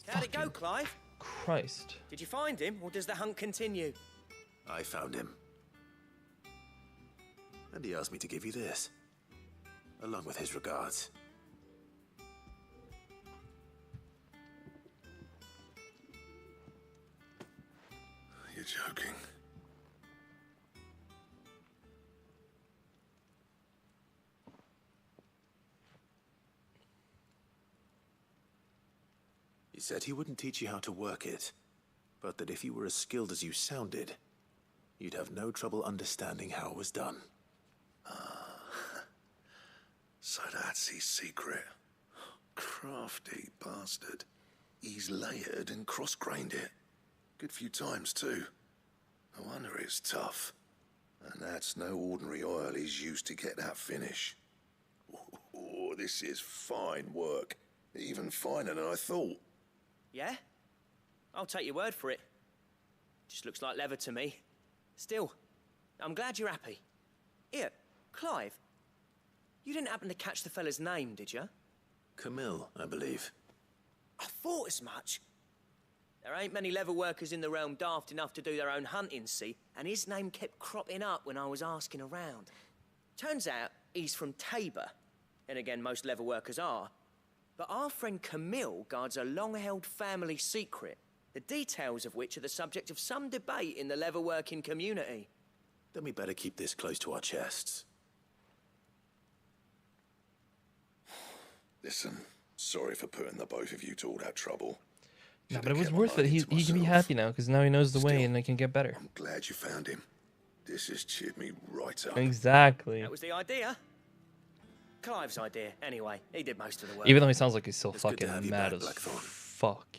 How'd it go, Clive? Christ. Did you find him, or does the hunt continue? I found him. And he asked me to give you this, along with his regards. You're joking. He said he wouldn't teach you how to work it, but that if you were as skilled as you sounded, you'd have no trouble understanding how it was done. So that's his secret. Crafty bastard. He's layered and cross-grained it. Good few times, too. No wonder it's tough. And that's no ordinary oil he's used to get that finish. Oh, this is fine work. Even finer than I thought. Yeah? I'll take your word for it. Just looks like leather to me. Still, I'm glad you're happy. Here, Clive. You didn't happen to catch the fella's name, did you? Camille, I believe. I thought as much. There ain't many leather workers in the realm daft enough to do their own hunting, see? And his name kept cropping up when I was asking around. Turns out he's from Tabor. And again, most leather workers are. But our friend Camille guards a long-held family secret, the details of which are the subject of some debate in the leather-working community. Then we better keep this close to our chests. Listen, sorry for putting the both of you to all that trouble. No, but it was worth it. He can be happy now because now he knows the way and it can get better. I'm glad you found him. This has cheered me right up. Exactly. That was the idea. Clive's idea, anyway. He did most of the work. Even though he sounds like he's still It's good to fucking have you mad back, as Blackthorn. fuck.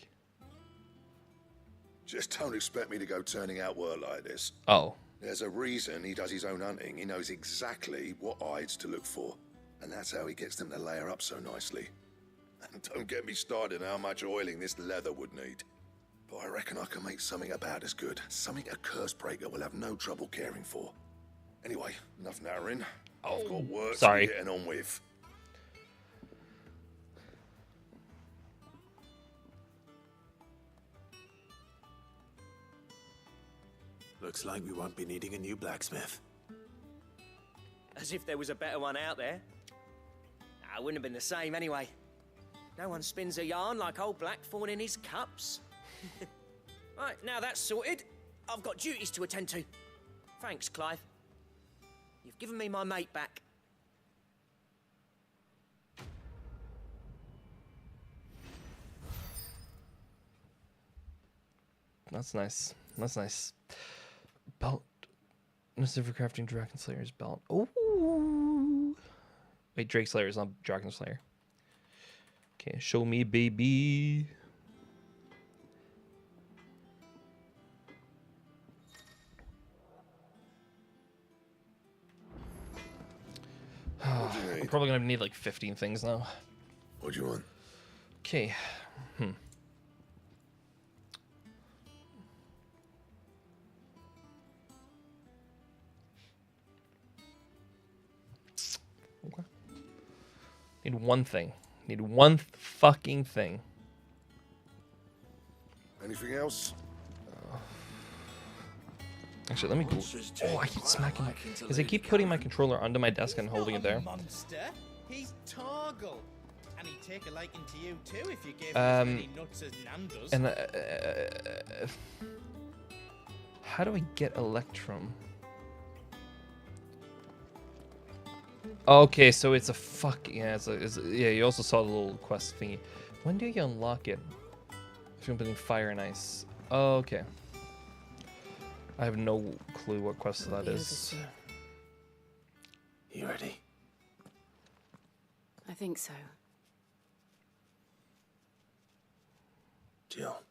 Just don't expect me to go turning out work like this. Oh. There's a reason he does his own hunting. He knows exactly what hides to look for. And that's how he gets them to layer up so nicely. And don't get me started on how much oiling this leather would need. But I reckon I can make something about as good. Something a Cursebreaker will have no trouble caring for. Anyway, enough narrowing. I've got work to be getting on with. Looks like we won't be needing a new blacksmith. As if there was a better one out there. Nah, it wouldn't have been the same anyway. No one spins a yarn like old Blackthorn in his cups. Right, now that's sorted, I've got duties to attend to. Thanks, Clive. You've given me my mate back. That's nice. That's nice. Belt. Necessary for crafting Dragon Slayer's belt. Ooh. Wait, Drake Slayer is not Dragon Slayer. Okay, show me, baby. I'm probably gonna need like 15 things now. What do you want? Okay. Okay. Need one thing. Need one fucking thing. Anything else? Actually, let me go. Oh, I keep smacking. Because I keep putting my controller under my desk and holding it there. Monster. He's Torgal. And he'd take a liking to you too if you gave him as many nuts as Nan does. And how do I get Electrum? Okay, so it's a yeah, yeah. You also saw the little quest thingy. When do you unlock it? If you're putting fire and ice. Oh, okay. I have no clue what quest that is. You ready? I think so. Jill,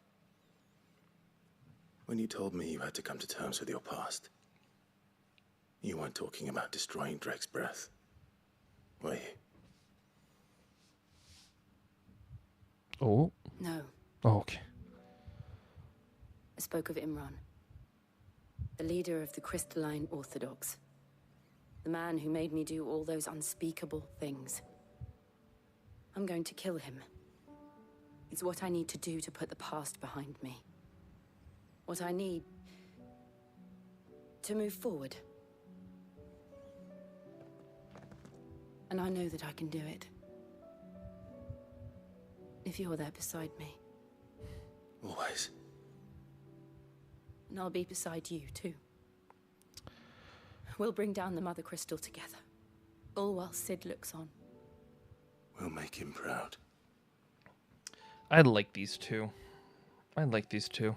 when you told me you had to come to terms with your past, you weren't talking about destroying Drake's breath, were you? Oh. No. Oh, okay. I spoke of Imran, the leader of the Crystalline Orthodox. The man who made me do all those unspeakable things. I'm going to kill him. It's what I need to do to put the past behind me. What I need to move forward. And I know that I can do it. If you're there beside me. Always. And I'll be beside you, too. We'll bring down the Mother Crystal together. All while Sid looks on. We'll make him proud. I like these two. I like these two.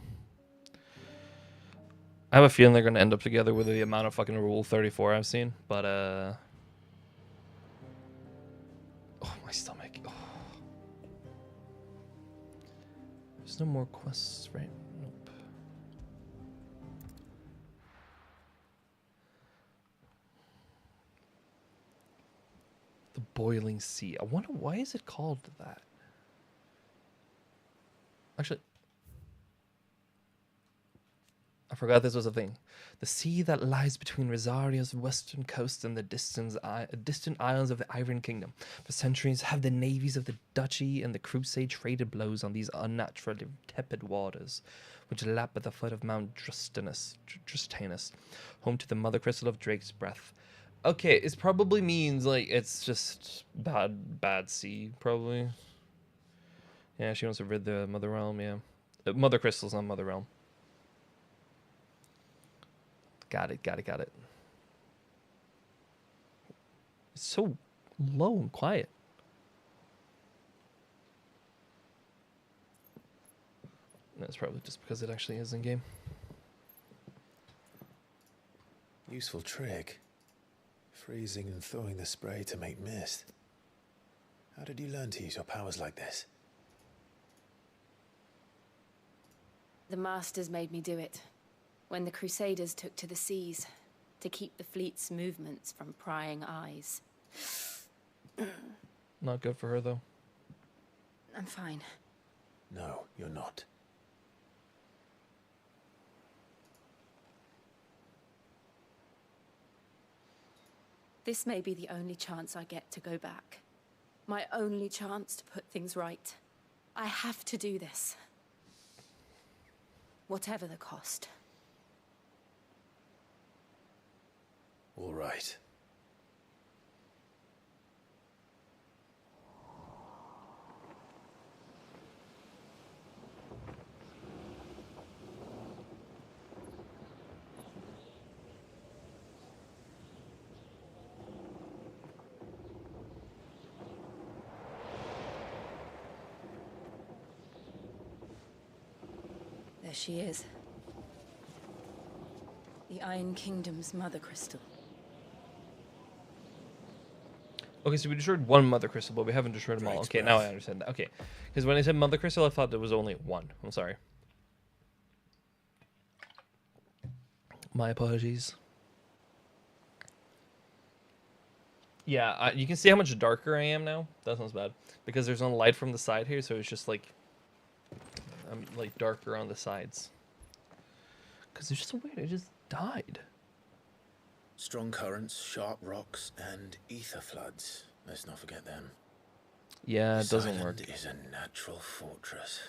I have a feeling they're going to end up together with the amount of fucking Rule 34 I've seen. But, oh, my stomach. Oh. There's no more quests, right? Nope. The Boiling Sea. I wonder, why is it called that? Actually, I forgot this was a thing. The sea that lies between Rosaria's western coast and the distant islands of the Iron Kingdom. For centuries have the navies of the Duchy and the Crusade traded blows on these unnaturally tepid waters, which lap at the foot of Mount Drustanus, home to the Mother Crystal of Drake's Breath. Okay, it probably means, like, it's just bad sea, probably. Yeah, she wants to rid the Mother Realm, yeah. Mother Crystal's not Mother Realm. Got it. It's so low and quiet. That's probably just because it actually is in-game. Useful trick. Freezing and thawing the spray to make mist. How did you learn to use your powers like this? The Masters made me do it. When the Crusaders took to the seas, to keep the fleet's movements from prying eyes. Not good for her, though. I'm fine. No, you're not. This may be the only chance I get to go back. My only chance to put things right. I have to do this. Whatever the cost. All right. There she is. The Iron Kingdom's Mother Crystal. Okay, so we destroyed one Mother Crystal, but we haven't destroyed them all. Okay, now I understand that. Okay, because when I said Mother Crystal, I thought there was only one. I'm sorry. My apologies. Yeah, you can see how much darker I am now. That sounds bad. Because there's no light from the side here, so it's just like... I'm like darker on the sides. Because it's just so weird, it just died. Strong currents, sharp rocks, and ether floods. Let's not forget them. Yeah, it doesn't work. This island is a natural fortress.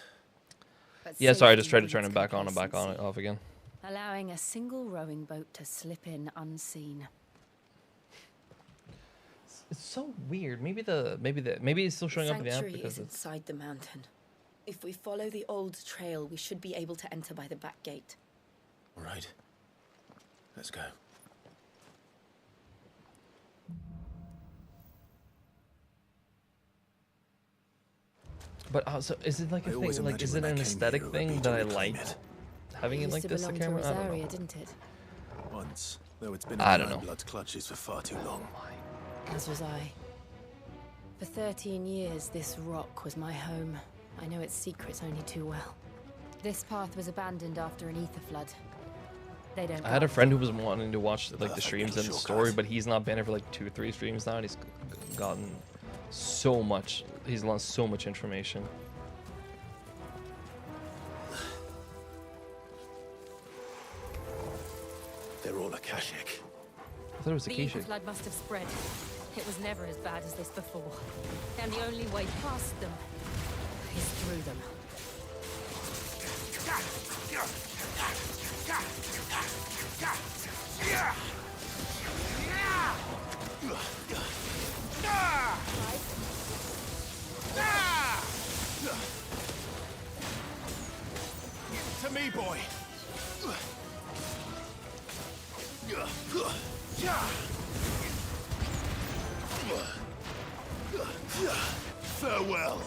Yeah, sorry, I just tried to turn it back on and back on and off again. Allowing a single rowing boat to slip in unseen. It's so weird. Maybe it's still showing up in the app Sanctuary because is it's... inside the mountain. If we follow the old trail, we should be able to enter by the back gate. All right. Let's go. But also, is it like a thing? Like, is it an aesthetic thing that I like? Having it like this, the camera? I don't know. Didn't it? Once, though it's been I in don't know. Blood's clutches for far too long. As was I. For 13 years, this rock was my home. I know its secrets only too well. This path was abandoned after an ether flood. They don't. I had a friend who was wanting to watch like the streams and the story, but he's not been here for like 2 or 3 streams now, and he's gotten so much. He's lost so much information. They're all Akashic. I thought it was The ether Akashic. flood must have spread. It was never as bad as this before. And the only way past them is through them. To me, boy. Farewell.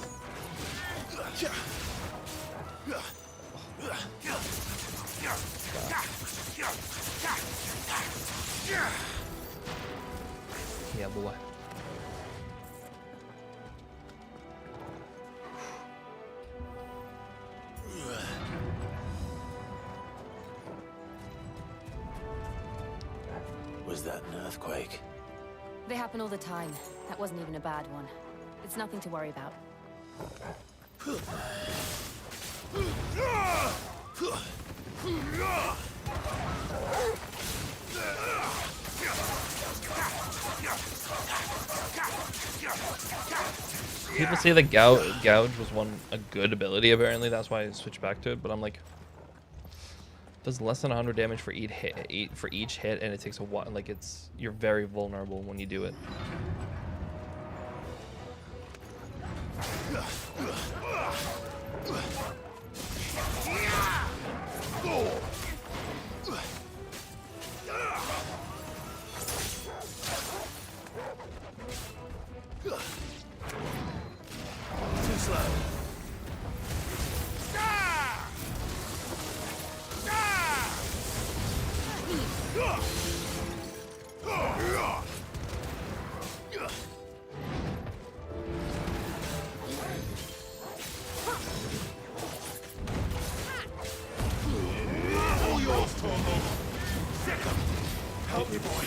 Yeah, boy. Was that an earthquake? They happen all the time. That wasn't even a bad one. It's nothing to worry about. People say that gouge was a good ability. Apparently, that's why I switched back to it. But I'm like, does less than 100 damage for each hit, and it takes a while. Like you're very vulnerable when you do it. Too slow. All yours, Tormo. Help me, boy.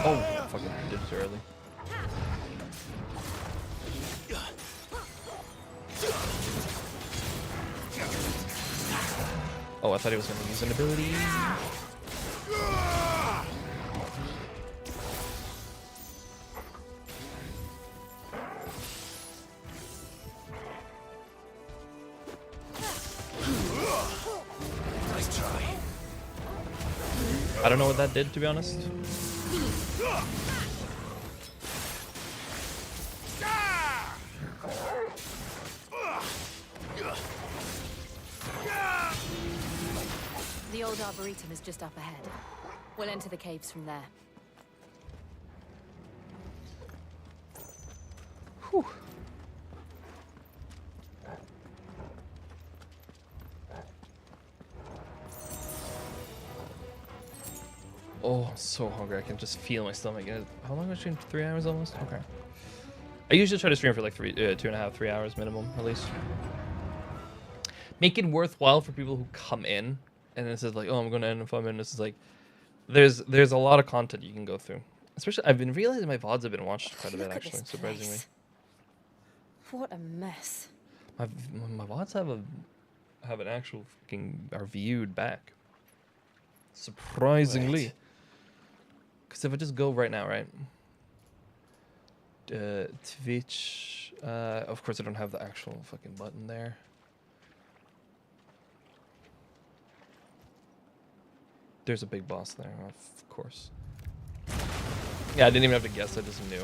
Oh, fucking did it early. Oh, I thought he was gonna use an ability. Nice try. I don't know what that did, to be honest. The old Arboretum is just up ahead. We'll enter the caves from there. Whew. Oh, I'm so hungry. I can just feel my stomach. How long have I streamed? 3 hours almost? Okay. I usually try to stream for like 2.5, 3 hours minimum, at least. Make it worthwhile for people who come in and it says like, oh, I'm going to end in 5 minutes. It's like, there's a lot of content you can go through. Especially, I've been realizing my VODs have been watched quite a bit, actually, surprisingly. What a mess. My VODs have an actual fucking, are viewed back. Surprisingly. Because if I just go right now, right? Twitch. Of course, I don't have the actual fucking button there. There's a big boss there, of course. Yeah, I didn't even have to guess. I just knew.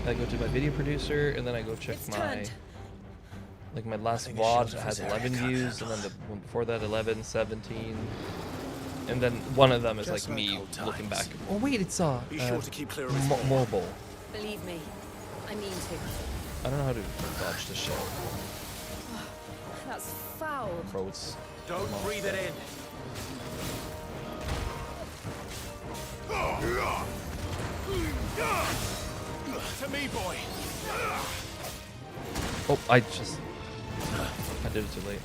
I go to my video producer, and then I go check my Like my last VOD has 11 views, and then the one before that 11, 17, and then one of them is like me looking back. Oh wait, it's Be sure to keep clear of his Morble. Believe me, I mean to. I don't know how to dodge this shit. That's foul. Bro, it's Don't breathe it in. To me, boy. Oh, I did it too late.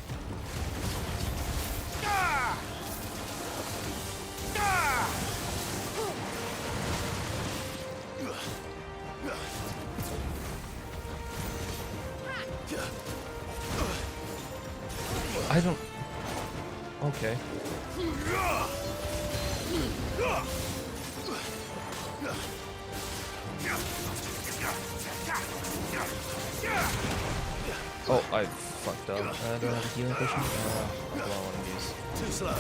I don't. Okay. Oh, I fucked up. Do I have a healing potion? I don't want to use. Too slow.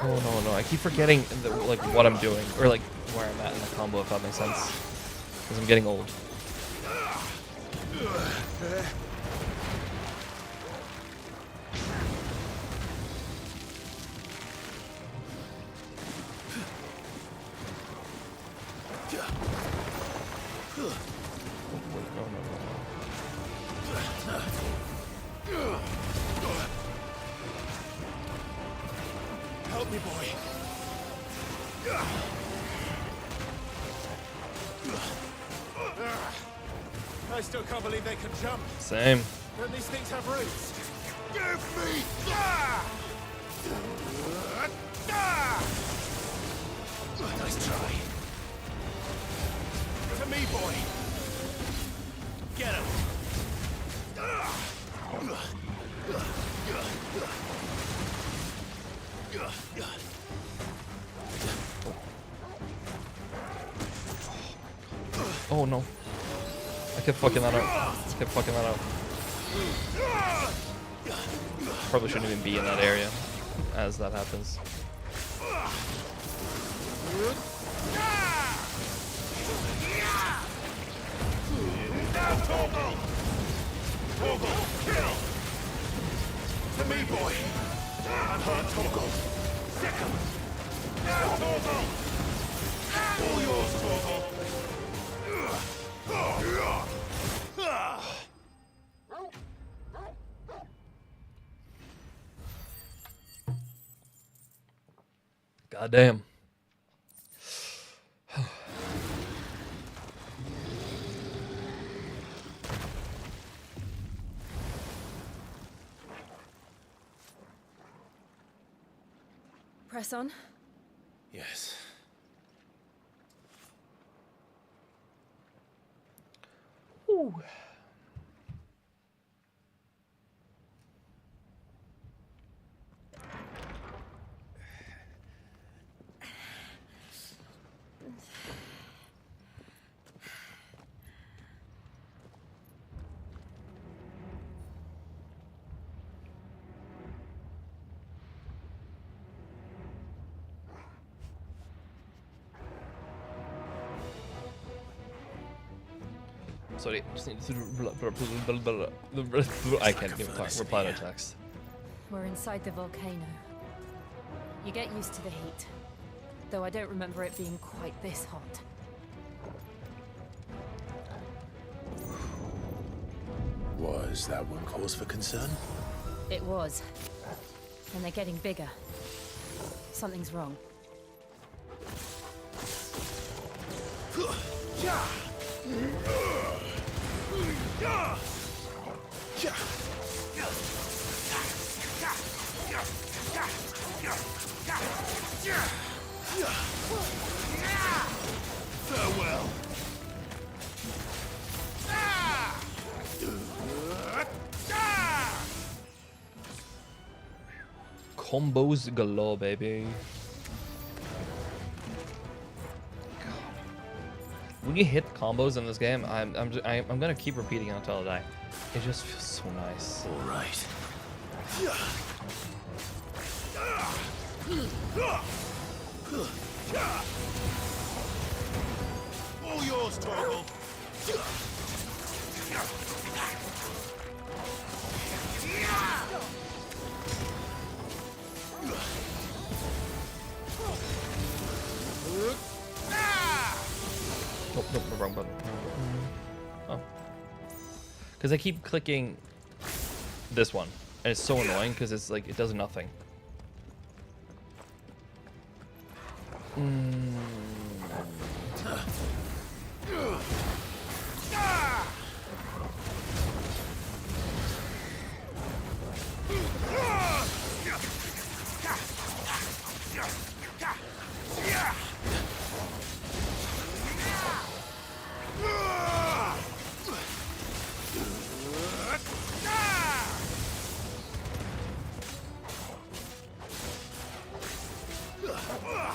Oh no, I keep forgetting like what I'm doing, or like where I'm at in the combo, if that makes sense. Because I'm getting old. Help me, boy. I still can't believe they can jump. Same. Don't these things have roots? Give me! Nice try. To me, boy. Get him. Oh no. I kept fucking that up. Probably shouldn't even be in that area as that happens. Kill! To me, boy. I'm hurt, Torgal. Sick him. Now, Torgal. All yours, Torgal. God damn. Press on. Yes. Ooh. Sorry, just need to. I can't even talk. Reply to text. We're inside the volcano. You get used to the heat, though I don't remember it being quite this hot. Was that one cause for concern? It was. And they're getting bigger. Something's wrong. Farewell. Combos galore, baby. you hit combos in this game, I'm gonna keep repeating it until I die. It just feels so nice. All right. All yours, Torgal. Oh, no, the wrong button. Oh. Because I keep clicking this one, and it's so annoying because it's like it does nothing.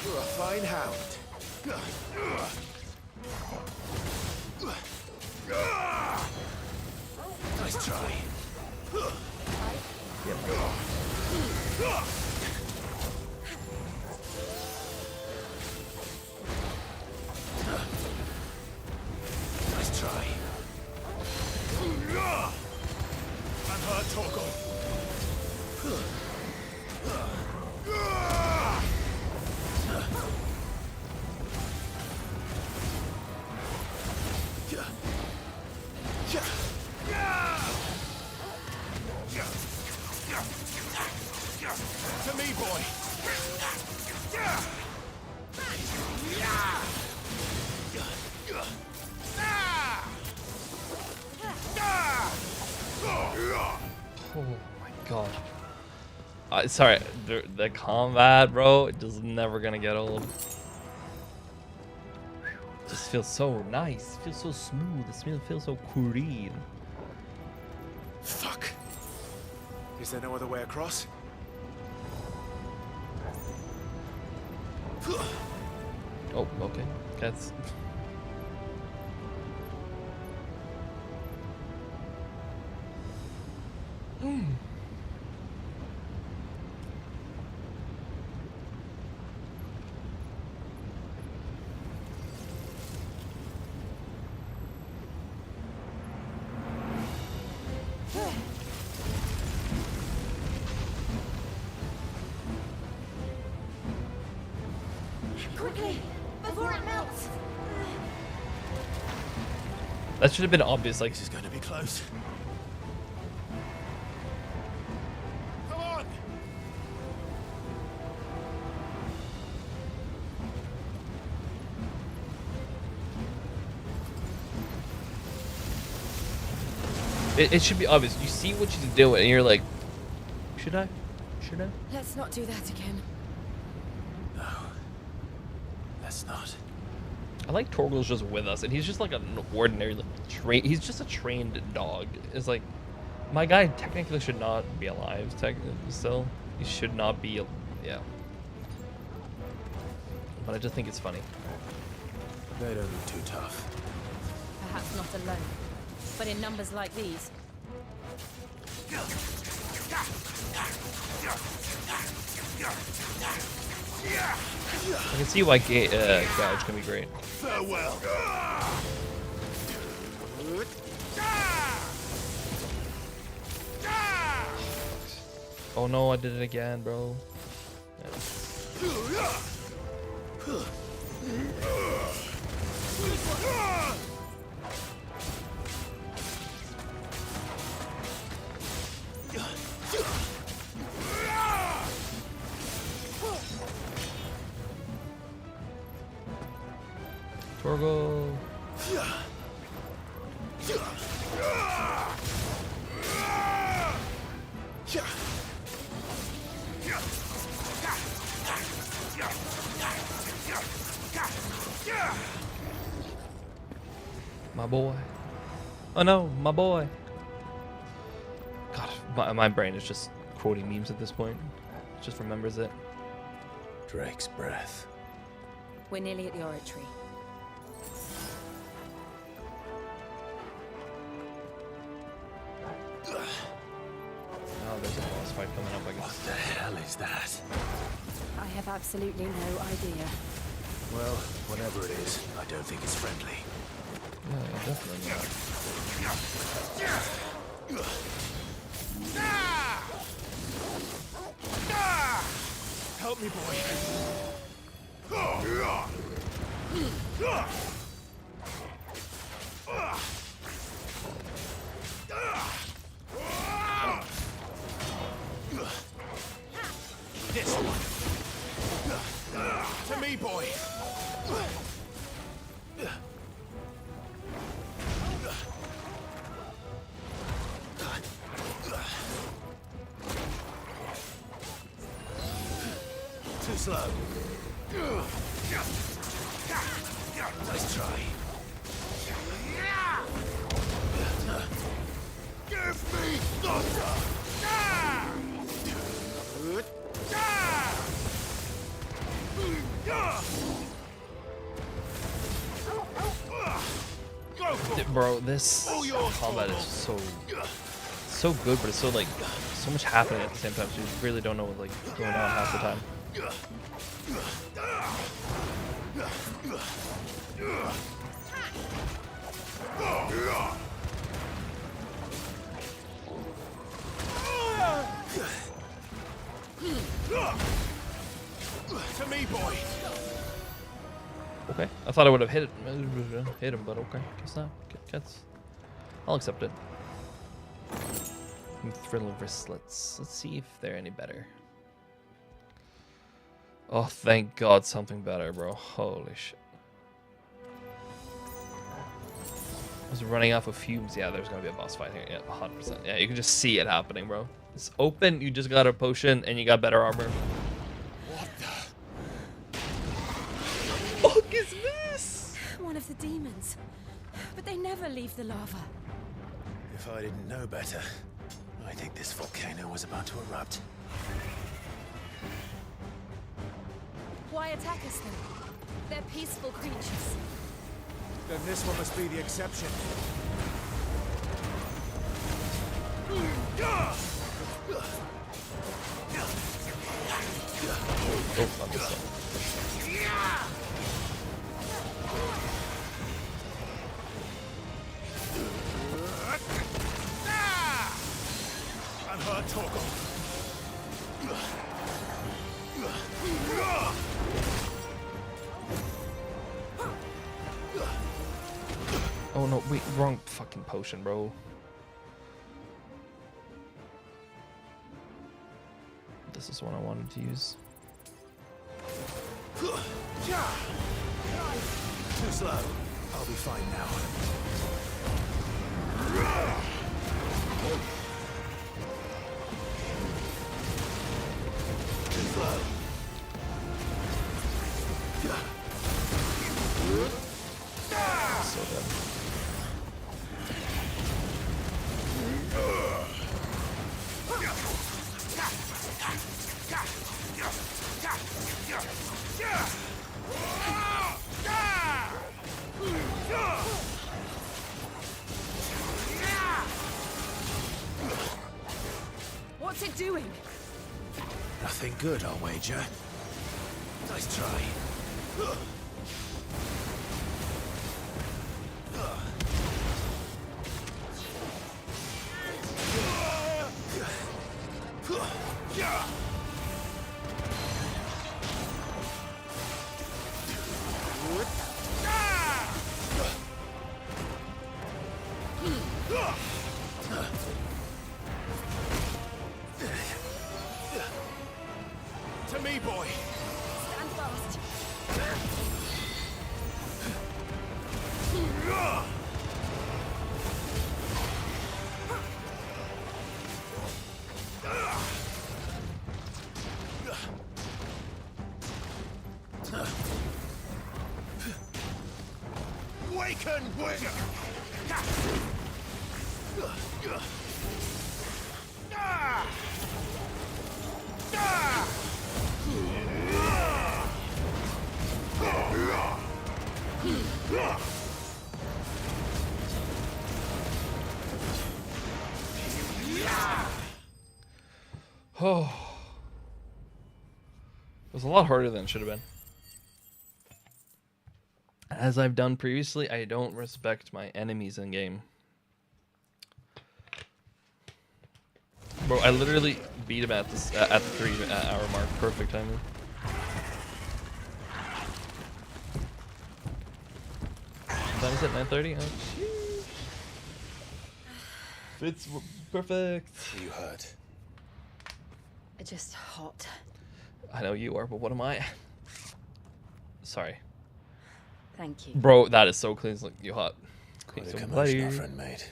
You're a fine hound. Nice try. Nice try. I'm hurt, Torgal. To me, boy. Oh my god. Sorry, the combat, bro, it is never gonna get old. It just feels so nice. It feels so smooth. It feels so clean. Fuck. Is there no other way across? Oh, okay. That's. Quickly, before it melts. That should have been obvious. Like, This is going to be close. Come on! it should be obvious. You see what she's doing, and you're like, should I? Should I? Let's not do that again. No. Let's not. I like Torgal's just with us, and he's just like an ordinary he's just a trained dog. It's like, my guy technically should not be alive. Still, he should not be. Yeah. But I just think it's funny. They don't look too tough. Perhaps not alone, but in numbers like these. I can see why Gouge can be great. Farewell. Oh no, I did it again, bro. Torgal. My boy. Oh no, my boy. God, my brain is just quoting memes at this point. It just remembers it. Drake's breath. We're nearly at the oratory. is that? I have absolutely no idea. Well, whatever it is, I don't think it's friendly. Yeah, definitely not. Help me, boy. This one. To me, boy. Too slow. Nice try. Give me thunder! Bro, this combat is so good, but it's so like so much happening at the same time, so you really don't know what's like going on half the time. To me, boy. Okay, I thought I would have hit him, but okay, guess not. I'll accept it. Thrill wristlets. Let's see if they're any better. Oh, thank God, something better, bro. Holy shit. I was running off of fumes. Yeah, there's gonna be a boss fight here. Yeah, 100%. Yeah, you can just see it happening, bro. It's open. You just got a potion and you got better armor. What the? Fuck is this? One of the demons. But they never leave the lava. If I didn't know better, I think this volcano was about to erupt. Why attack us then? They're peaceful creatures. Then this one must be the exception. Oh, not this one. I'm hurt, Torgal. Oh no, wait, wrong fucking potion, bro. This is one I wanted to use. Too slow. I'll be fine now. Too slow. So dead. What's it doing? Nothing good, I'll wager. Nice try. To me, boy. Stand fast. Waken! Oh. was a lot harder than it should have been. As I've done previously, I don't respect my enemies in game. Bro, I literally beat him at this at the 3-hour mark. Perfect timing. What time is it? 9:30? Oh, sheesh. It's perfect. Are you hurt? Just hot. I know you are, but what am I? Sorry. Thank you. Bro, that is so clean. It's like, you hot. Quite a So commotion our bloody. friend made.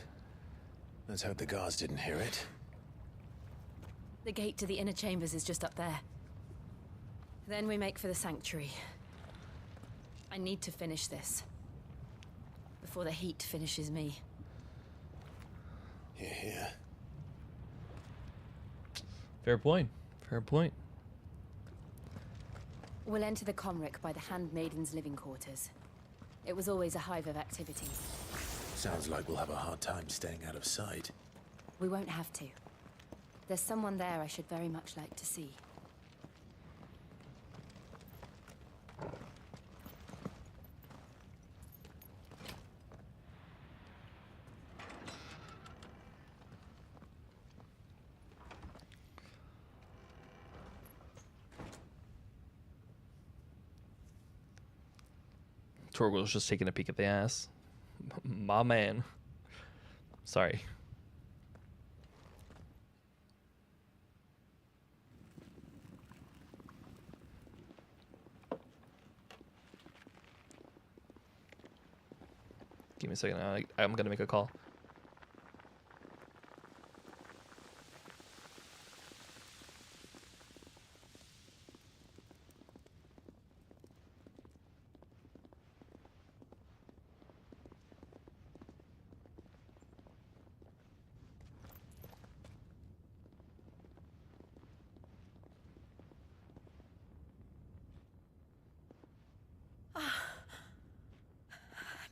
Let's hope the guards didn't hear it. The gate to the inner chambers is just up there. Then we make for the sanctuary. I need to finish this. Before the heat finishes me. Hear, hear. Fair point. Fair point. We'll enter the Comric by the Handmaiden's living quarters. It was always a hive of activity. Sounds like we'll have a hard time staying out of sight. We won't have to. There's someone there I should very much like to see. Torgal's just taking a peek at the ass. My man. Sorry. Give me a second. I'm gonna make a call.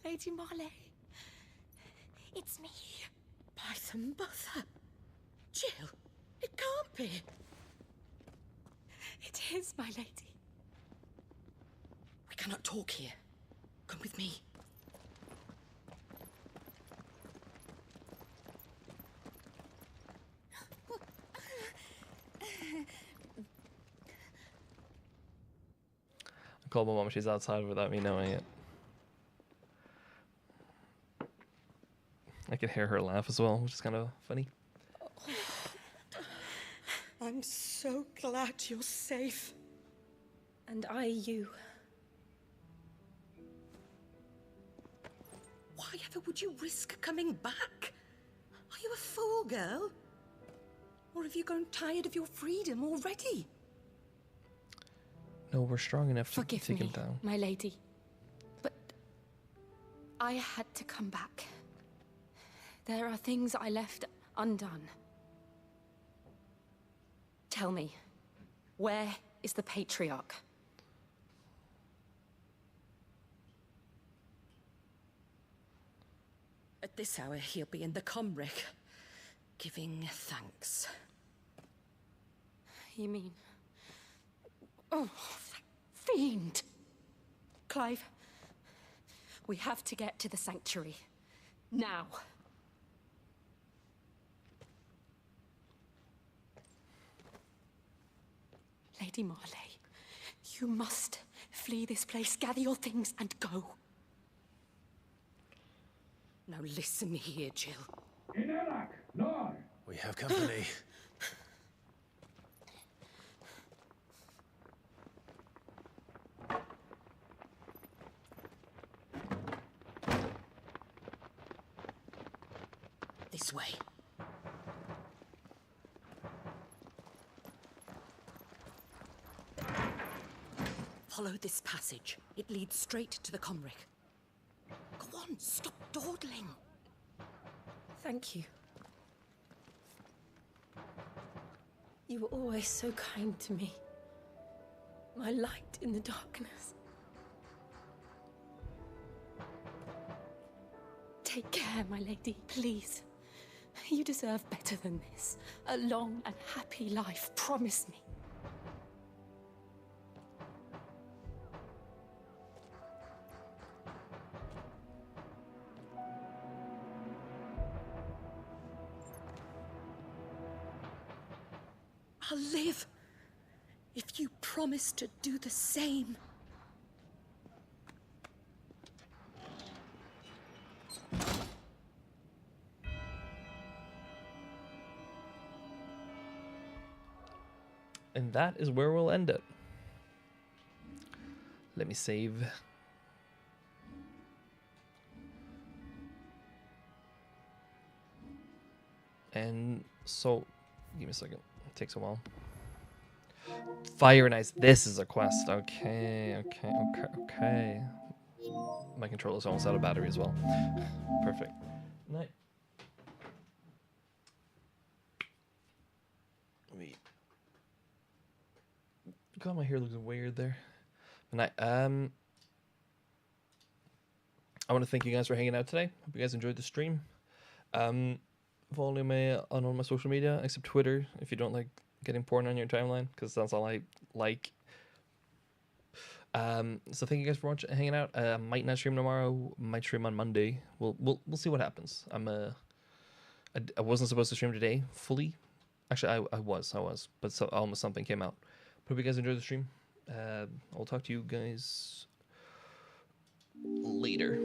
Lady Marley. It's me. Python Buther. Jill, it can't be. It is, my lady. We cannot talk here. Come with me. I called my mom. She's outside without me knowing it. I could hear her laugh as well, which is kind of funny. I'm so glad you're safe. And I you. Why ever would you risk coming back? Are you a fool, girl? Or have you grown tired of your freedom already? No, we're strong enough to Forgive take him me, down. my lady. But I had to come back. There are things I left undone. Tell me, where is the Patriarch? At this hour, he'll be in the Comric, giving thanks. You mean... Oh, that fiend! Clive, we have to get to the sanctuary. Now. Lady Marley, you must flee this place, gather your things, and go. Now listen here, Jill. We have company. This way. Follow this passage. It leads straight to the Comric. Go on, stop dawdling. Thank you. You were always so kind to me. My light in the darkness. Take care, my lady, please. You deserve better than this. A long and happy life, promise me. I'll live if you promise to do the same. And that is where we'll end it. Let me save. And so, give me a second. It takes a while. Fire and Ice. This is a quest. Okay. My controller's almost out of battery as well. Perfect. Night. Wait. God, my hair looks weird there. Night. I want to thank you guys for hanging out today. Hope you guys enjoyed the stream. Follow me on all my social media, except Twitter, if you don't like getting porn on your timeline, because that's all I like. So thank you guys for hanging out. Might not stream tomorrow. Might stream on Monday. We'll see what happens. I wasn't supposed to stream today fully. Actually, I was, but almost something came out. Hope you guys enjoyed the stream. I'll talk to you guys later.